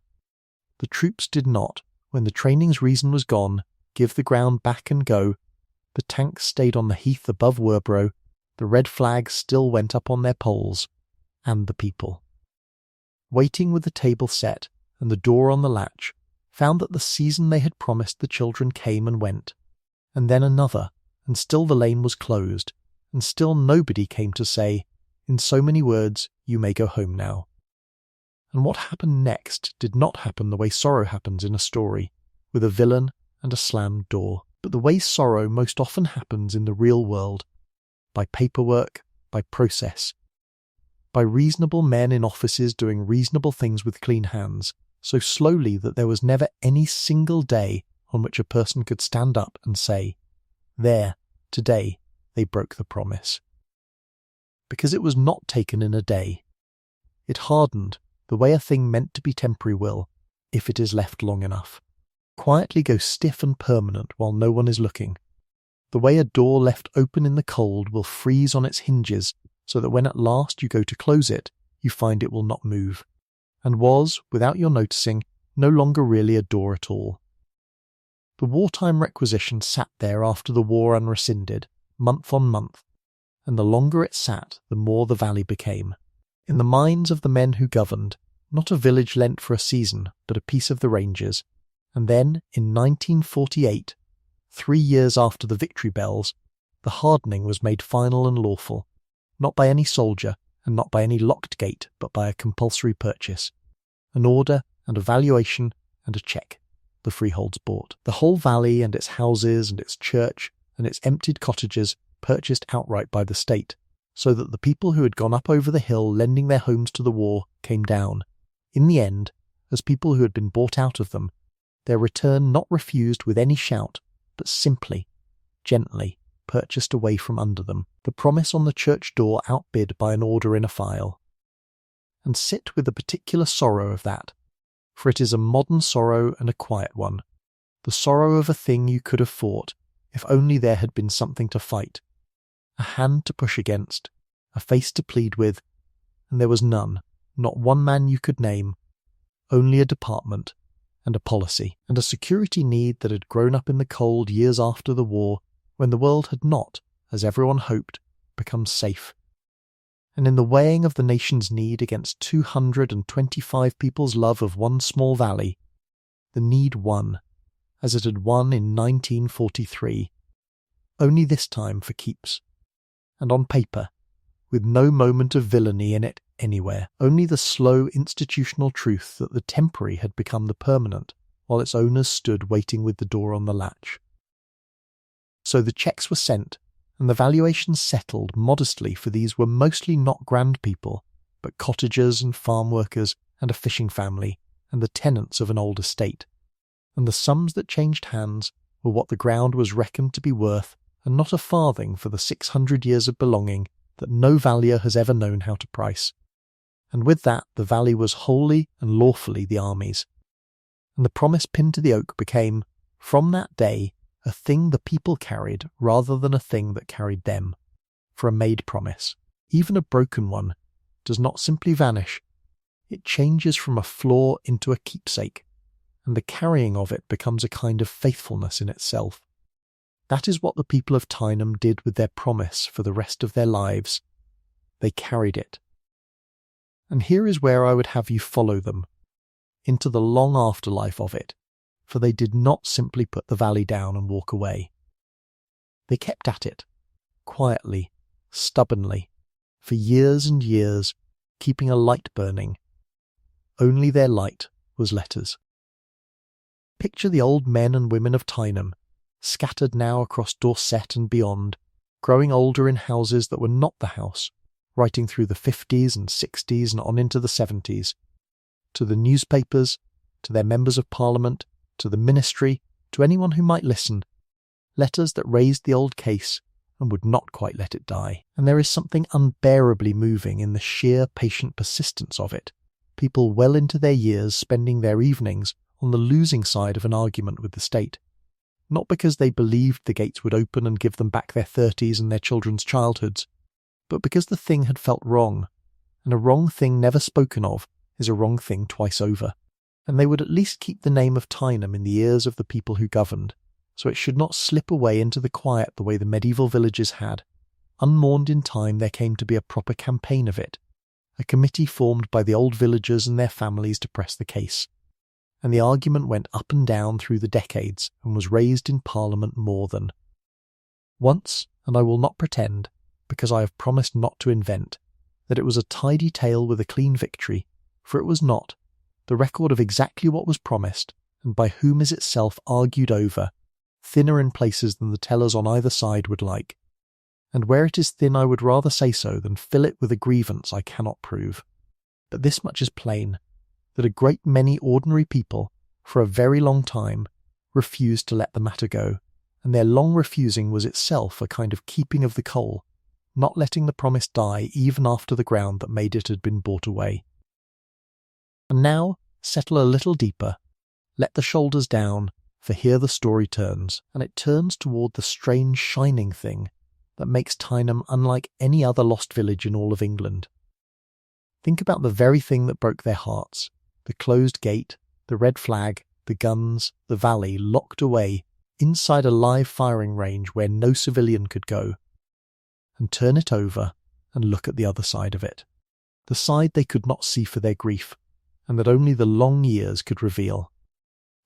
The troops did not, when the training's reason was gone, give the ground back and go. The tanks stayed on the heath above Werborough, the red flags still went up on their poles, and the people, waiting with the table set and the door on the latch, found that the season they had promised the children came and went, and then another, and still the lane was closed, and still nobody came to say, in so many words, you may go home now. And what happened next did not happen the way sorrow happens in a story, with a villain and a slammed door. But the way sorrow most often happens in the real world, by paperwork, by process, by reasonable men in offices doing reasonable things with clean hands, so slowly that there was never any single day on which a person could stand up and say, "There, today, they broke the promise." Because it was not taken in a day. It hardened, the way a thing meant to be temporary will, if it is left long enough, quietly go stiff and permanent while no one is looking. The way a door left open in the cold will freeze on its hinges, so that when at last you go to close it, you find it will not move, and was, without your noticing, no longer really a door at all. The wartime requisition sat there after the war unrescinded, month on month, and the longer it sat, the more the valley became. In the minds of the men who governed, not a village lent for a season, but a piece of the ranges, and then, in 1948, 3 years after the victory bells, the hardening was made final and lawful, not by any soldier, and not by any locked gate, but by a compulsory purchase, an order and a valuation and a cheque. The freeholds bought. The whole valley and its houses and its church and its emptied cottages purchased outright by the state, so that the people who had gone up over the hill lending their homes to the war came down, in the end, as people who had been bought out of them, their return not refused with any shout, but simply, gently, purchased away from under them, the promise on the church door outbid by an order in a file. And sit with the particular sorrow of that, for it is a modern sorrow and a quiet one, the sorrow of a thing you could have fought, if only there had been something to fight, a hand to push against, a face to plead with, and there was none, not one man you could name, only a department, and a policy, and a security need that had grown up in the cold years after the war, when the world had not, as everyone hoped, become safe. And in the weighing of the nation's need against 225 people's love of one small valley, the need won, as it had won in 1943, only this time for keeps, and on paper, with no moment of villainy in it anywhere, only the slow institutional truth that the temporary had become the permanent, while its owners stood waiting with the door on the latch. So the cheques were sent, and the valuations settled modestly, for these were mostly not grand people, but cottagers and farm workers and a fishing family, and the tenants of an old estate. And the sums that changed hands were what the ground was reckoned to be worth, and not a farthing for the 600 years of belonging that no valuer has ever known how to price. And with that the valley was wholly and lawfully the army's. And the promise pinned to the oak became, from that day, a thing the people carried rather than a thing that carried them. For a made promise, even a broken one, does not simply vanish. It changes from a flaw into a keepsake, and the carrying of it becomes a kind of faithfulness in itself. That is what the people of Tyneham did with their promise for the rest of their lives. They carried it. And here is where I would have you follow them, into the long afterlife of it, for they did not simply put the valley down and walk away. They kept at it, quietly, stubbornly, for years and years, keeping a light burning. Only their light was letters. Picture the old men and women of Tyneham, scattered now across Dorset and beyond, growing older in houses that were not the house, writing through the 50s and 60s and on into the 70s, to the newspapers, to their members of Parliament, to the ministry, to anyone who might listen, letters that raised the old case and would not quite let it die. And there is something unbearably moving in the sheer patient persistence of it, people well into their years spending their evenings on the losing side of an argument with the state, not because they believed the gates would open and give them back their 30s and their children's childhoods, but because the thing had felt wrong, and a wrong thing never spoken of is a wrong thing twice over, and they would at least keep the name of Tyneham in the ears of the people who governed, so it should not slip away into the quiet the way the medieval villages had. Unmourned in time there came to be a proper campaign of it, a committee formed by the old villagers and their families to press the case, and the argument went up and down through the decades and was raised in Parliament more than once, and I will not pretend, because I have promised not to invent, that it was a tidy tale with a clean victory, for it was not, the record of exactly what was promised, and by whom is itself argued over, thinner in places than the tellers on either side would like. And where it is thin I would rather say so than fill it with a grievance I cannot prove. But this much is plain, that a great many ordinary people, for a very long time, refused to let the matter go, and their long refusing was itself a kind of keeping of the coal, not letting the promise die even after the ground that made it had been bought away. And now, settle a little deeper, let the shoulders down, for here the story turns, and it turns toward the strange shining thing that makes Tyneham unlike any other lost village in all of England. Think about the very thing that broke their hearts, the closed gate, the red flag, the guns, the valley locked away inside a live firing range where no civilian could go. And turn it over and look at the other side of it, the side they could not see for their grief, and that only the long years could reveal.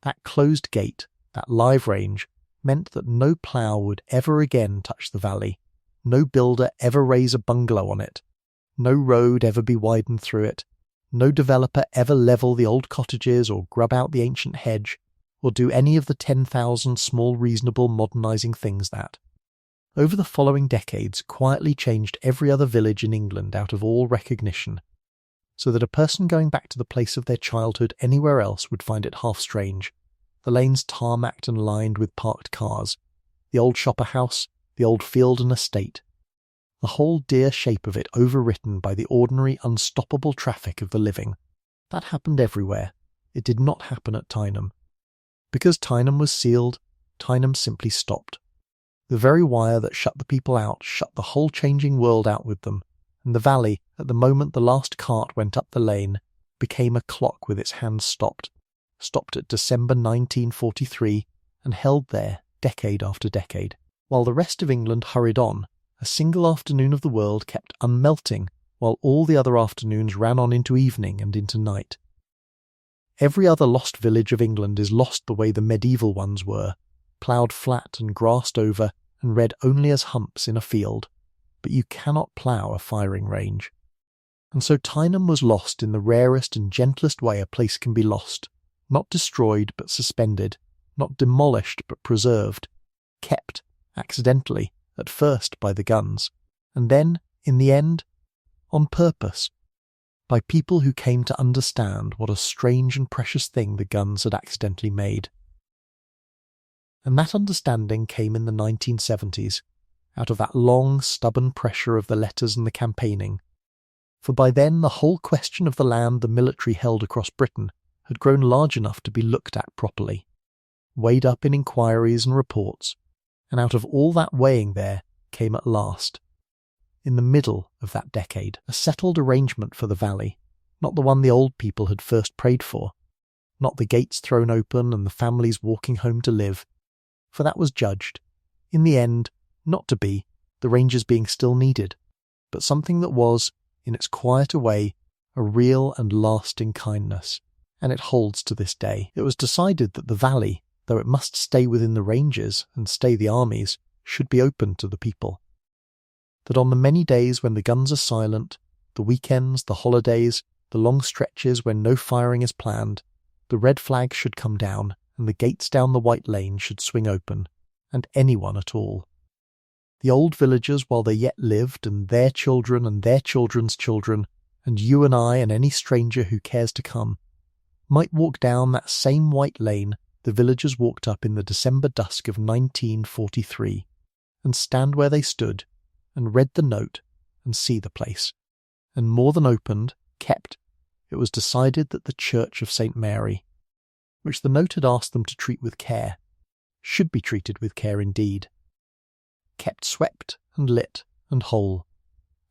That closed gate, that live range, meant that no plough would ever again touch the valley, no builder ever raise a bungalow on it, no road ever be widened through it, no developer ever level the old cottages or grub out the ancient hedge, or do any of the 10,000 small reasonable modernising things that, over the following decades, quietly changed every other village in England out of all recognition, so that a person going back to the place of their childhood anywhere else would find it half strange, the lanes tarmacked and lined with parked cars, the old shopper house, the old field and estate, the whole dear shape of it overwritten by the ordinary unstoppable traffic of the living. That happened everywhere. It did not happen at Tyneham. Because Tyneham was sealed, Tyneham simply stopped. The very wire that shut the people out shut the whole changing world out with them, and the valley, at the moment the last cart went up the lane, became a clock with its hands stopped at December 1943, and held there decade after decade, while the rest of England hurried on. A single afternoon of the world kept unmelting, while all the other afternoons ran on into evening and into night. Every other lost village of England is lost the way the medieval ones were, ploughed flat and grassed over and read only as humps in a field, but you cannot plough a firing range. And so Tyneham was lost in the rarest and gentlest way a place can be lost, not destroyed but suspended, not demolished but preserved, kept, accidentally, at first by the guns, and then, in the end, on purpose, by people who came to understand what a strange and precious thing the guns had accidentally made. And that understanding came in the 1970s, out of that long, stubborn pressure of the letters and the campaigning, for by then the whole question of the land the military held across Britain had grown large enough to be looked at properly, weighed up in inquiries and reports, and out of all that weighing there came at last, in the middle of that decade, a settled arrangement for the valley, not the one the old people had first prayed for, not the gates thrown open and the families walking home to live, for that was judged, in the end, not to be, the Rangers being still needed, but something that was, in its quieter way, a real and lasting kindness, and it holds to this day. It was decided that the valley, though it must stay within the Rangers and stay the armies, should be open to the people. That on the many days when the guns are silent, the weekends, the holidays, the long stretches when no firing is planned, the red flag should come down and the gates down the white lane should swing open, and anyone at all. The old villagers while they yet lived, and their children and their children's children, and you and I and any stranger who cares to come, might walk down that same white lane the villagers walked up in the December dusk of 1943, and stand where they stood, and read the note, and see the place. And more than opened, kept, it was decided that the Church of St. Mary, which the note had asked them to treat with care, should be treated with care indeed, kept swept and lit and whole,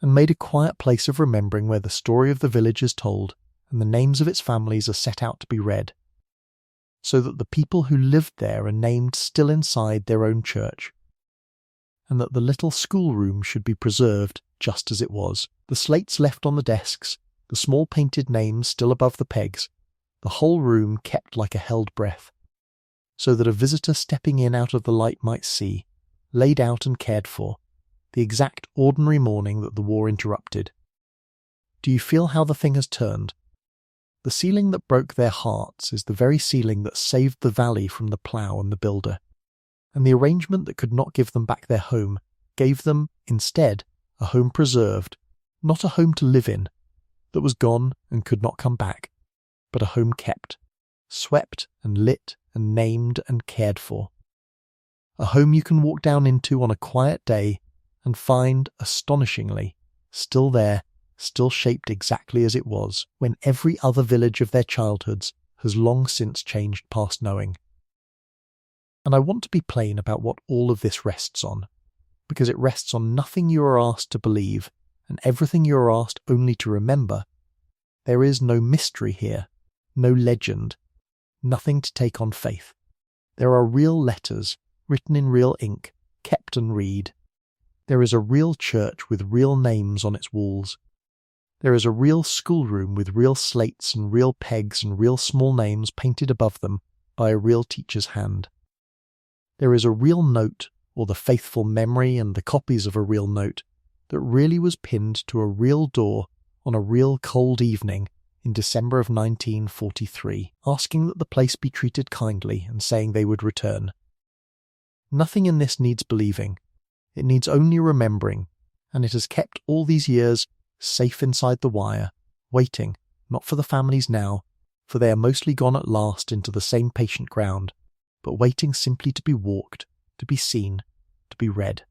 and made a quiet place of remembering where the story of the village is told and the names of its families are set out to be read, so that the people who lived there are named still inside their own church, and that the little schoolroom should be preserved just as it was, the slates left on the desks, the small painted names still above the pegs, the whole room kept like a held breath, so that a visitor stepping in out of the light might see, laid out and cared for, the exact ordinary morning that the war interrupted. Do you feel how the thing has turned? The ceiling that broke their hearts is the very ceiling that saved the valley from the plough and the builder. And the arrangement that could not give them back their home gave them, instead, a home preserved, not a home to live in, that was gone and could not come back, but a home kept, swept and lit and named and cared for. A home you can walk down into on a quiet day and find, astonishingly, still there, still shaped exactly as it was, when every other village of their childhoods has long since changed past knowing. And I want to be plain about what all of this rests on, because it rests on nothing you are asked to believe and everything you are asked only to remember. There is no mystery here, no legend, nothing to take on faith. There are real letters, written in real ink, kept and read. There is a real church with real names on its walls. There is a real schoolroom with real slates and real pegs and real small names painted above them by a real teacher's hand. There is a real note, or the faithful memory and the copies of a real note, that really was pinned to a real door on a real cold evening in December of 1943, asking that the place be treated kindly and saying they would return. Nothing in this needs believing. It needs only remembering, and it has kept all these years safe inside the wire, waiting, not for the families now, for they are mostly gone at last into the same patient ground, but waiting simply to be walked, to be seen, to be read,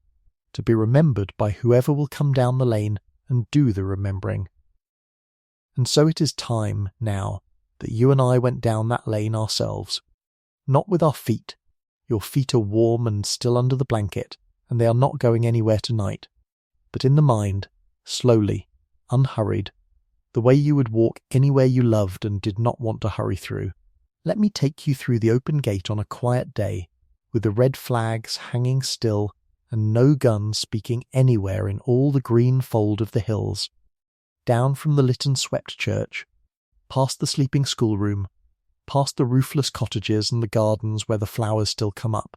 to be remembered by whoever will come down the lane and do the remembering. And so it is time, now, that you and I went down that lane ourselves, not with our feet. Your feet are warm and still under the blanket, and they are not going anywhere tonight, but in the mind, slowly, unhurried, the way you would walk anywhere you loved and did not want to hurry through. Let me take you through the open gate on a quiet day, with the red flags hanging still and no guns speaking anywhere in all the green fold of the hills, down from the lit and swept church, past the sleeping schoolroom, past the roofless cottages and the gardens where the flowers still come up,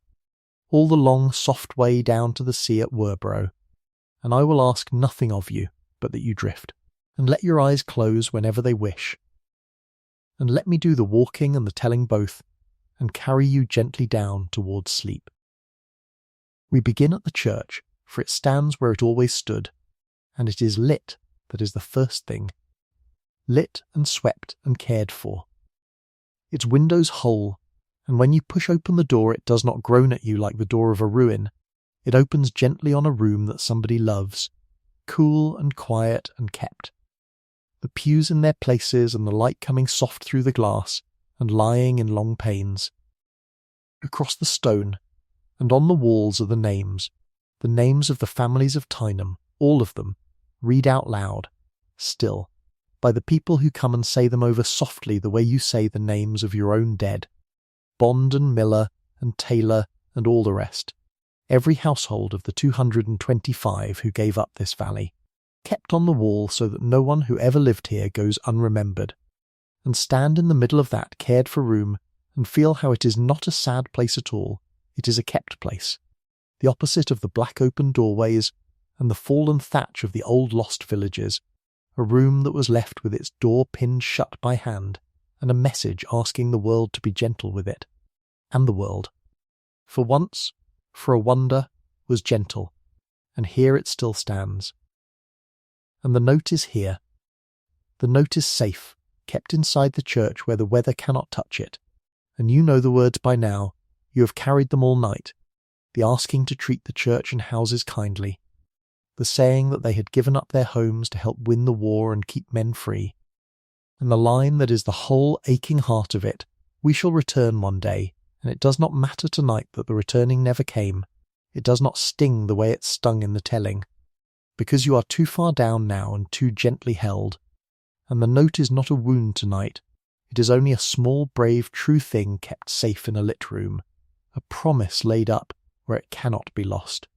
all the long soft way down to the sea at Werborough, and I will ask nothing of you but that you drift, and let your eyes close whenever they wish, and let me do the walking and the telling both, and carry you gently down towards sleep. We begin at the church, for it stands where it always stood, and it is lit that is the first thing, lit and swept and cared for. Its windows whole, and when you push open the door it does not groan at you like the door of a ruin. It opens gently on a room that somebody loves, cool and quiet and kept. The pews in their places and the light coming soft through the glass and lying in long panes. Across the stone, and on the walls are the names of the families of Tyneham, all of them, read out loud, still, by the people who come and say them over softly the way you say the names of your own dead. Bond and Miller and Taylor and all the rest. Every household of the 225 who gave up this valley, kept on the wall so that no one who ever lived here goes unremembered. And stand in the middle of that cared for room and feel how it is not a sad place at all, it is a kept place, the opposite of the black open doorways and the fallen thatch of the old lost villages, a room that was left with its door pinned shut by hand, and a message asking the world to be gentle with it. And the world, for once, for a wonder, was gentle, and here it still stands. And the note is here. The note is safe, kept inside the church where the weather cannot touch it, and you know the words by now, you have carried them all night, the asking to treat the church and houses kindly, the saying that they had given up their homes to help win the war and keep men free, and the line that is the whole aching heart of it, we shall return one day, and it does not matter tonight that the returning never came, it does not sting the way it stung in the telling, because you are too far down now and too gently held, and the note is not a wound tonight, it is only a small brave true thing kept safe in a lit room, a promise laid up where it cannot be lost,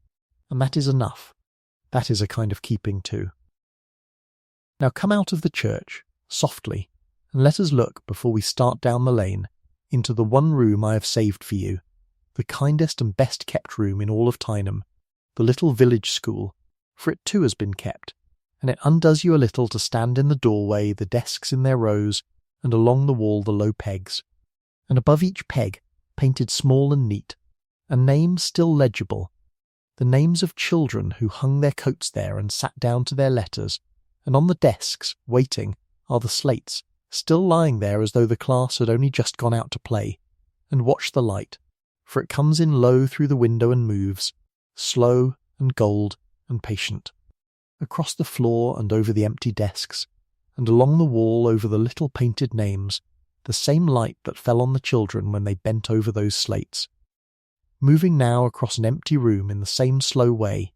and that is enough. That is a kind of keeping too. Now come out of the church, softly, and let us look, before we start down the lane, into the one room I have saved for you, the kindest and best kept room in all of Tyneham, the little village school, for it too has been kept, and it undoes you a little to stand in the doorway, the desks in their rows, and along the wall the low pegs, and above each peg, painted small and neat, are names still legible, the names of children who hung their coats there and sat down to their letters, and on the desks, waiting, are the slates, still lying there as though the class had only just gone out to play, and watch the light, for it comes in low through the window and moves, slow and gold and patient, across the floor and over the empty desks, and along the wall over the little painted names, the same light that fell on the children when they bent over those slates, moving now across an empty room in the same slow way,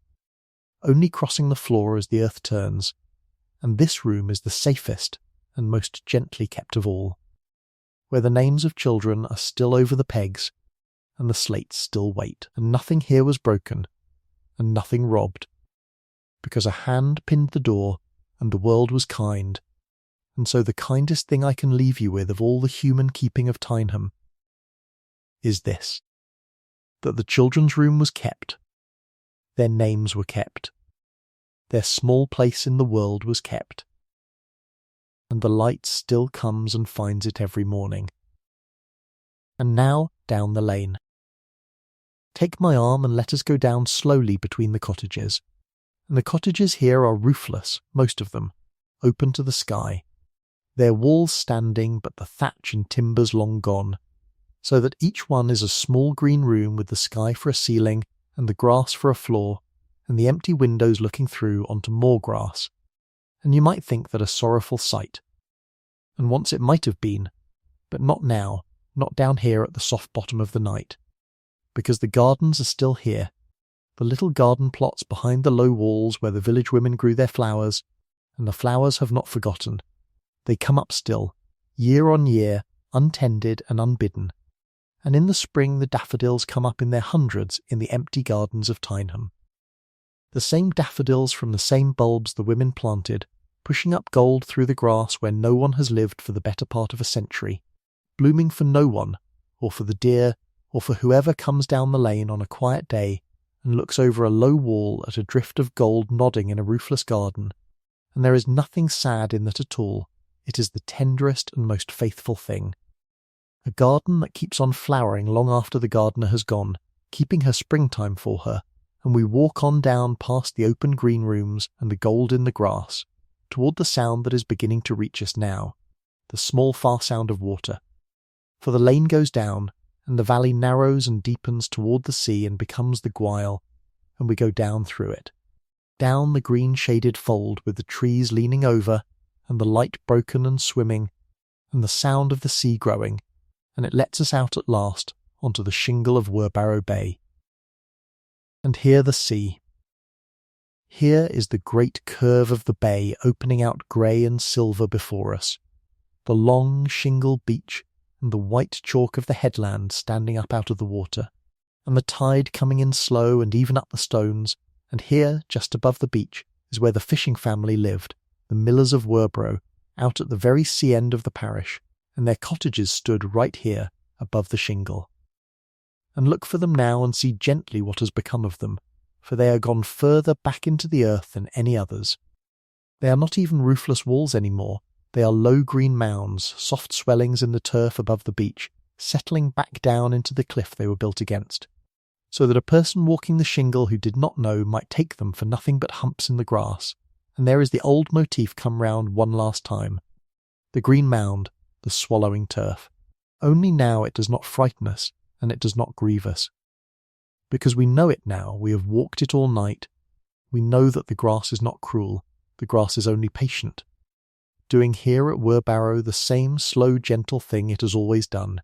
only crossing the floor as the earth turns, and this room is the safest and most gently kept of all, where the names of children are still over the pegs, and the slates still wait, and nothing here was broken, and nothing robbed, because a hand pinned the door, and the world was kind, and so the kindest thing I can leave you with of all the human keeping of Tyneham is this, that the children's room was kept, their names were kept, their small place in the world was kept, and the light still comes and finds it every morning. And now down the lane. Take my arm and let us go down slowly between the cottages, and the cottages here are roofless, most of them, open to the sky, their walls standing but the thatch and timbers long gone, so that each one is a small green room with the sky for a ceiling and the grass for a floor, and the empty windows looking through onto more grass, and you might think that a sorrowful sight. And once it might have been, but not now, not down here at the soft bottom of the night, because the gardens are still here, the little garden plots behind the low walls where the village women grew their flowers, and the flowers have not forgotten. They come up still, year on year, untended and unbidden, and in the spring the daffodils come up in their hundreds in the empty gardens of Tyneham. The same daffodils from the same bulbs the women planted, pushing up gold through the grass where no one has lived for the better part of a century, blooming for no one, or for the deer, or for whoever comes down the lane on a quiet day and looks over a low wall at a drift of gold nodding in a roofless garden, and there is nothing sad in that at all. It is the tenderest and most faithful thing. A garden that keeps on flowering long after the gardener has gone, keeping her springtime for her, and we walk on down past the open green rooms and the gold in the grass, toward the sound that is beginning to reach us now, the small far sound of water. For the lane goes down, and the valley narrows and deepens toward the sea and becomes the Gweil, and we go down through it, down the green shaded fold with the trees leaning over, and the light broken and swimming, and the sound of the sea growing, and it lets us out at last onto the shingle of Werbarrow Bay. And here the sea. Here is the great curve of the bay opening out grey and silver before us, the long shingle beach and the white chalk of the headland standing up out of the water, and the tide coming in slow and even up the stones, and here, just above the beach, is where the fishing family lived, the Millers of Werbarrow, out at the very sea end of the parish, and their cottages stood right here, above the shingle. And look for them now and see gently what has become of them, for they are gone further back into the earth than any others. They are not even roofless walls any more, they are low green mounds, soft swellings in the turf above the beach, settling back down into the cliff they were built against, so that a person walking the shingle who did not know might take them for nothing but humps in the grass. And there is the old motif come round one last time. The green mound, the swallowing turf. Only now it does not frighten us, and it does not grieve us. Because we know it now, we have walked it all night. We know that the grass is not cruel, the grass is only patient, doing here at Werbarrow the same slow gentle thing it has always done,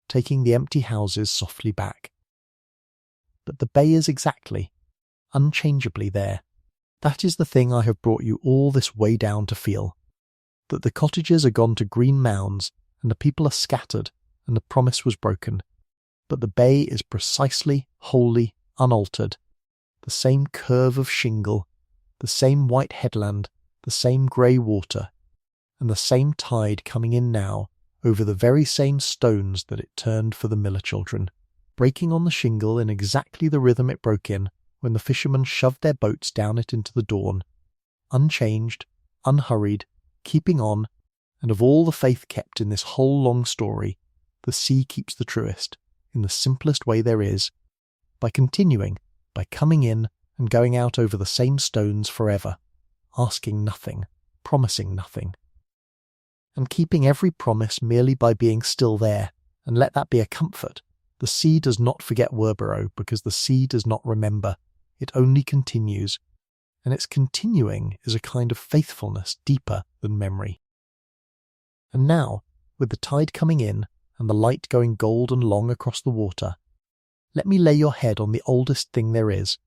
taking the empty houses softly back. But the bay is exactly, unchangeably there. That is the thing I have brought you all this way down to feel, that the cottages are gone to green mounds, and the people are scattered, and the promise was broken, but the bay is precisely, wholly, unaltered, the same curve of shingle, the same white headland, the same grey water, and the same tide coming in now over the very same stones that it turned for the miller children, breaking on the shingle in exactly the rhythm it broke in when the fishermen shoved their boats down it into the dawn, unchanged, unhurried, keeping on, And of all the faith kept in this whole long story, the sea keeps the truest, in the simplest way there is, by continuing, by coming in and going out over the same stones forever, asking nothing, promising nothing, and keeping every promise merely by being still there, and let that be a comfort. The sea does not forget Werborough, because the sea does not remember. It only continues, and its continuing is a kind of faithfulness deeper than memory. And now, with the tide coming in, and the light going gold and long across the water, let me lay your head on the oldest thing there is,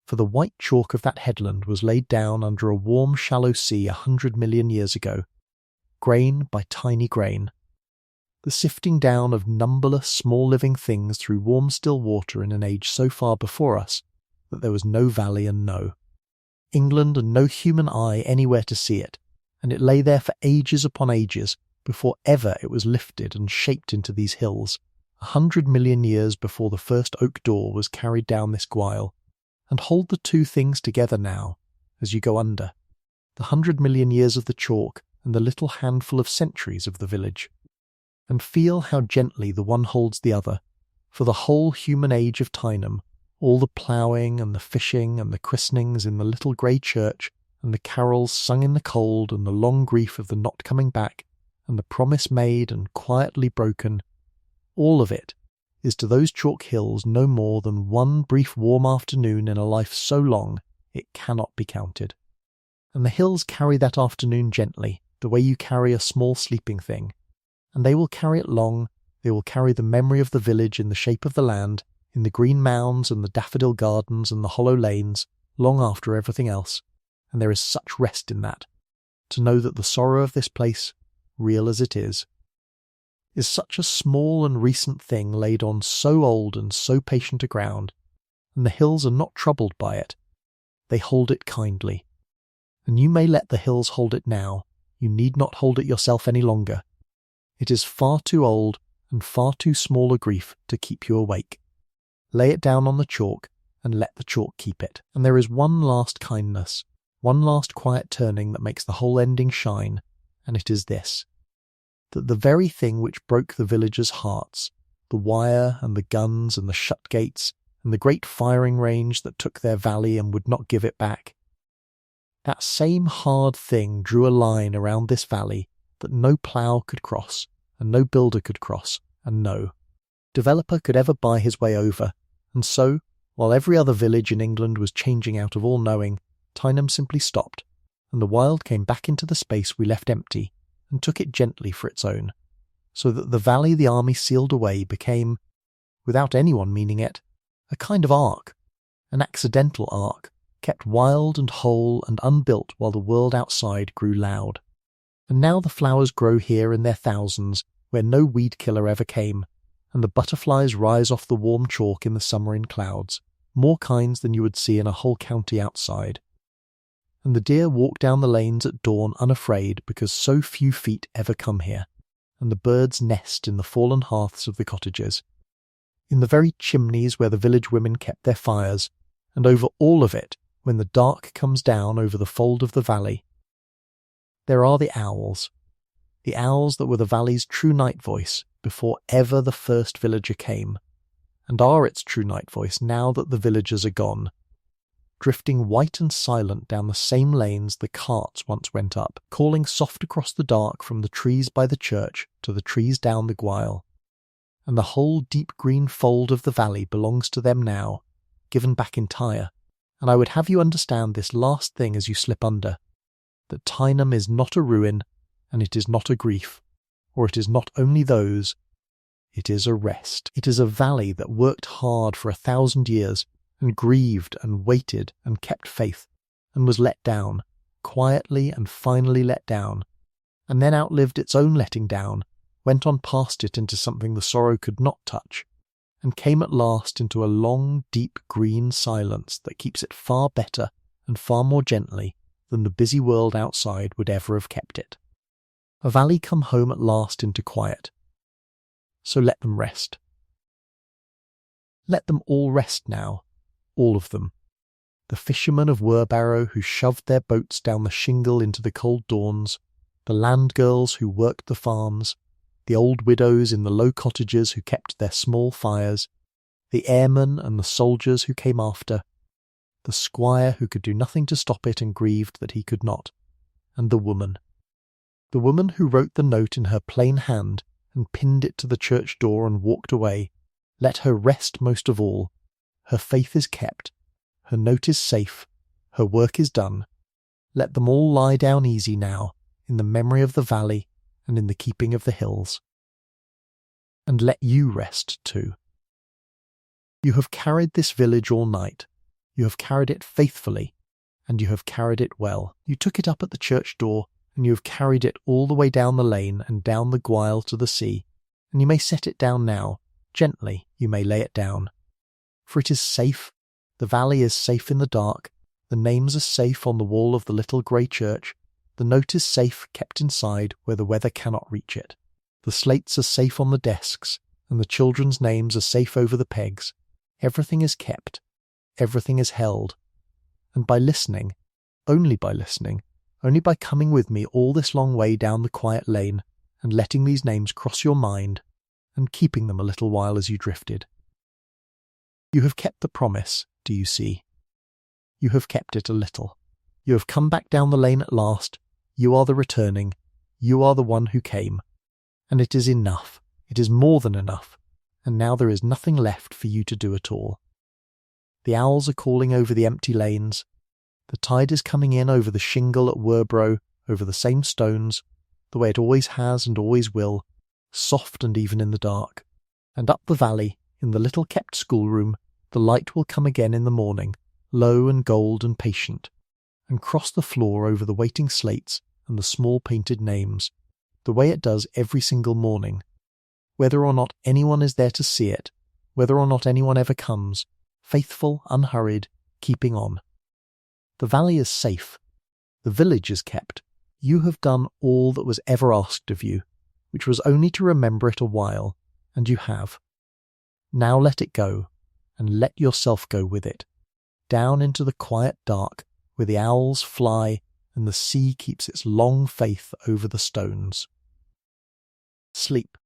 for the white chalk of that headland was laid down under a warm shallow sea 100 million years ago, grain by tiny grain, the sifting down of numberless small living things through warm still water in an age so far before us that there was no valley and no England and no human eye anywhere to see it, and it lay there for ages upon ages before ever it was lifted and shaped into these hills, 100 million years before the first oak door was carried down this gwyle. And hold the two things together now, as you go under, the 100 million years of the chalk and the little handful of centuries of the village, and feel how gently the one holds the other, for the whole human age of Tyneham, all the ploughing and the fishing and the christenings in the little grey church, and the carols sung in the cold, and the long grief of the not coming back, and the promise made and quietly broken, all of it is to those chalk hills no more than one brief warm afternoon in a life so long it cannot be counted. And the hills carry that afternoon gently, the way you carry a small sleeping thing, and they will carry it long. They will carry the memory of the village in the shape of the land, in the green mounds and the daffodil gardens and the hollow lanes, long after everything else, and there is such rest in that, to know that the sorrow of this place, real as it is such a small and recent thing laid on so old and so patient a ground, and the hills are not troubled by it. They hold it kindly. And you may let the hills hold it now. You need not hold it yourself any longer. It is far too old and far too small a grief to keep you awake. Lay it down on the chalk, and let the chalk keep it. And there is one last kindness, one last quiet turning that makes the whole ending shine, and it is this: that the very thing which broke the villagers' hearts, the wire and the guns and the shut gates and the great firing range that took their valley and would not give it back, that same hard thing drew a line around this valley that no plough could cross, and no builder could cross, and no developer could ever buy his way over. And so, while every other village in England was changing out of all knowing, Tyneham simply stopped, and the wild came back into the space we left empty, and took it gently for its own, so that the valley the army sealed away became, without anyone meaning it, a kind of ark, an accidental ark, kept wild and whole and unbuilt while the world outside grew loud. And now the flowers grow here in their thousands, where no weed killer ever came, and the butterflies rise off the warm chalk in the summer in clouds, more kinds than you would see in a whole county outside. And the deer walk down the lanes at dawn unafraid, because so few feet ever come here, and the birds nest in the fallen hearths of the cottages, in the very chimneys where the village women kept their fires, and over all of it, when the dark comes down over the fold of the valley, there are the owls that were the valley's true night voice before ever the first villager came, and are its true night voice now that the villagers are gone, drifting white and silent down the same lanes the carts once went up, calling soft across the dark from the trees by the church to the trees down the gwyle. And the whole deep green fold of the valley belongs to them now, given back entire. And I would have you understand this last thing as you slip under, that Tyneham is not a ruin, and it is not a grief, or it is not only those, it is a rest. It is a valley that worked hard for 1,000 years, and grieved and waited and kept faith, and was let down, quietly and finally let down, and then outlived its own letting down, went on past it into something the sorrow could not touch, and came at last into a long, deep green silence that keeps it far better and far more gently than the busy world outside would ever have kept it. A valley come home at last into quiet. So let them rest. Let them all rest now, all of them. The fishermen of Werborough who shoved their boats down the shingle into the cold dawns, the land girls who worked the farms, the old widows in the low cottages who kept their small fires, the airmen and the soldiers who came after, the squire who could do nothing to stop it and grieved that he could not, and the woman who wrote the note in her plain hand and pinned it to the church door and walked away. Let her rest most of all. Her faith is kept, her note is safe, her work is done. Let them all lie down easy now, in the memory of the valley and in the keeping of the hills. And let you rest too. You have carried this village all night. You have carried it faithfully, and you have carried it well. You took it up at the church door, and you have carried it all the way down the lane and down the Gweil to the sea, and you may set it down now. Gently you may lay it down. For it is safe, the valley is safe in the dark, the names are safe on the wall of the little grey church, the note is safe kept inside where the weather cannot reach it. The slates are safe on the desks, and the children's names are safe over the pegs. Everything is kept, everything is held. And by listening, only by coming with me all this long way down the quiet lane, and letting these names cross your mind, and keeping them a little while as you drifted. You have kept the promise, do you see? You have kept it a little. You have come back down the lane at last. You are the returning. You are the one who came. And it is enough. It is more than enough. And now there is nothing left for you to do at all. The owls are calling over the empty lanes. The tide is coming in over the shingle at Werborough, over the same stones, the way it always has and always will, soft and even in the dark. And up the valley, in the little kept schoolroom, the light will come again in the morning, low and gold and patient, and cross the floor over the waiting slates and the small painted names, the way it does every single morning. Whether or not anyone is there to see it, whether or not anyone ever comes, faithful, unhurried, keeping on. The valley is safe. The village is kept. You have done all that was ever asked of you, which was only to remember it a while, and you have. Now let it go, and let yourself go with it, down into the quiet dark where the owls fly and the sea keeps its long faith over the stones. Sleep,